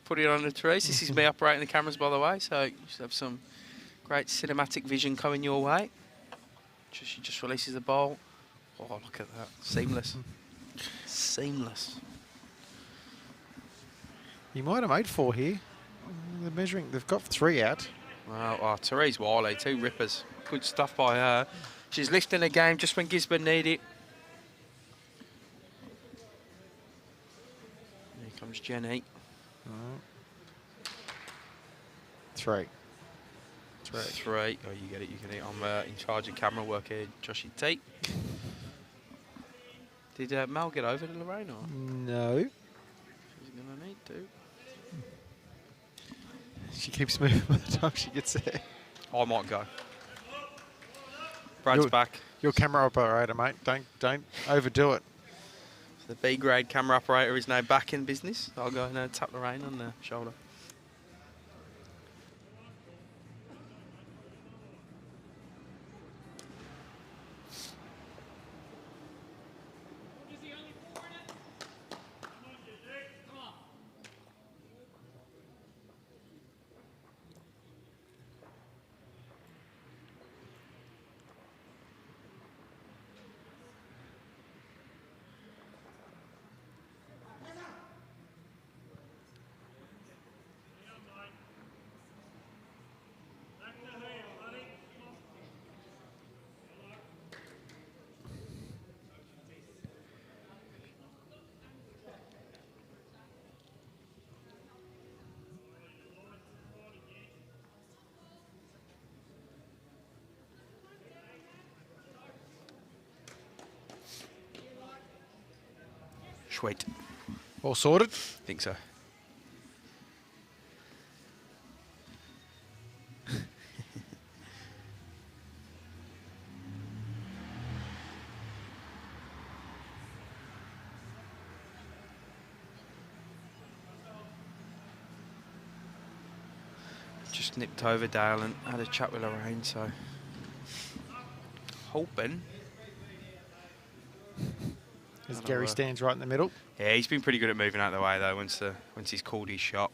Put it on the Therese. This is me operating the cameras, by the way, so you should have some great cinematic vision coming your way. She just releases the ball. Oh, look at that. Seamless. Seamless. You might have made 4 here. They're measuring. They've got 3 out. Wow. Oh, Therese Wiley, 2 rippers. Good stuff by her. She's lifting the game just when Gisborne need it. Here comes Jenny. 3. 3. Oh, you get it. You get it. I'm in charge of camera work here, Joshy T. Did Mel get over to Lorraine or? No. She's gonna need to. She keeps moving by the time she gets there. I might go. Brad's back. Your camera operator, mate. Don't overdo it. The B grade camera operator is now back in business. I'll go and tap Lorraine on the shoulder. Sweet. All sorted? Think so. Just nipped over Dale and had a chat with Lorraine, so hoping. As Gary stands right in the middle. Yeah, he's been pretty good at moving out of the way though once he's called his shot.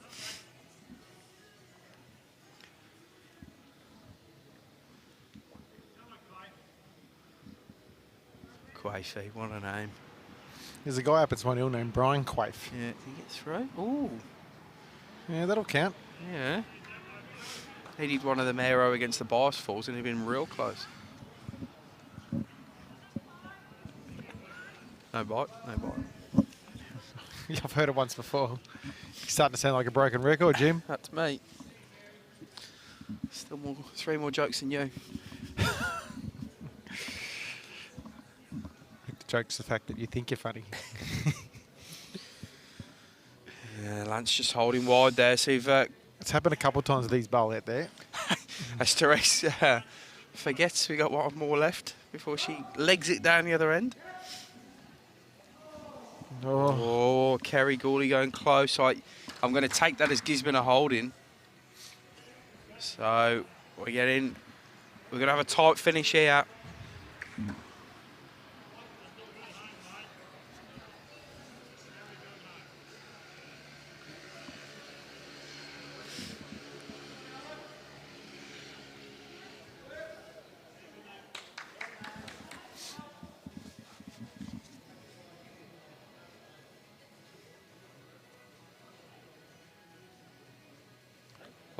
Quaife, what a name. There's a guy up at Swan Hill named Brian Quaife. Yeah, he gets through. Ooh. Yeah, that'll count. Yeah. He did one of them aero against the bias falls and he'd been real close. No bite, no bite. I've heard it once before. You're starting to sound like a broken record, Jim. That's me. Still 3 more jokes than you. I think the joke's the fact that you think you're funny. Yeah, Lance just holding wide there. So you've, it's happened a couple of times with these bowl out there. as Therese forgets we got one more left before she legs it down the other end. Oh, Kerry Gourley going close. I'm going to take that as Gisborne are holding. So we're going to have a tight finish here.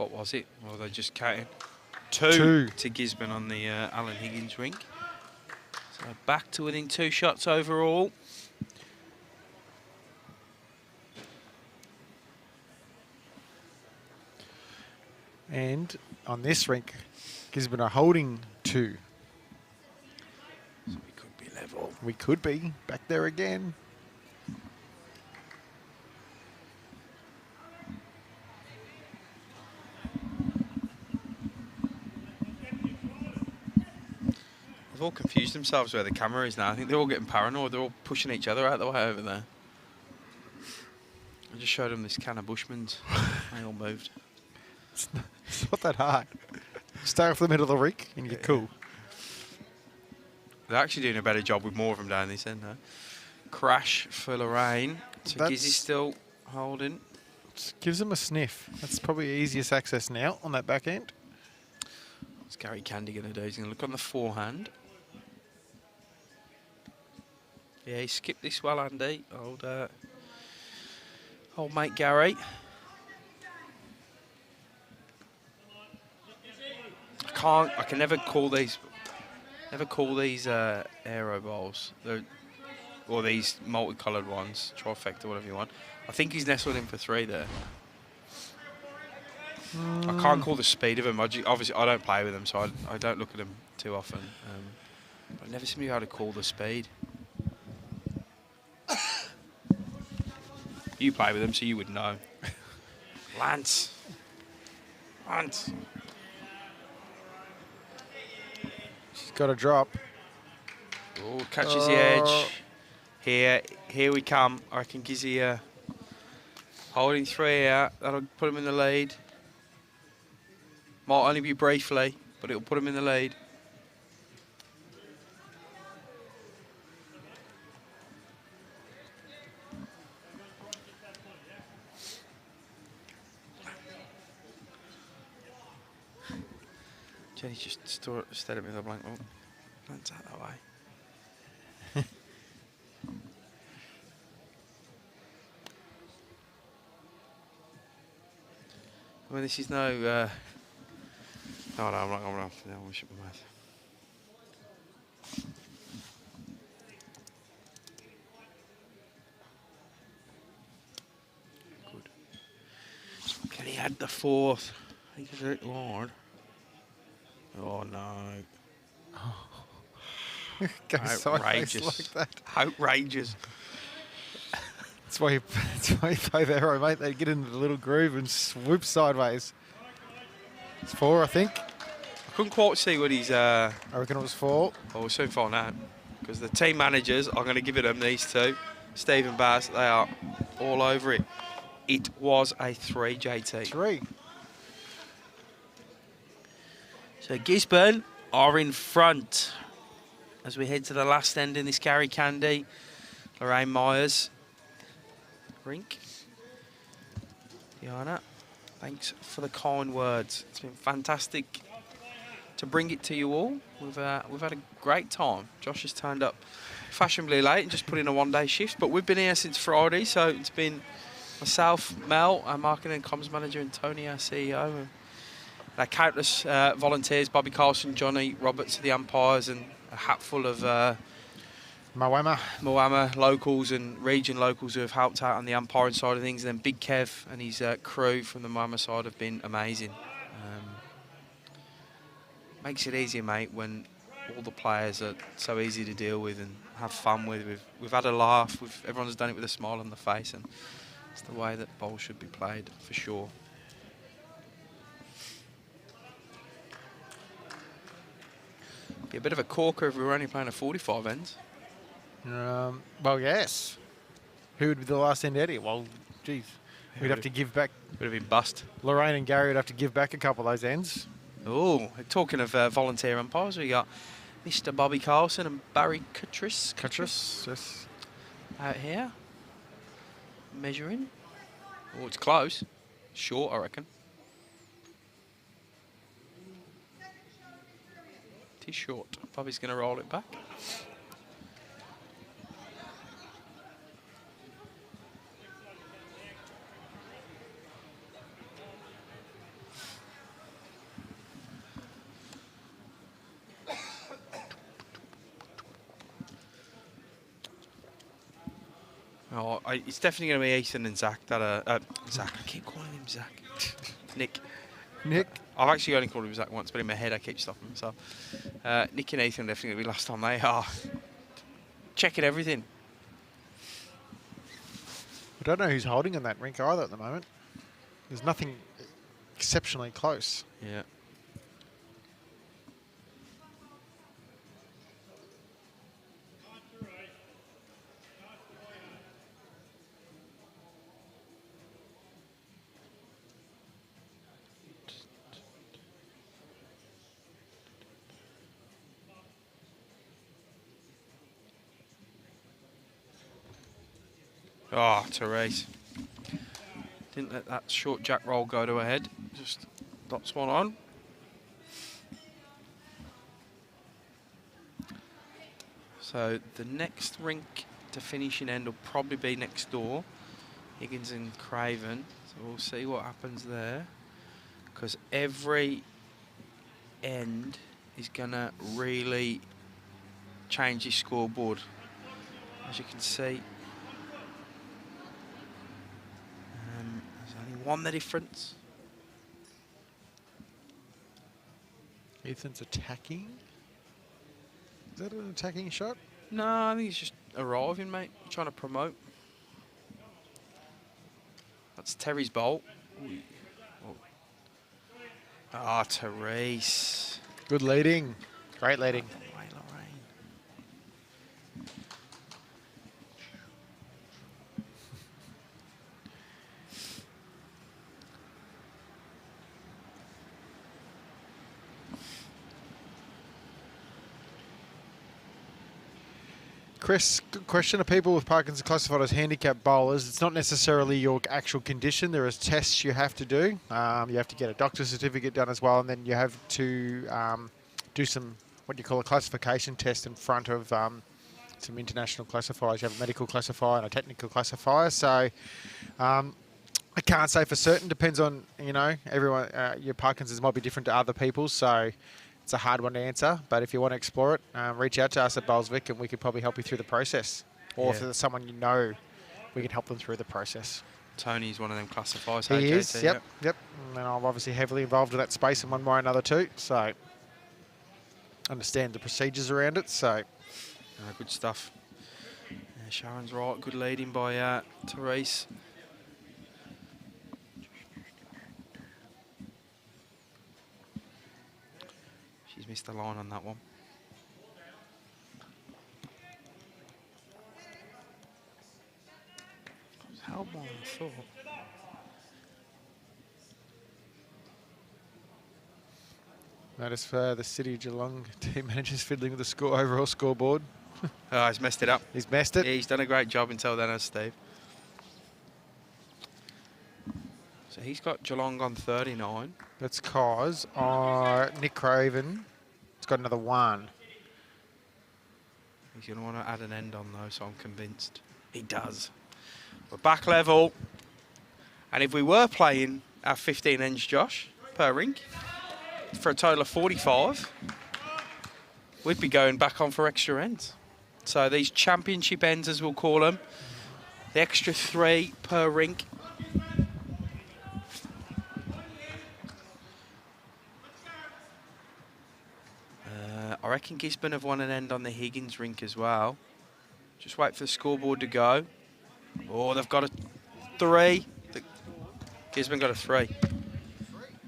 What was it? Or they just counting? Two to Gisborne on the Alan Higgins rink. So back to within 2 shots overall. And on this rink, Gisborne are holding 2. So we could be level. We could be back there again. They've all confused themselves where the camera is now. I think they're all getting paranoid. They're all pushing each other out the way over there. I just showed them this can of Bushmans. They all moved. It's not that hard. Stay off the middle of the rink and you're cool. They're actually doing a better job with more of them down this end now. Crash for Lorraine. So Gizzy's still holding. Gives them a sniff. That's probably easiest access now on that back end. What's Gary Candy going to do? He's going to look on the forehand. Yeah, he skipped this well, Andy. Old mate Gary. I can never call these aero bowls. Or these multicoloured ones, trifecta, whatever you want. I think he's nestled in for 3 there. I can't call the speed of him. Obviously, I don't play with them, so I don't look at them too often. But I never seem to be able to call the speed. You play with them, so you would know. Lance. She's got a drop. Oh, catches the edge. Here we come. I reckon Gizzy holding 3 out. That'll put him in the lead. Might only be briefly, but it'll put him in the lead. Jenny's just stared at me with a blank look. That's out that way. I mean, this is no... no, I'm not going to shut my mouth. Good. Can he add the 4th? I think it's a bit hard. Oh, no. Goes sideways like that. Outrageous. That's why you play the arrow, mate. They get into the little groove and swoop sideways. It's 4, I think. I couldn't quite see what he's... I reckon it was 4. Well, we'll soon find out. Because the team managers, I'm going to give it them, these two. Steve and Baz, they are all over it. It was a 3, JT. 3. So Gisborne are in front as we head to the last end in this Gary Candy. Lorraine Myers rink. Diana, thanks for the kind words. It's been fantastic to bring it to you all. We've had a great time. Josh has turned up fashionably late and just put in a 1-day shift, but we've been here since Friday, so it's been myself, Mel, our marketing and comms manager, and Tony, our CEO. And our countless volunteers, Bobby Carlson, Johnny Roberts, the umpires, and a hatful of Moama locals and region locals who have helped out on the umpiring side of things. And then Big Kev and his crew from the Moama side have been amazing. Makes it easier, mate, when all the players are so easy to deal with and have fun with. We've had a laugh. Everyone's done it with a smile on the face, and it's the way that bowls should be played, for sure. Be a bit of a corker if we were only playing a 45 ends. Well, yes. Who would be the last end Eddie? Well, geez. We'd have to give back. Would have been bust. Lorraine and Gary would have to give back a couple of those ends. Oh, talking of volunteer umpires, we got Mr. Bobby Carlson and Barry Cutris. Yes. Out here. Measuring. Oh, it's close. Short, I reckon. It is short. Bobby's going to roll it back. Oh, it's definitely going to be Ethan and Zach that are... Zach, I keep calling him Zach. Nick. Nick? I've actually only called him Zach once, but in my head I keep stopping myself. Nick and Ethan are definitely going to be last on. They are checking everything. I don't know who's holding in that rink either at the moment. There's nothing exceptionally close. Yeah. Oh, Therese. Didn't let that short jack roll go to her head. Just dots one on. So the next rink to finishing end will probably be next door. Higgins and Craven. So we'll see what happens there. Because every end is going to really change his scoreboard. As you can see, there's only one the difference. Ethan's attacking. Is that an attacking shot? No, I think he's just arriving, mate. Trying to promote. That's Terry's bolt. Ah, Therese. Good leading. Great leading. Chris, good question. Are people with Parkinson's classified as handicapped bowlers? It's not necessarily your actual condition. There is tests you have to do. You have to get a doctor's certificate done as well, and then you have to do some, what you call a classification test in front of some international classifiers. You have a medical classifier and a technical classifier. So I can't say for certain. Depends on, everyone. Your Parkinson's might be different to other people's. So it's a hard one to answer, but if you want to explore it, reach out to us at Bowlsvic and we could probably help you through the process. Or if there's someone we can help them through the process. Tony's one of them classifiers. He is, yep. And I'm obviously heavily involved with that space in one way or another too, so understand the procedures around it, so. Good stuff. Yeah, Sharon's right, good leading by Therese. She's missed the line on that one. How long I thought. Notice the City Geelong team managers fiddling with the overall scoreboard. Oh, he's messed it up. He's messed it. Yeah, he's done a great job until then, has Steve. So he's got Geelong on 39. That's cause Nick Craven has got another one. He's going to want to add an end on though, so I'm convinced. He does. We're back level. And if we were playing our 15 ends, Josh, per rink, for a total of 45, we'd be going back on for extra ends. So these championship ends, as we'll call them, the extra 3 per rink. I reckon Gisborne have won an end on the Higgins rink as well. Just wait for the scoreboard to go. Oh, they've got a 3. Gisborne got a 3.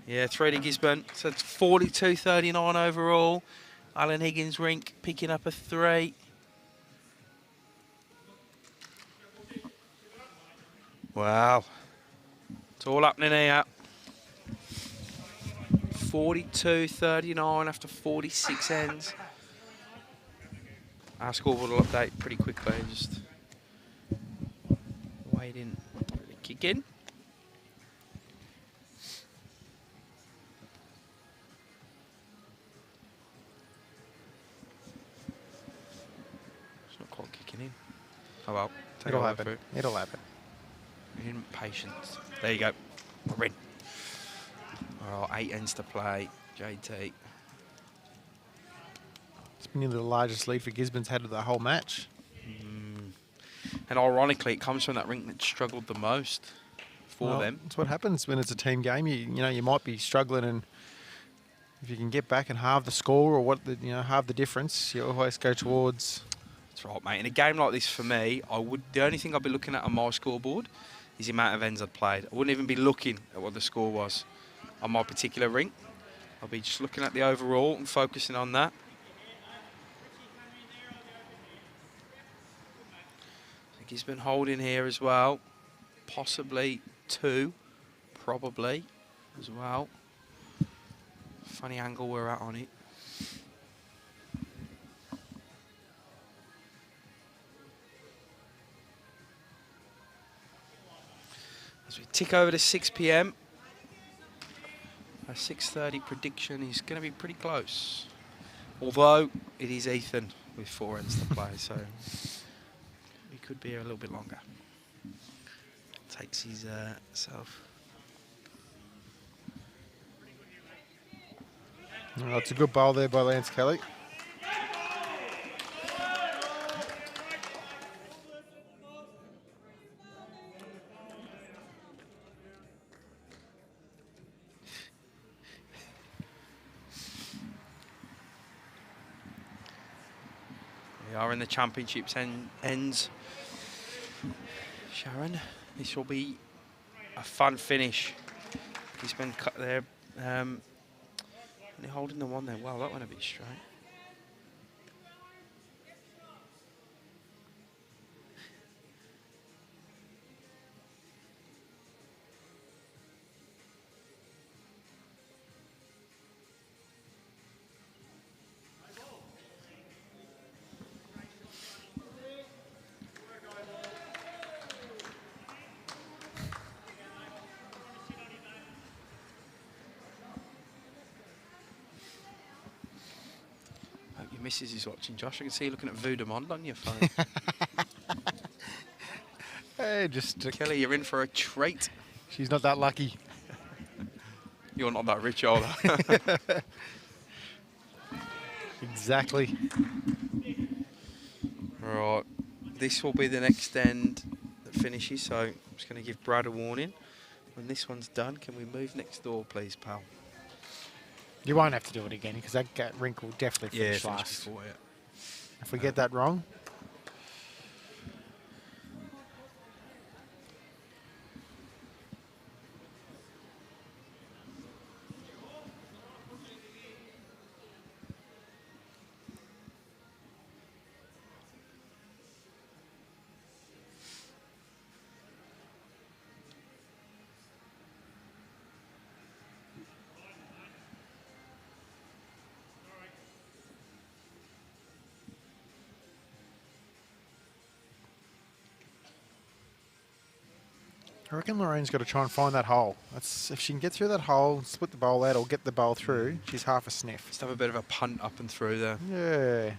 Yeah, 3 to Gisborne. So it's 42-39 overall. Alan Higgins rink picking up a 3. Wow. It's all happening here. 42-39 after 46 ends. Our scoreboard will update pretty quickly. Just waiting for the kick in. It's not quite kicking in. Oh well. It'll happen. It'll happen. Impatience. There you go. We're in. Oh, 8 ends to play. JT. It's been nearly the largest lead for Gisborne's had of the whole match. And ironically, it comes from that rink that struggled the most for them. That's what happens when it's a team game. You know, you might be struggling, and if you can get back and halve the score or halve the difference, you always go towards. That's right, mate. In a game like this, for me, the only thing I'd be looking at on my scoreboard is the amount of ends I'd played. I wouldn't even be looking at what the score was on my particular rink. I'll be just looking at the overall and focusing on that. So Gisborne holding here as well. Possibly 2, probably as well. Funny angle we're at on it. As we tick over to 6 p.m. Our 6:30 prediction is going to be pretty close. Although it is Ethan with 4 ends to play, so he could be here a little bit longer. Takes his self. That's a good bowl there by Lance Kelly. We are in the championships ends. Sharon, this will be a fun finish. He's been cut there. They're holding the one there. Wow, that went a bit straight. Mrs. is watching, Josh. I can see you looking at Voodamond on your phone. Hey, just Kelly, you're in for a treat. She's not that lucky. You're not that rich, either. Exactly. Right. This will be the next end that finishes, so I'm just going to give Brad a warning. When this one's done, can we move next door, please, pal? You won't have to do it again because that rink will definitely finish last. Before, yeah. If we get that wrong. I reckon Lorraine's got to try and find that hole. That's if she can get through that hole, split the bowl out, or get the bowl through, she's half a sniff. Just have a bit of a punt up and through there. Yeah.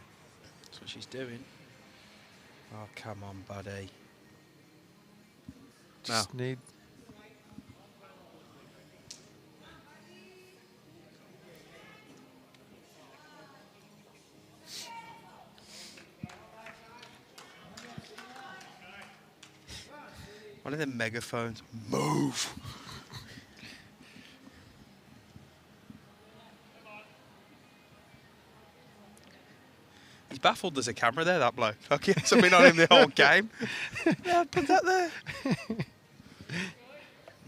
That's what she's doing. Oh, come on, buddy. Just need... One of them megaphones. Move! He's baffled there's a camera there, that bloke. Like he hasn't been on him the whole game. Yeah, put that there.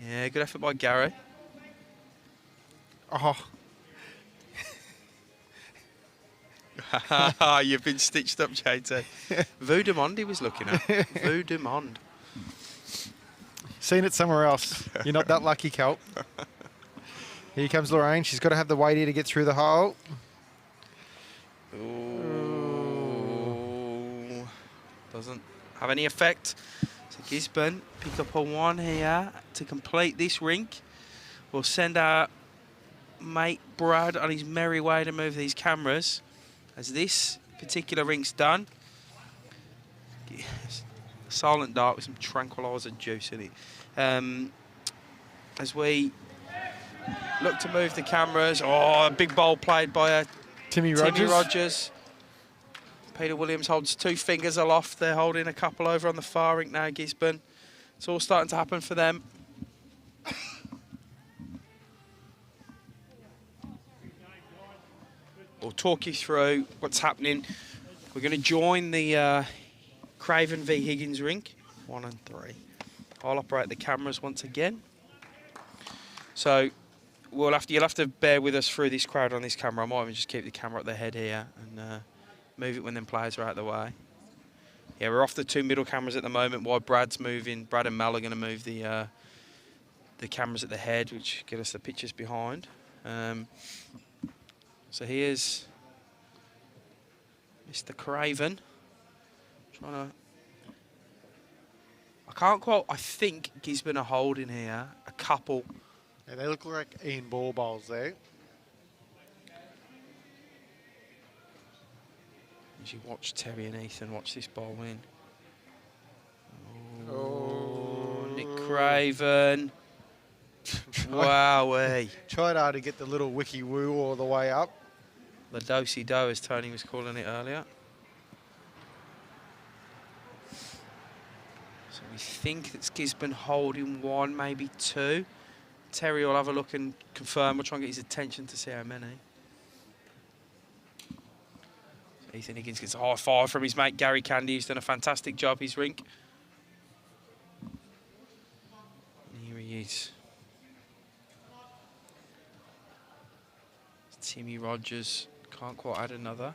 Yeah, good effort by Gary. Oh. You've been stitched up, JT. Voodamond he was looking at. Voodamond. Seen it somewhere else. You're not that lucky, Kelp. Here comes Lorraine. She's got to have the weight here to get through the hole. Ooh. Doesn't have any effect. So Gisborne pick up a 1 here to complete this rink. We'll send our mate Brad on his merry way to move these cameras. As this particular rink's done. Silent dart with some tranquilizer juice in it. As we look to move the cameras. Oh, a big bowl played by Timmy Rogers. Peter Williams holds 2 fingers aloft. They're holding a couple over on the far rink now, Gisborne. It's all starting to happen for them. We'll talk you through what's happening. We're going to join the Craven v Higgins rink, 1 and 3. I'll operate the cameras once again. So you'll have to bear with us through this crowd on this camera. I might even just keep the camera at the head here and move it when them players are out of the way. Yeah, we're off the 2 middle cameras at the moment while Brad's moving. Brad and Mel are going to move the cameras at the head, which get us the pictures behind. So here's Mr. Craven. I think Gisborne are holding here a couple. Yeah, they look like Ian ball bowls there. As you watch Terry and Ethan watch this bowl in. Nick Craven. Wowee. Tried hard to get the little wiki woo all the way up. The do-si-do, as Tony was calling it earlier. So we think it's Gisborne holding 1, maybe 2. Terry will have a look and confirm. We'll try and get his attention to see how many. So Ethan Higgins gets a high five from his mate Gary Candy, who's done a fantastic job, his rink. And here he is. Timmy Rogers can't quite add another.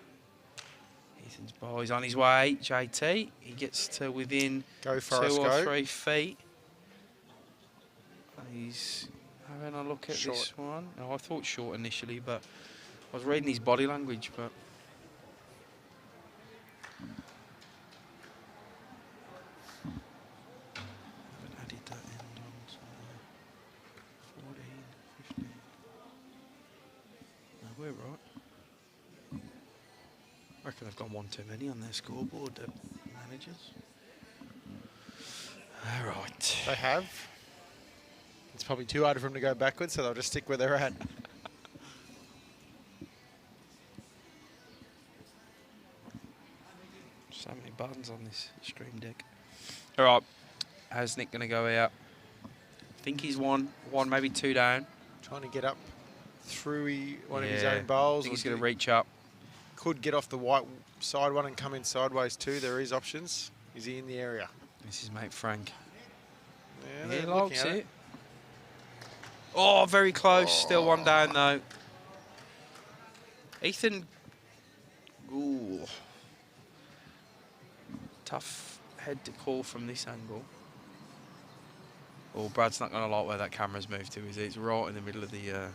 Ethan's ball is on his way. JT, he gets to within 2 or 3 feet. He's having a look at short. This one. Oh, I thought short initially, but I was reading his body language, but I added that end on. So 14, 15. No, we're right. I reckon they've got 1 too many on their scoreboard, the managers. All right. They have. It's probably too hard for them to go backwards, so they'll just stick where they're at. So many buttons on this stream deck. All right. How's Nick going to go out? I think he's one, maybe 2 down. Trying to get up through one of his own bowls. I think he's going to reach up. Could get off the white side one and come in sideways too. There is options. Is he in the area? This is mate Frank. Yeah, he likes it. Oh, very close. Still 1 down though. Ethan. Ooh. Tough head to call from this angle. Oh, Brad's not going to like where that camera's moved to, is he? It's right in the middle of the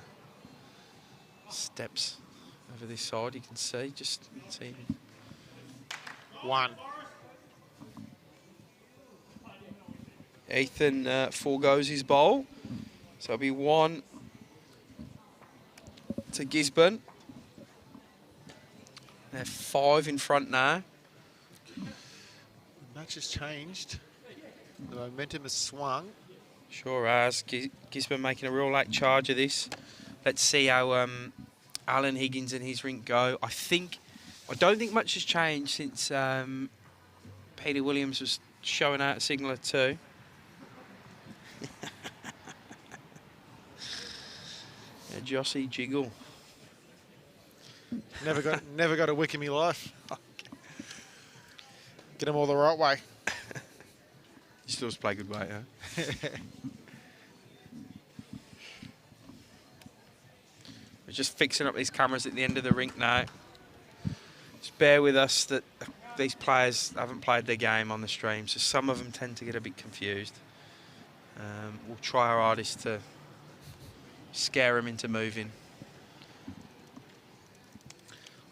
steps over this side. You can see, just see. 1. Ethan foregoes his bowl. So it'll be 1 to Gisborne. They're 5 in front now. The match has changed. The momentum has swung. Sure has. Gisborne making a real late charge of this. Let's see how Alan Higgins and his rink go. I don't think much has changed since Peter Williams was showing out a signal of 2. Yeah, Jossie jiggle. Never got a wick in my life. Get them all the right way. You still play good way, huh? We're just fixing up these cameras at the end of the rink now. Just bear with us that these players haven't played their game on the stream, so some of them tend to get a bit confused. We'll try our hardest to scare them into moving.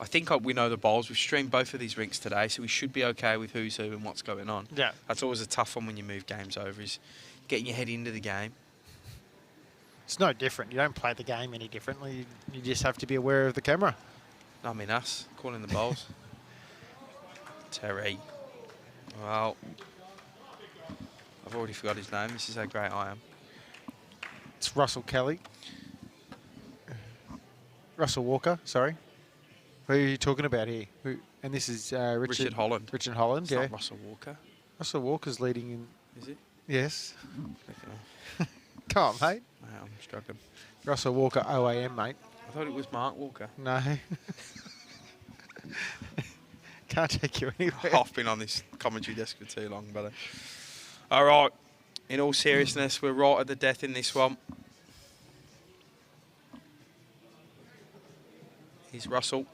I think we know the bowls. We've streamed both of these rinks today, so we should be okay with who's who and what's going on. Yeah. That's always a tough one when you move games over, is getting your head into the game. It's no different. You don't play the game any differently. You just have to be aware of the camera. I mean us, calling the bowls. Terry. Well, I've already forgot his name. This is how great I am. It's Russell Kelly. Russell Walker, sorry. Who are you talking about here? And this is Richard Holland. Richard Holland, It's yeah. not Russell Walker. Russell Walker's leading in. Is it? Yes. Okay. Come on, mate. I'm struggling. Russell Walker, OAM, mate. I thought it was Mark Walker. No. Can't take you anywhere. I've been on this commentary desk for too long, brother. All right. In all seriousness, we're right at the death in this one. Here's Russell.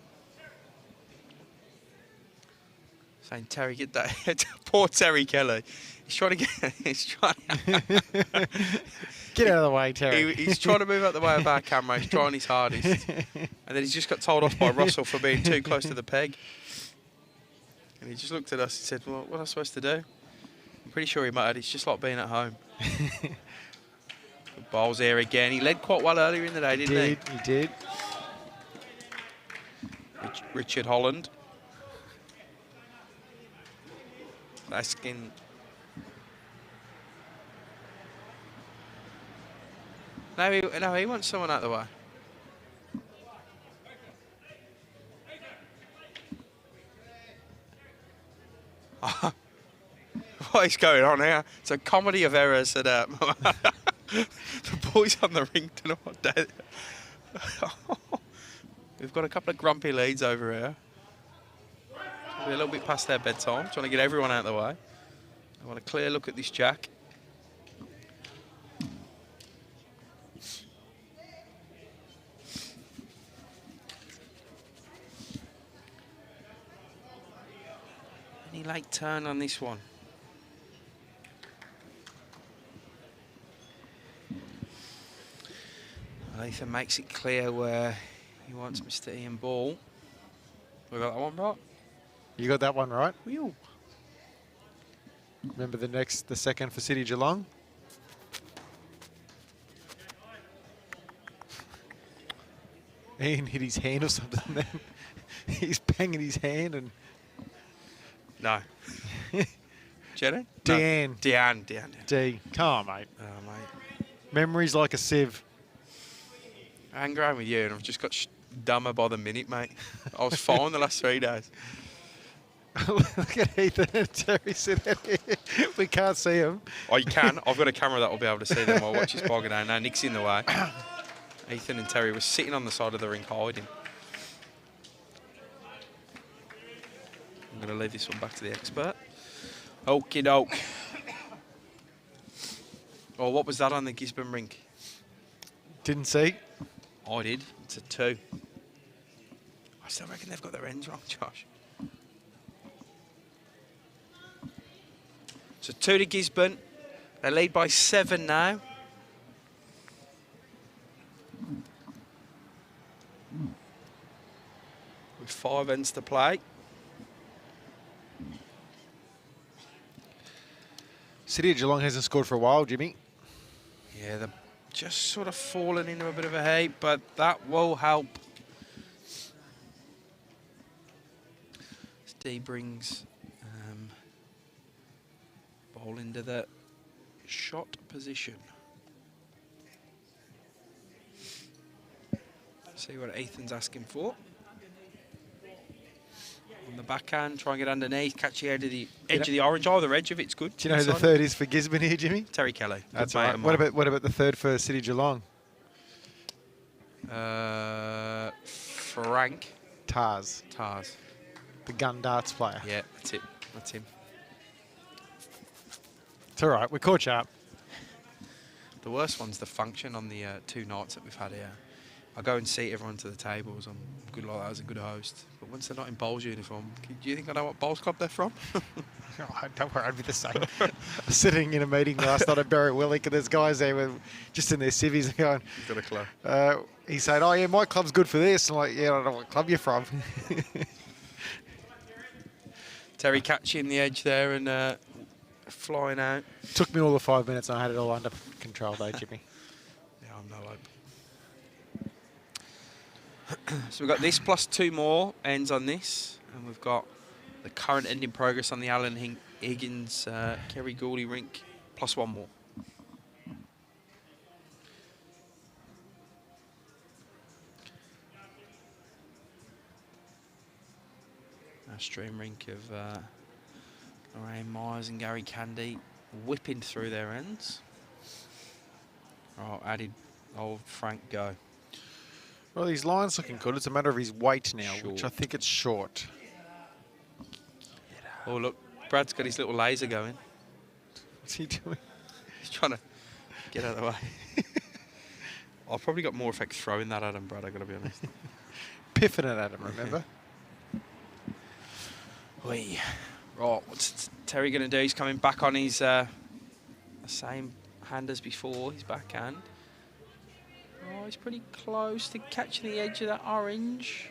Saying, Terry, get that. Poor Terry Kelly. He's trying to get... He's trying Get out of the way, Terry. He's trying to move out the way of our camera. He's trying his hardest. And then he's just got told off by Russell for being too close to the peg. And he just looked at us and said, well, what am I supposed to do? I'm pretty sure he muttered, it's just like being at home. Bowls here again. He led quite well earlier in the day, didn't he? He did. Richard Holland. Asking... No, he wants someone out of the way. What is going on here? It's a comedy of errors. And, the boys on the ring don't know what day. We've got a couple of grumpy leads over here. We're a little bit past their bedtime, trying to get everyone out of the way. I want a clear look at this jack. Any late turn on this one? Ethan makes it clear where he wants Mr. Ian Ball. We got that one right? You got that one right? Wheel. Remember the second for City Geelong? Ian hit his hand or something then. He's banging his hand and... No. Jenny? Deanne. No. Deanne. D. Come on, mate. Oh, mate. Memories like a sieve. I'm growing with you, and I've just got dumber by the minute, mate. I was fine the last 3 days. Look at Ethan and Terry sitting here. We can't see him. Oh, you can. I've got a camera that will be able to see them while I watch this bogging down. Now, Nick's in the way. Ethan and Terry were sitting on the side of the ring hiding. I'm going to leave this one back to the expert. Okie doke. Oh, what was that on the Gisborne rink? Didn't see. I did. It's a 2. I still reckon they've got their ends wrong, Josh. So 2 to Gisborne. They lead by 7 now. With 5 ends to play. City of Geelong hasn't scored for a while, Jimmy. Yeah, they're just sort of fallen into a bit of a heap, but that will help. Steve brings ball into the shot position. See what Ethan's asking for. On the backhand, try and get underneath, catch the edge of the orange. Oh, the edge of it's good. Do you know who the third is for Gisborne here, Jimmy? Terry Kelly. That's right. What about the third for City Geelong? Frank. Tars. The gun darts player. Yeah, that's it. That's him. It's all right. We caught you up. The worst one's the function on the 2 nights that we've had here. I go and seat everyone to the tables. I'm good like that as a good host. But once they're not in Bowls uniform, do you think I know what Bowls Club they're from? Oh, don't worry, I'd be the same. I was sitting in a meeting last night at Berwick Willick, and there's guys there with just in their civvies and going. You've got a club. He said, "Oh yeah, my club's good for this." I'm like, "Yeah, I don't know what club you're from." Terry catching the edge there and flying out. Took me all the 5 minutes, and I had it all under control, though, Jimmy. Yeah, I'm no hope. So we've got this plus 2 more ends on this, and we've got the current end in progress on the Alan Higgins Kerry Gouldy rink plus 1 more. Our stream rink of Lorraine Myers and Gary Candy whipping through their ends. Oh, added old Frank Go. Well, his line's looking good. It's a matter of his weight now, Short. which I think it's short. Oh, look, Brad's got his little laser going. What's he doing? He's trying to get out of the way. I've probably got more effect throwing that at him, Brad, I've got to be honest. Piffing it at him, remember? Wee. Right, what's Terry going to do? He's coming back on his same hand as before, his backhand. Oh, he's pretty close to catching the edge of that orange.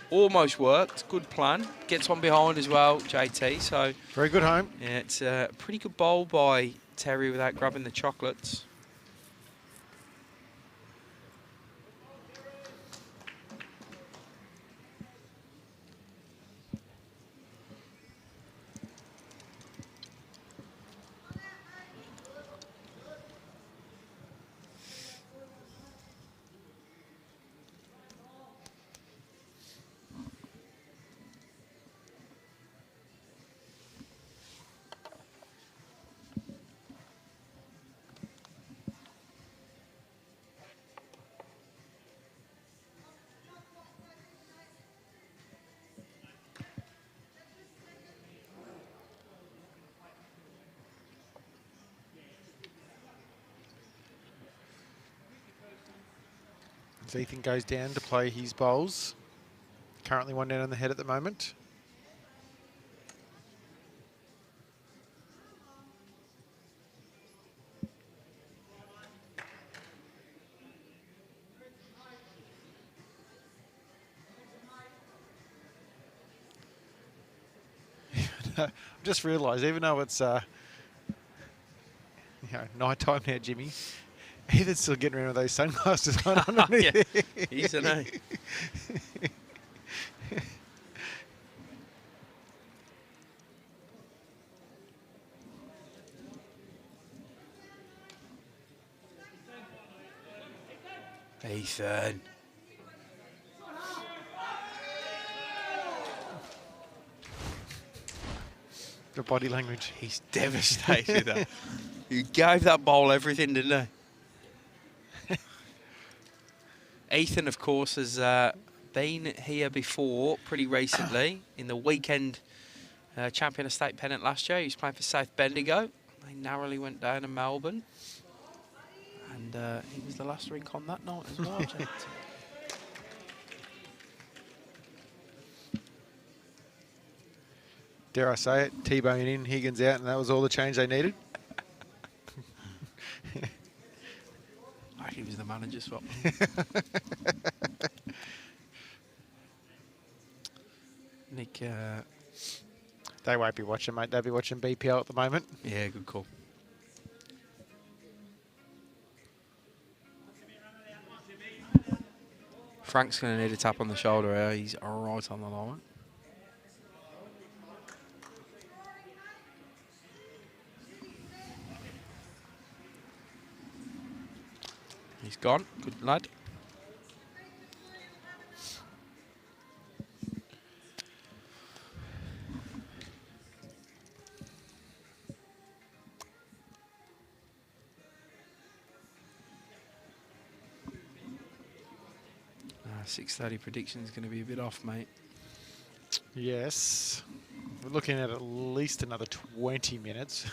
Almost worked. Good plan. Gets one behind as well, JT. So Very good home. yeah, it's a pretty good bowl by Terry without grabbing the chocolates. As Ethan goes down to play his bowls. Currently one down on the head at the moment. I've just realised, even though it's night time now, Jimmy, Ethan's still getting around with those sunglasses on underneath. Yeah, he's an A. Ethan. The body language. He's devastated. You gave that bowl everything, didn't he? Ethan, of course, has been here before pretty recently in the weekend champion of state pennant last year. He was playing for South Bendigo. They narrowly went down to Melbourne. And he was the last rink on that night as well. JT. Dare I say it, T-Bone in, Higgins out, and that was all the change they needed. He was the manager swap. Nick. They won't be watching, mate. They'll be watching BPL at the moment. Yeah, good call. Frank's going to need a tap on the shoulder here. He's right on the line. He's gone. Good lad. Ah, 6:30 prediction is going to be a bit off, mate. Yes. We're looking at least another 20 minutes.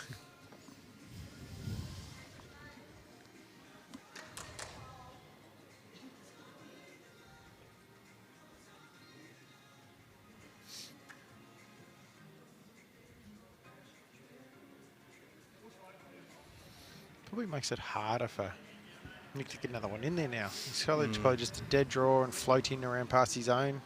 Probably makes it harder for Nick to get another one in there now. He's probably just a dead draw and floating around past his own.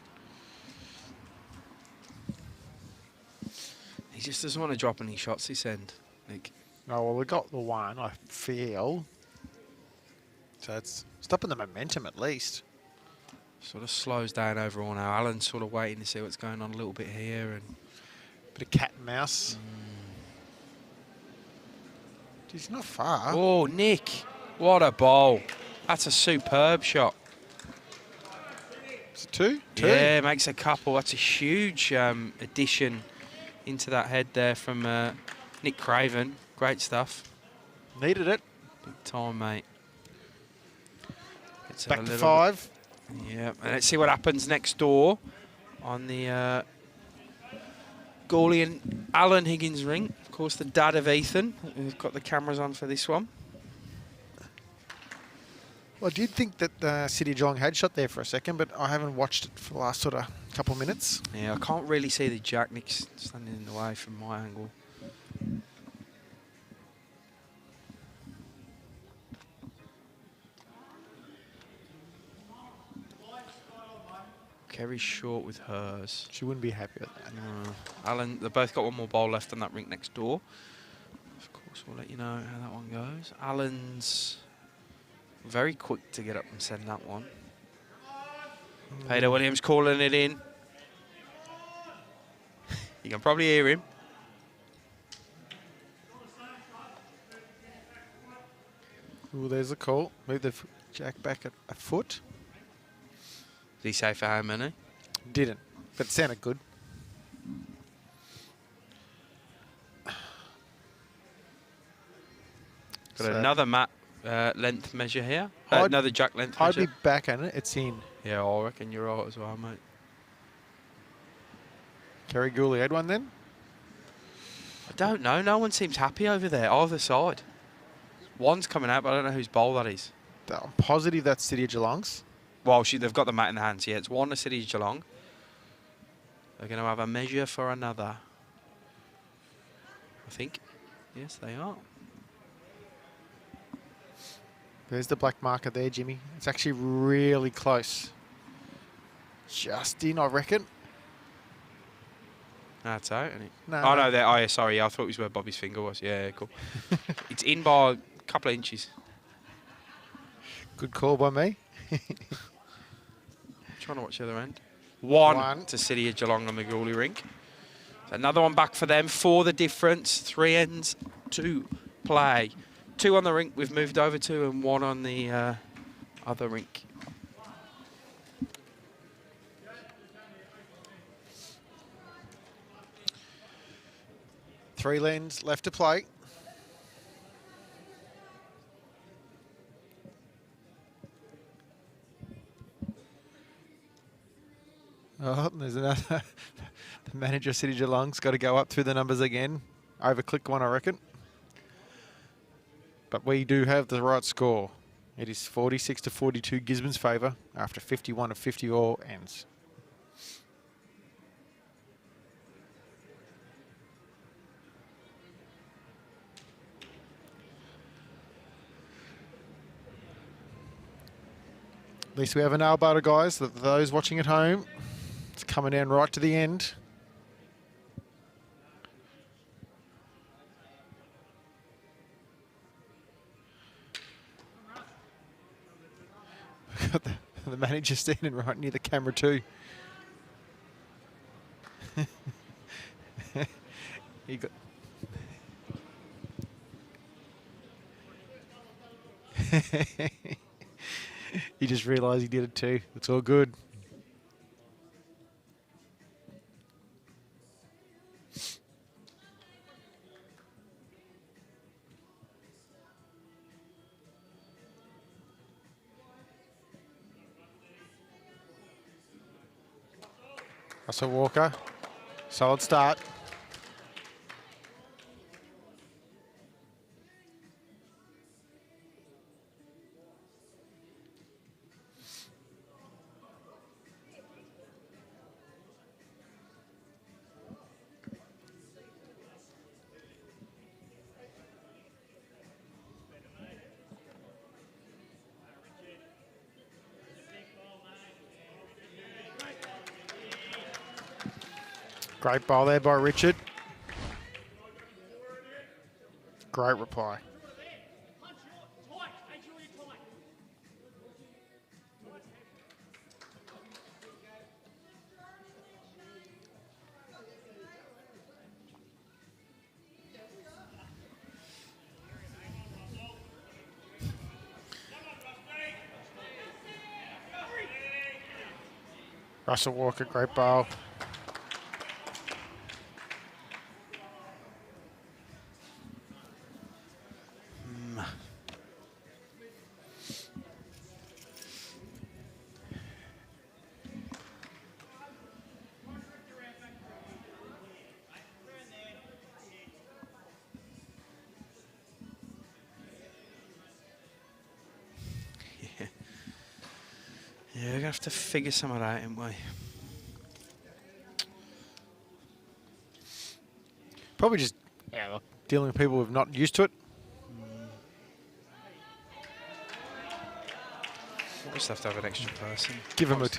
He just doesn't want to drop any shots this end, Nick. Oh, well, we got the one, I feel. So it's stopping the momentum at least. Sort of slows down overall now. Alan's sort of waiting to see what's going on a little bit here. And bit of cat and mouse. He's not far. oh, Nick. What a bowl. That's a superb shot. Is it two? Two. Yeah, makes a couple. That's a huge addition into that head there from Nick Craven. Great stuff. Needed it. Big time, mate. Let's Back have a to little 5. Yeah, and let's see what happens next door on the Gawley and Alan Higgins ring. Of course, the dad of Ethan. We've got the cameras on for this one. Well, I did think that City of Geelong had shot there for a second, but I haven't watched it for the last sort of couple of minutes. Yeah, I can't really see the jack. Nick's standing in the way from my angle. Kerry's short with hers. She wouldn't be happy with that. No. Alan, they've both got one more bowl left on that rink next door. Of course, we'll let you know how that one goes. Alan's very quick to get up and send that one. Peter Williams calling it in. You can probably hear him. Ooh, there's a call. Move the jack back a foot. Did he say for how many? Didn't, but it sounded good. Got another mat length measure here. Another jack length I'd measure. be back on it. It's in. Yeah, I reckon you're right as well, mate. Kerry Gooley had one then? I don't know. No one seems happy over there, either side. One's coming out, but I don't know whose bowl that is. I'm positive that's City of Geelong's. Well, they've got the mat in the hands. Yeah, it's one the City of Geelong. They're going to have a measure for another. I think. Yes, they are. There's the black marker there, Jimmy. It's actually really close. Just in, I reckon. That's out, isn't it? No. Oh, no, there. Oh, yeah, sorry. I thought it was where Bobby's finger was. Yeah, cool. It's in by a couple of inches. Good call by me. Trying to watch the other end. One to City of Geelong on the Gawley rink. So another one back for them for the difference. 3 ends to play. 2 on the rink we've moved over to and 1 on the other rink. Three lanes left to play. Oh, there's another. The manager of City Geelong's got to go up through the numbers again. Over-click one, I reckon. But we do have the right score. It is 46-42 Gisborne's favour after 51 of 50 all ends. At least we have a nail biter, guys. Those watching at home, it's coming down right to the end. We've got the manager standing right near the camera too. He got. He just realised he did it too. It's all good. Russell Walker, solid start. Great ball there by Richard. Great reply. Russell Walker, great bowl. Yeah, we're going to have to figure some of that out, ain't we? Probably just dealing with people who've not used to it. We'll just have to have an extra person. Give them a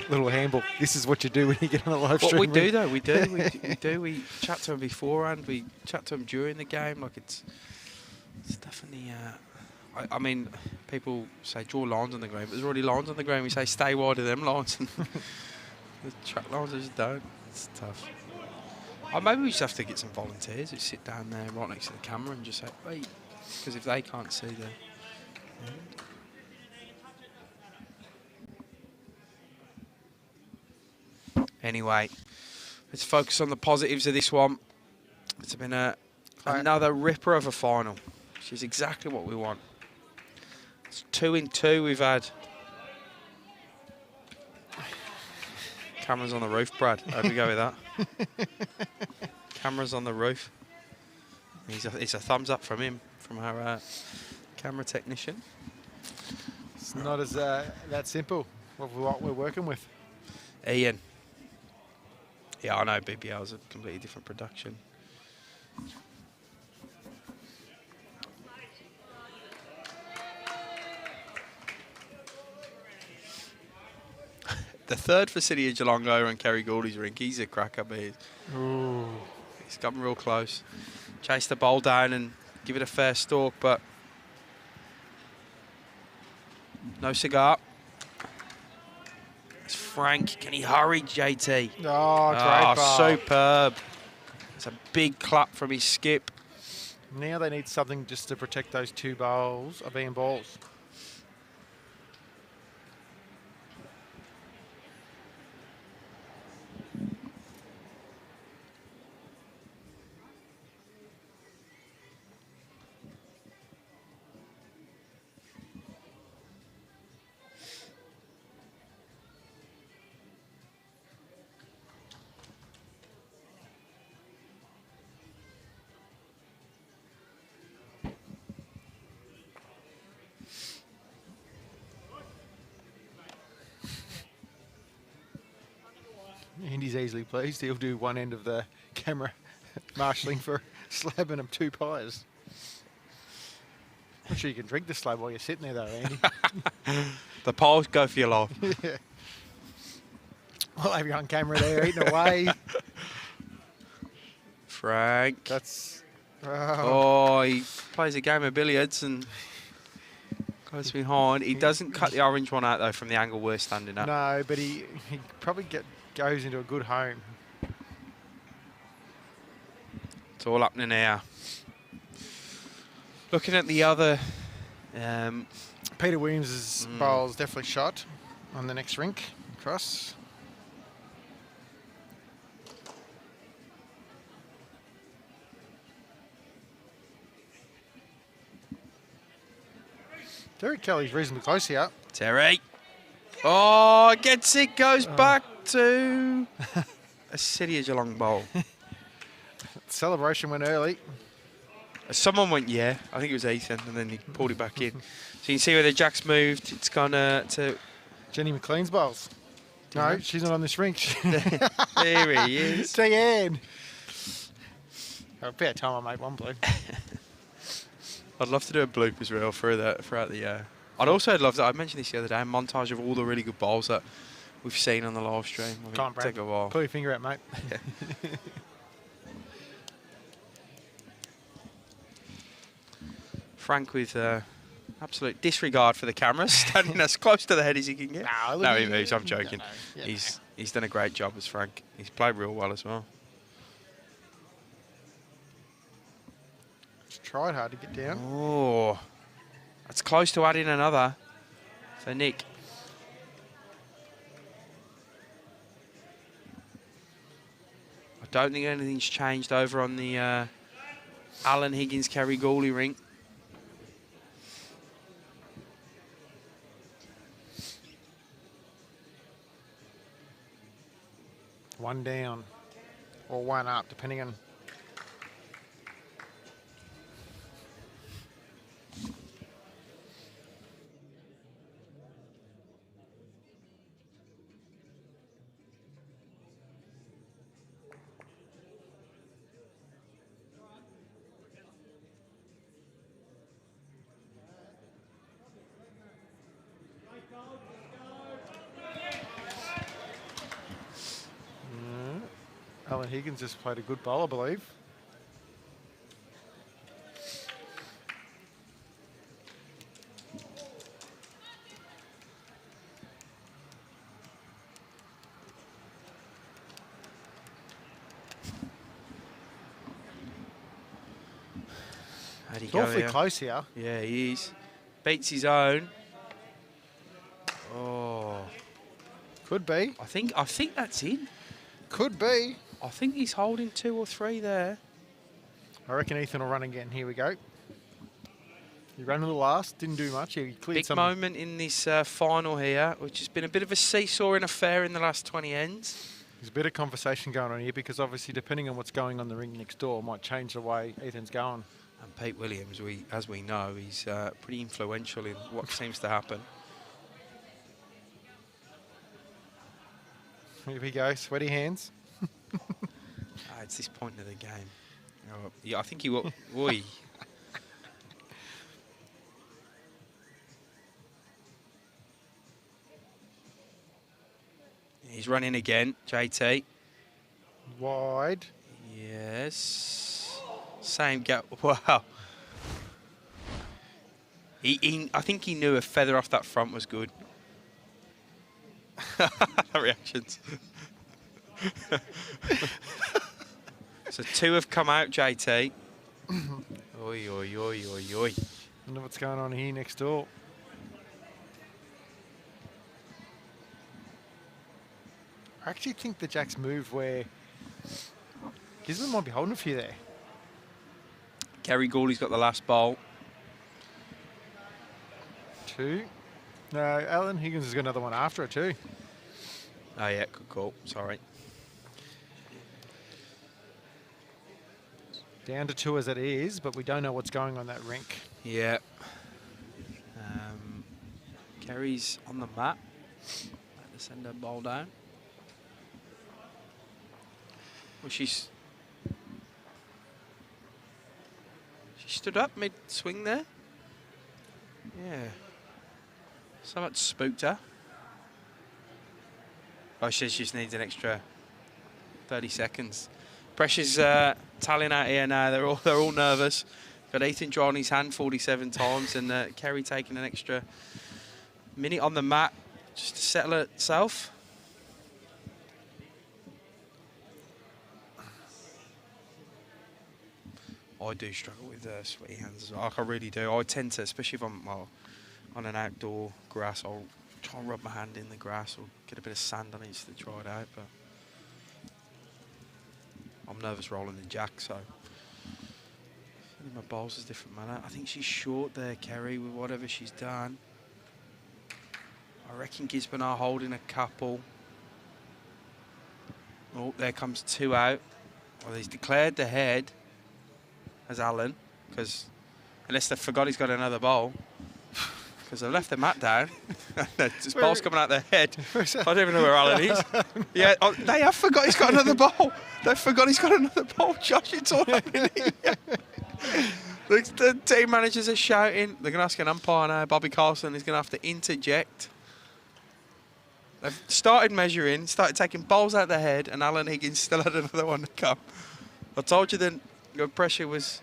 little handbook. This is what you do when you get on a live stream. What we do, though, we do. We chat to them beforehand. We chat to them during the game. Like, it's definitely... I mean, people say draw lines on the ground, but there's already lines on the ground. We say stay wide of them lines, and the track lines just don't. It's tough. Maybe we just have to get some volunteers who sit down there right next to the camera and just say, wait, because if they can't see the end. Anyway, let's focus on the positives of this one. It's been another ripper of a final, which is exactly what we want. 2 in 2 we've had. Cameras on the roof, Brad. How'd we go with that? Cameras on the roof. It's a thumbs up from him, from our camera technician. It's not as that simple of what we're working with. Ian. Yeah, I know BBL is a completely different production. The third for City of Geelong over on Kerry Gouldy's rink. He's a cracker, but he's gotten real close. Chase the bowl down and give it a fair stalk, but no cigar. It's Frank. Can he hurry, JT? Oh, great ball. Superb. It's a big clap from his skip. Now they need something just to protect those 2 bowls of being balls. Andy's easily pleased. He'll do one end of the camera marshalling for a slab and 2 pies. Not sure you can drink the slab while you're sitting there, though, Andy. The pies go for your life. Yeah. I'll have you on camera there eating away. Frank. That's... Oh, he plays a game of billiards and goes behind. He doesn't cut the orange one out, though, from the angle we're standing at. No, but he probably goes into a good home. It's all happening here. Looking at the other... Peter Williams' bowl's definitely shot on the next rink across. Terry Kelly's reasonably close here. Terry. Oh, gets it, goes back to a City of Geelong bowl. Celebration went early. Someone went, yeah. I think it was Ethan, and then he pulled it back in. So you can see where the jack's moved. It's gone to... Jenny McLean's bowls. No, she's not on this rink. There he is. Diane. About time I made one blue. I'd love to do a bloopers reel throughout the... I'd also love that. I mentioned this the other day, a montage of all the really good bowls that we've seen on the live stream. Come on, Brad. Take a while. Pull your finger out, mate. Yeah. Frank with absolute disregard for the cameras, standing as close to the head as he can get. No, he moves. I'm joking. No. Yeah, he's done a great job as Frank. He's played real well as well. Just tried hard to get down. Oh, that's close to adding another for Nick. don't think anything's changed over on the Alan Higgins Kerry Gooley rink. One down or one up, depending on. Alan Higgins just played a good bowl, I believe. How'd he It's go awfully here? close here. Yeah, he is. Beats his own. Oh, Could be. I think that's in. Could be. I think he's holding 2 or 3 there. I reckon Ethan will run again. Here we go. He ran to the last, didn't do much. He cleared Big some. moment in this final here, which has been a bit of a seesawing affair in the last 20 ends. There's a bit of conversation going on here because obviously depending on what's going on the ring next door might change the way Ethan's going. And Pete Williams, as we know, he's pretty influential in what seems to happen. Here we go, sweaty hands. It's this point of the game. Oh, yeah, I think he will. Oi. He's running again, JT. Wide. Yes. Same gap. Wow. I think he knew a feather off that front was good. Reactions. So 2 have come out, JT. Oi, oi, oi, oi, oi. Wonder what's going on here next door. I actually think the Jacks move where Gisborne might be holding a few there. Gary Gooley's got the last bowl. 2. No, Alan Higgins has got another one after it too. Oh, yeah, good call. Sorry. Down to 2 as it is, but we don't know what's going on that rink. Yeah. Kerry's on the mat. Had to send her ball down. Well, she stood up mid-swing there. Yeah. Somewhat spooked her. Oh, she just needs an extra 30 seconds. Pressure's tallying out here now. They're all nervous. Got Ethan drawing his hand 47 times, and Kerry taking an extra minute on the mat just to settle itself. I do struggle with sweaty hands as well. I really do. I tend to, especially if I'm on an outdoor grass, I'll try and rub my hand in the grass or get a bit of sand on it just to try it out. But I'm nervous rolling the jack, so my bowls is a different manner. I think she's short there, Kerry, with whatever she's done. I reckon Gisborne are holding a couple. Oh, there comes 2 out. Well, he's declared the head as Alan, because unless they forgot he's got another bowl, because they've left the mat down. This bowl's coming out their head. I don't even know where Alan is. Yeah, they have forgot he's got another bowl. They forgot he's got another bowl. Josh, it's all happening here. The team managers are shouting. They're going to ask an umpire now. Bobby Carlson is going to have to interject. They've started measuring, started taking bowls out their head, and Alan Higgins still had another one to come. I told you then your pressure was...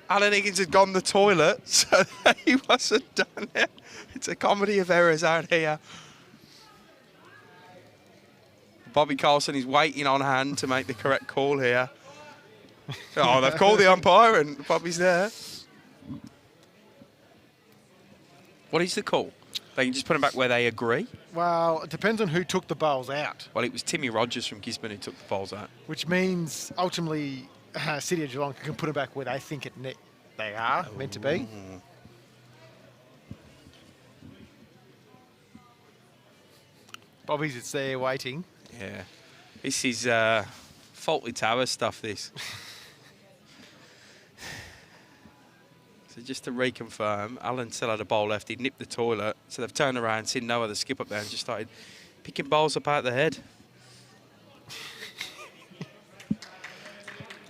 Alan Higgins had gone the toilet, so he wasn't done it. It's a comedy of errors out here. Bobby Carlson is waiting on hand to make the correct call here. Oh, they've called the umpire and Bobby's there. What is the call? They can just put him back where they agree? Well, it depends on who took the bowls out. Well, it was Timmy Rogers from Gisborne who took the bowls out. Which means, ultimately, City of Geelong can put them back where they think they are meant to be. Bobby's, it's there waiting. Yeah. This is faulty tower stuff, this. So just to reconfirm, Alan still had a bowl left. He'd nipped the toilet. So they've turned around, seen no other skip up there, and just started picking bowls up out the head.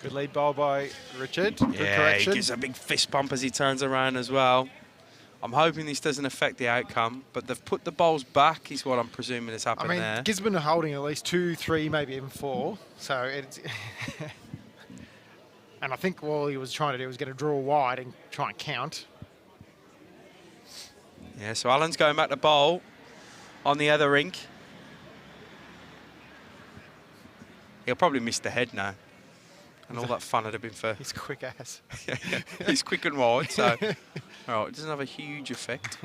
Good lead bowl by Richard. Good correction. He gives a big fist bump as he turns around as well. I'm hoping this doesn't affect the outcome, but they've put the bowls back, is what I'm presuming has happened there. Gisborne are holding at least 2, 3, maybe even 4. So it's... And I think all he was trying to do was get a draw wide and try and count. Yeah, so Alan's going back to bowl on the other rink. He'll probably miss the head now. And all that fun would have been for... He's quick ass. Yeah, he's quick and wide, so... All right, it doesn't have a huge effect.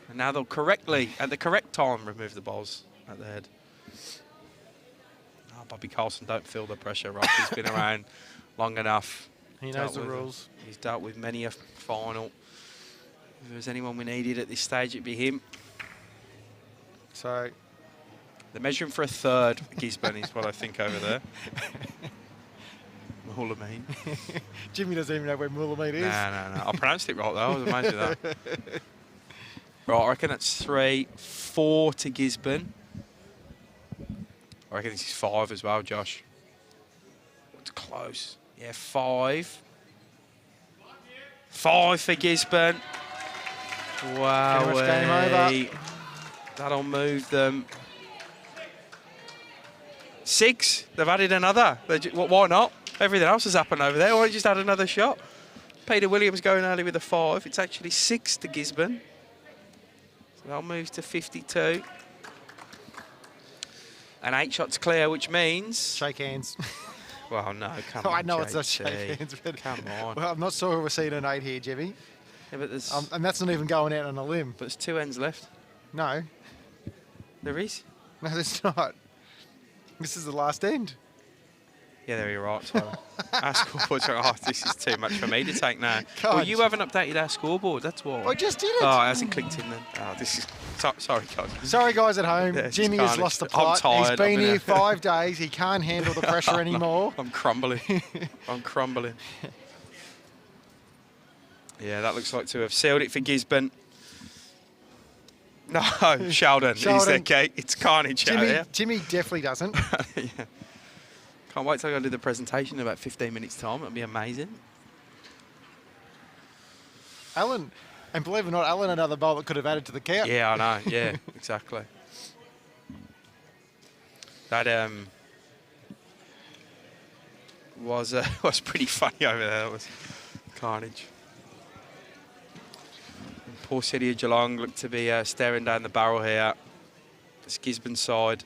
And now they'll correctly, at the correct time, remove the bowls at the head. Oh, Bobby Carlson, don't feel the pressure, Ross. He's been around long enough. He knows the rules. He's dealt with many a final. If there was anyone we needed at this stage, it'd be him. So... They're measuring for a third for Gisborne is what I think over there. Moolameen. Jimmy doesn't even know where Moolameen is. No. I pronounced it right though. I was amazed at that. Right, I reckon it's 3, 4 to Gisborne. I reckon this is 5 as well, Josh. It's close. Yeah, 5. 5 for Gisborne. Wow. Pretty much game over. That'll move them. 6. They've added another. Why not? Everything else has happened over there. Why don't you just add another shot? Peter Williams going early with a 5. It's actually 6 to Gisborne. So that moves to 52. And 8 shots clear, which means... Shake hands. Well, no, come on, I know JT. it's not shake hands, but... Come on. Well, I'm not sure we're seeing an 8 here, Jimmy. Yeah, but there's... And that's not even going out on a limb. But there's 2 ends left. No. There is? No, there's not. This is the last end. Yeah, there you're right. So our scoreboard's like, oh, this is too much for me to take now. God. Well, you haven't updated our scoreboard, that's why. I just did it. Oh, it hasn't clicked in then. Oh, this is... sorry, guys. Sorry, guys at home. Yeah, Jimmy has lost the plot. I'm tired. He's been here 5 days. He can't handle the pressure anymore. I'm crumbling. I'm crumbling. Yeah, that looks like to have sealed it for Gisborne. No, Sheldon. Is there, Kate? It's carnage out here. Jimmy definitely doesn't. Yeah. Can't wait till I go do the presentation in about 15 minutes' time. It'll be amazing. Alan, and believe it or not, Alan another bowl that could have added to the count. Yeah, I know. Yeah, exactly. That was pretty funny over there. That was carnage. And poor City of Geelong looked to be staring down the barrel here. This Gisborne side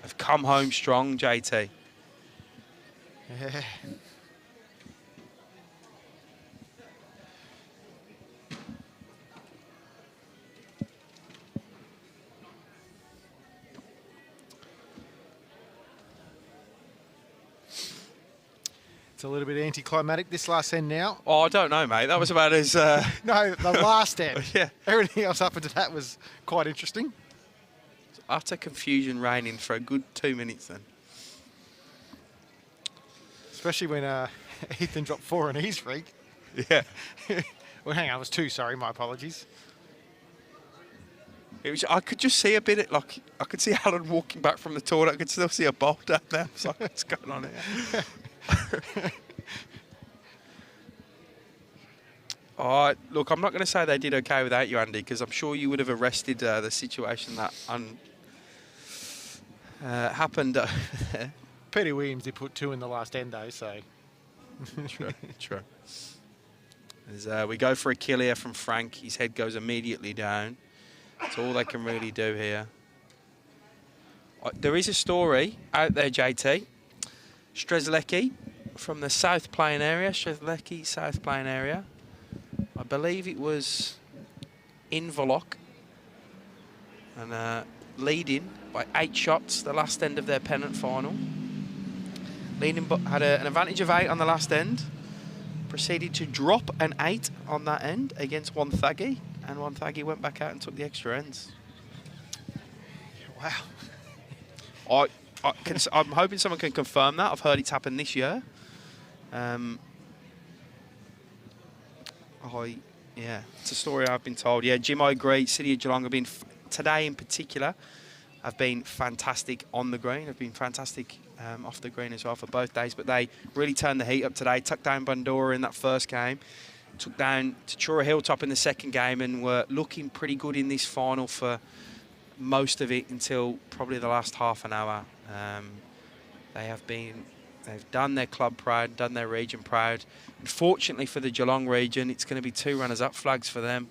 have come home strong, JT. Yeah. It's a little bit anticlimactic, this last end now. Oh, I don't know, mate. That was about as... No, the last end. Yeah. Everything else up until that was quite interesting. Utter confusion reigning for a good 2 minutes then. Especially when Ethan dropped 4 on his freak. Yeah. Well, hang on, it was 2, sorry, my apologies. It was. I could just see a bit, like, I could see Alan walking back from the toilet. I could still see a bowl down there. I was like, what's going on here? All right, look, I'm not going to say they did okay without you, Andy, because I'm sure you would have arrested the situation that happened over there. Peter Williams did put 2 in the last end, though, so... True. As we go for a kill here from Frank, his head goes immediately down. That's all they can really do here. There is a story out there, JT. Strzelecki from the South Plain area. Strzelecki, South Plain area. I believe it was Inverloch and leading by 8 shots the last end of their Pennant final. Leading but had an advantage of 8 on the last end. Proceeded to drop an 8 on that end against Wonthaggi, and Wonthaggi went back out and took the extra ends. Wow. I'm hoping someone can confirm that. I've heard it's happened this year. Yeah, it's a story I've been told. Yeah, Jim, I agree. City of Geelong have been, today in particular, have been fantastic on the green. Have been fantastic off the green as well for both days. But they really turned the heat up today. Took down Bundoora in that first game. Took down Tatura Hilltop in the second game, and were looking pretty good in this final for most of it until probably the last half an hour. They've done their club proud, done their region proud. Unfortunately for the Geelong region, it's going to be 2 runners-up flags for them.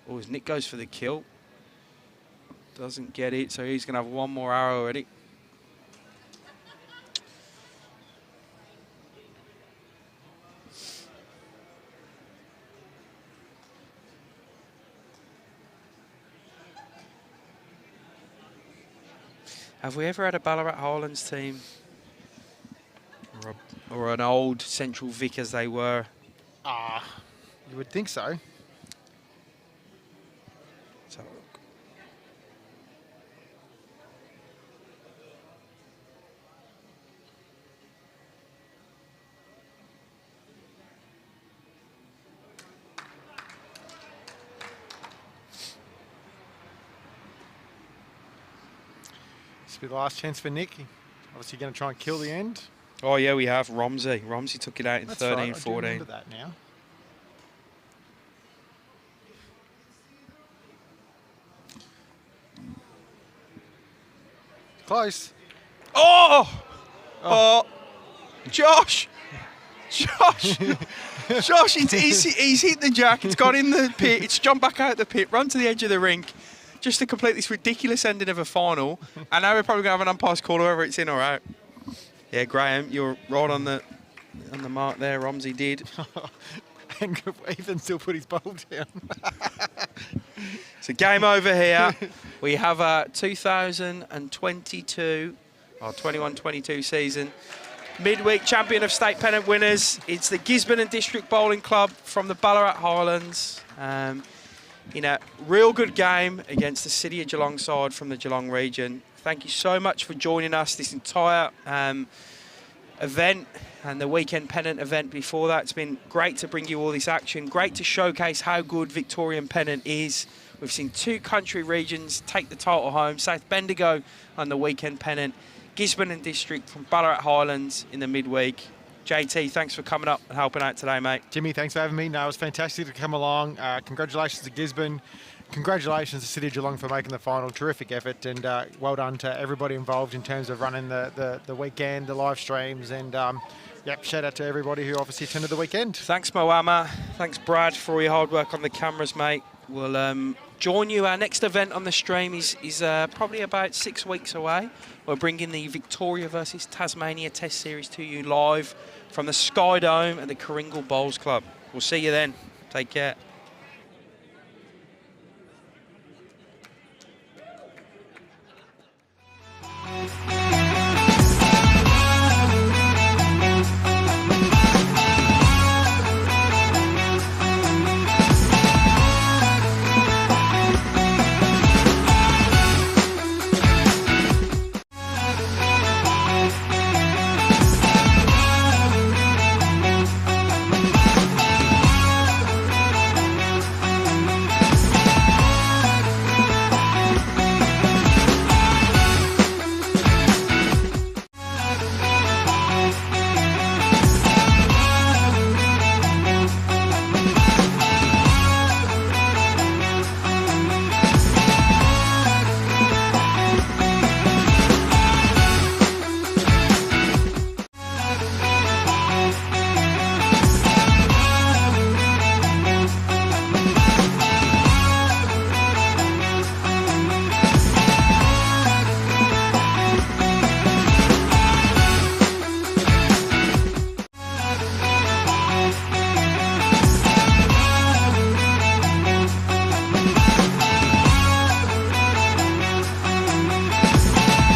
Oh, as Nick goes for the kill. Doesn't get it, so he's going to have 1 more arrow already. Have we ever had a Ballarat Highlands team? Or an old Central Vic as they were? You would think so. Let's have a look. This will be the last chance for Nick. Obviously going to try and kill the end. Oh, yeah, we have. Romsey took it out in That's 13, right, 14. I do remember that now. Close. Oh! Josh! Josh, he's hit the jack. It's got in the pit. It's jumped back out the pit, run to the edge of the rink, just to complete this ridiculous ending of a final. And now we're probably going to have an umpire's call whether it's in or out. Yeah, Graham, you're right on the mark there. Romsey did. And Ethan still put his bowl down. So game over here. We have a 2022 or 21-22 season. Midweek champion of state pennant winners. It's the Gisborne and District Bowling Club from the Ballarat Highlands. In a real good game against the City of Geelong side from the Geelong region. Thank you so much for joining us this entire event and the weekend pennant event before that. It's been great to bring you all this action. Great to showcase how good Victorian pennant is. We've seen 2 country regions take the title home. South Bendigo on the weekend pennant. Gisborne and District from Ballarat Highlands in the midweek. JT, thanks for coming up and helping out today, mate. Jimmy, thanks for having me. No, it was fantastic to come along. Congratulations to Gisborne. Congratulations to City of Geelong for making the final. Terrific effort, and well done to everybody involved in terms of running the weekend, the live streams, and shout out to everybody who obviously attended the weekend. Thanks, Moama. Thanks, Brad, for all your hard work on the cameras, mate. We'll join you. Our next event on the stream is probably about 6 weeks away. We're bringing the Victoria versus Tasmania Test Series to you live from the Sky Dome at the Moama Bowls Club. We'll see you then. Take care.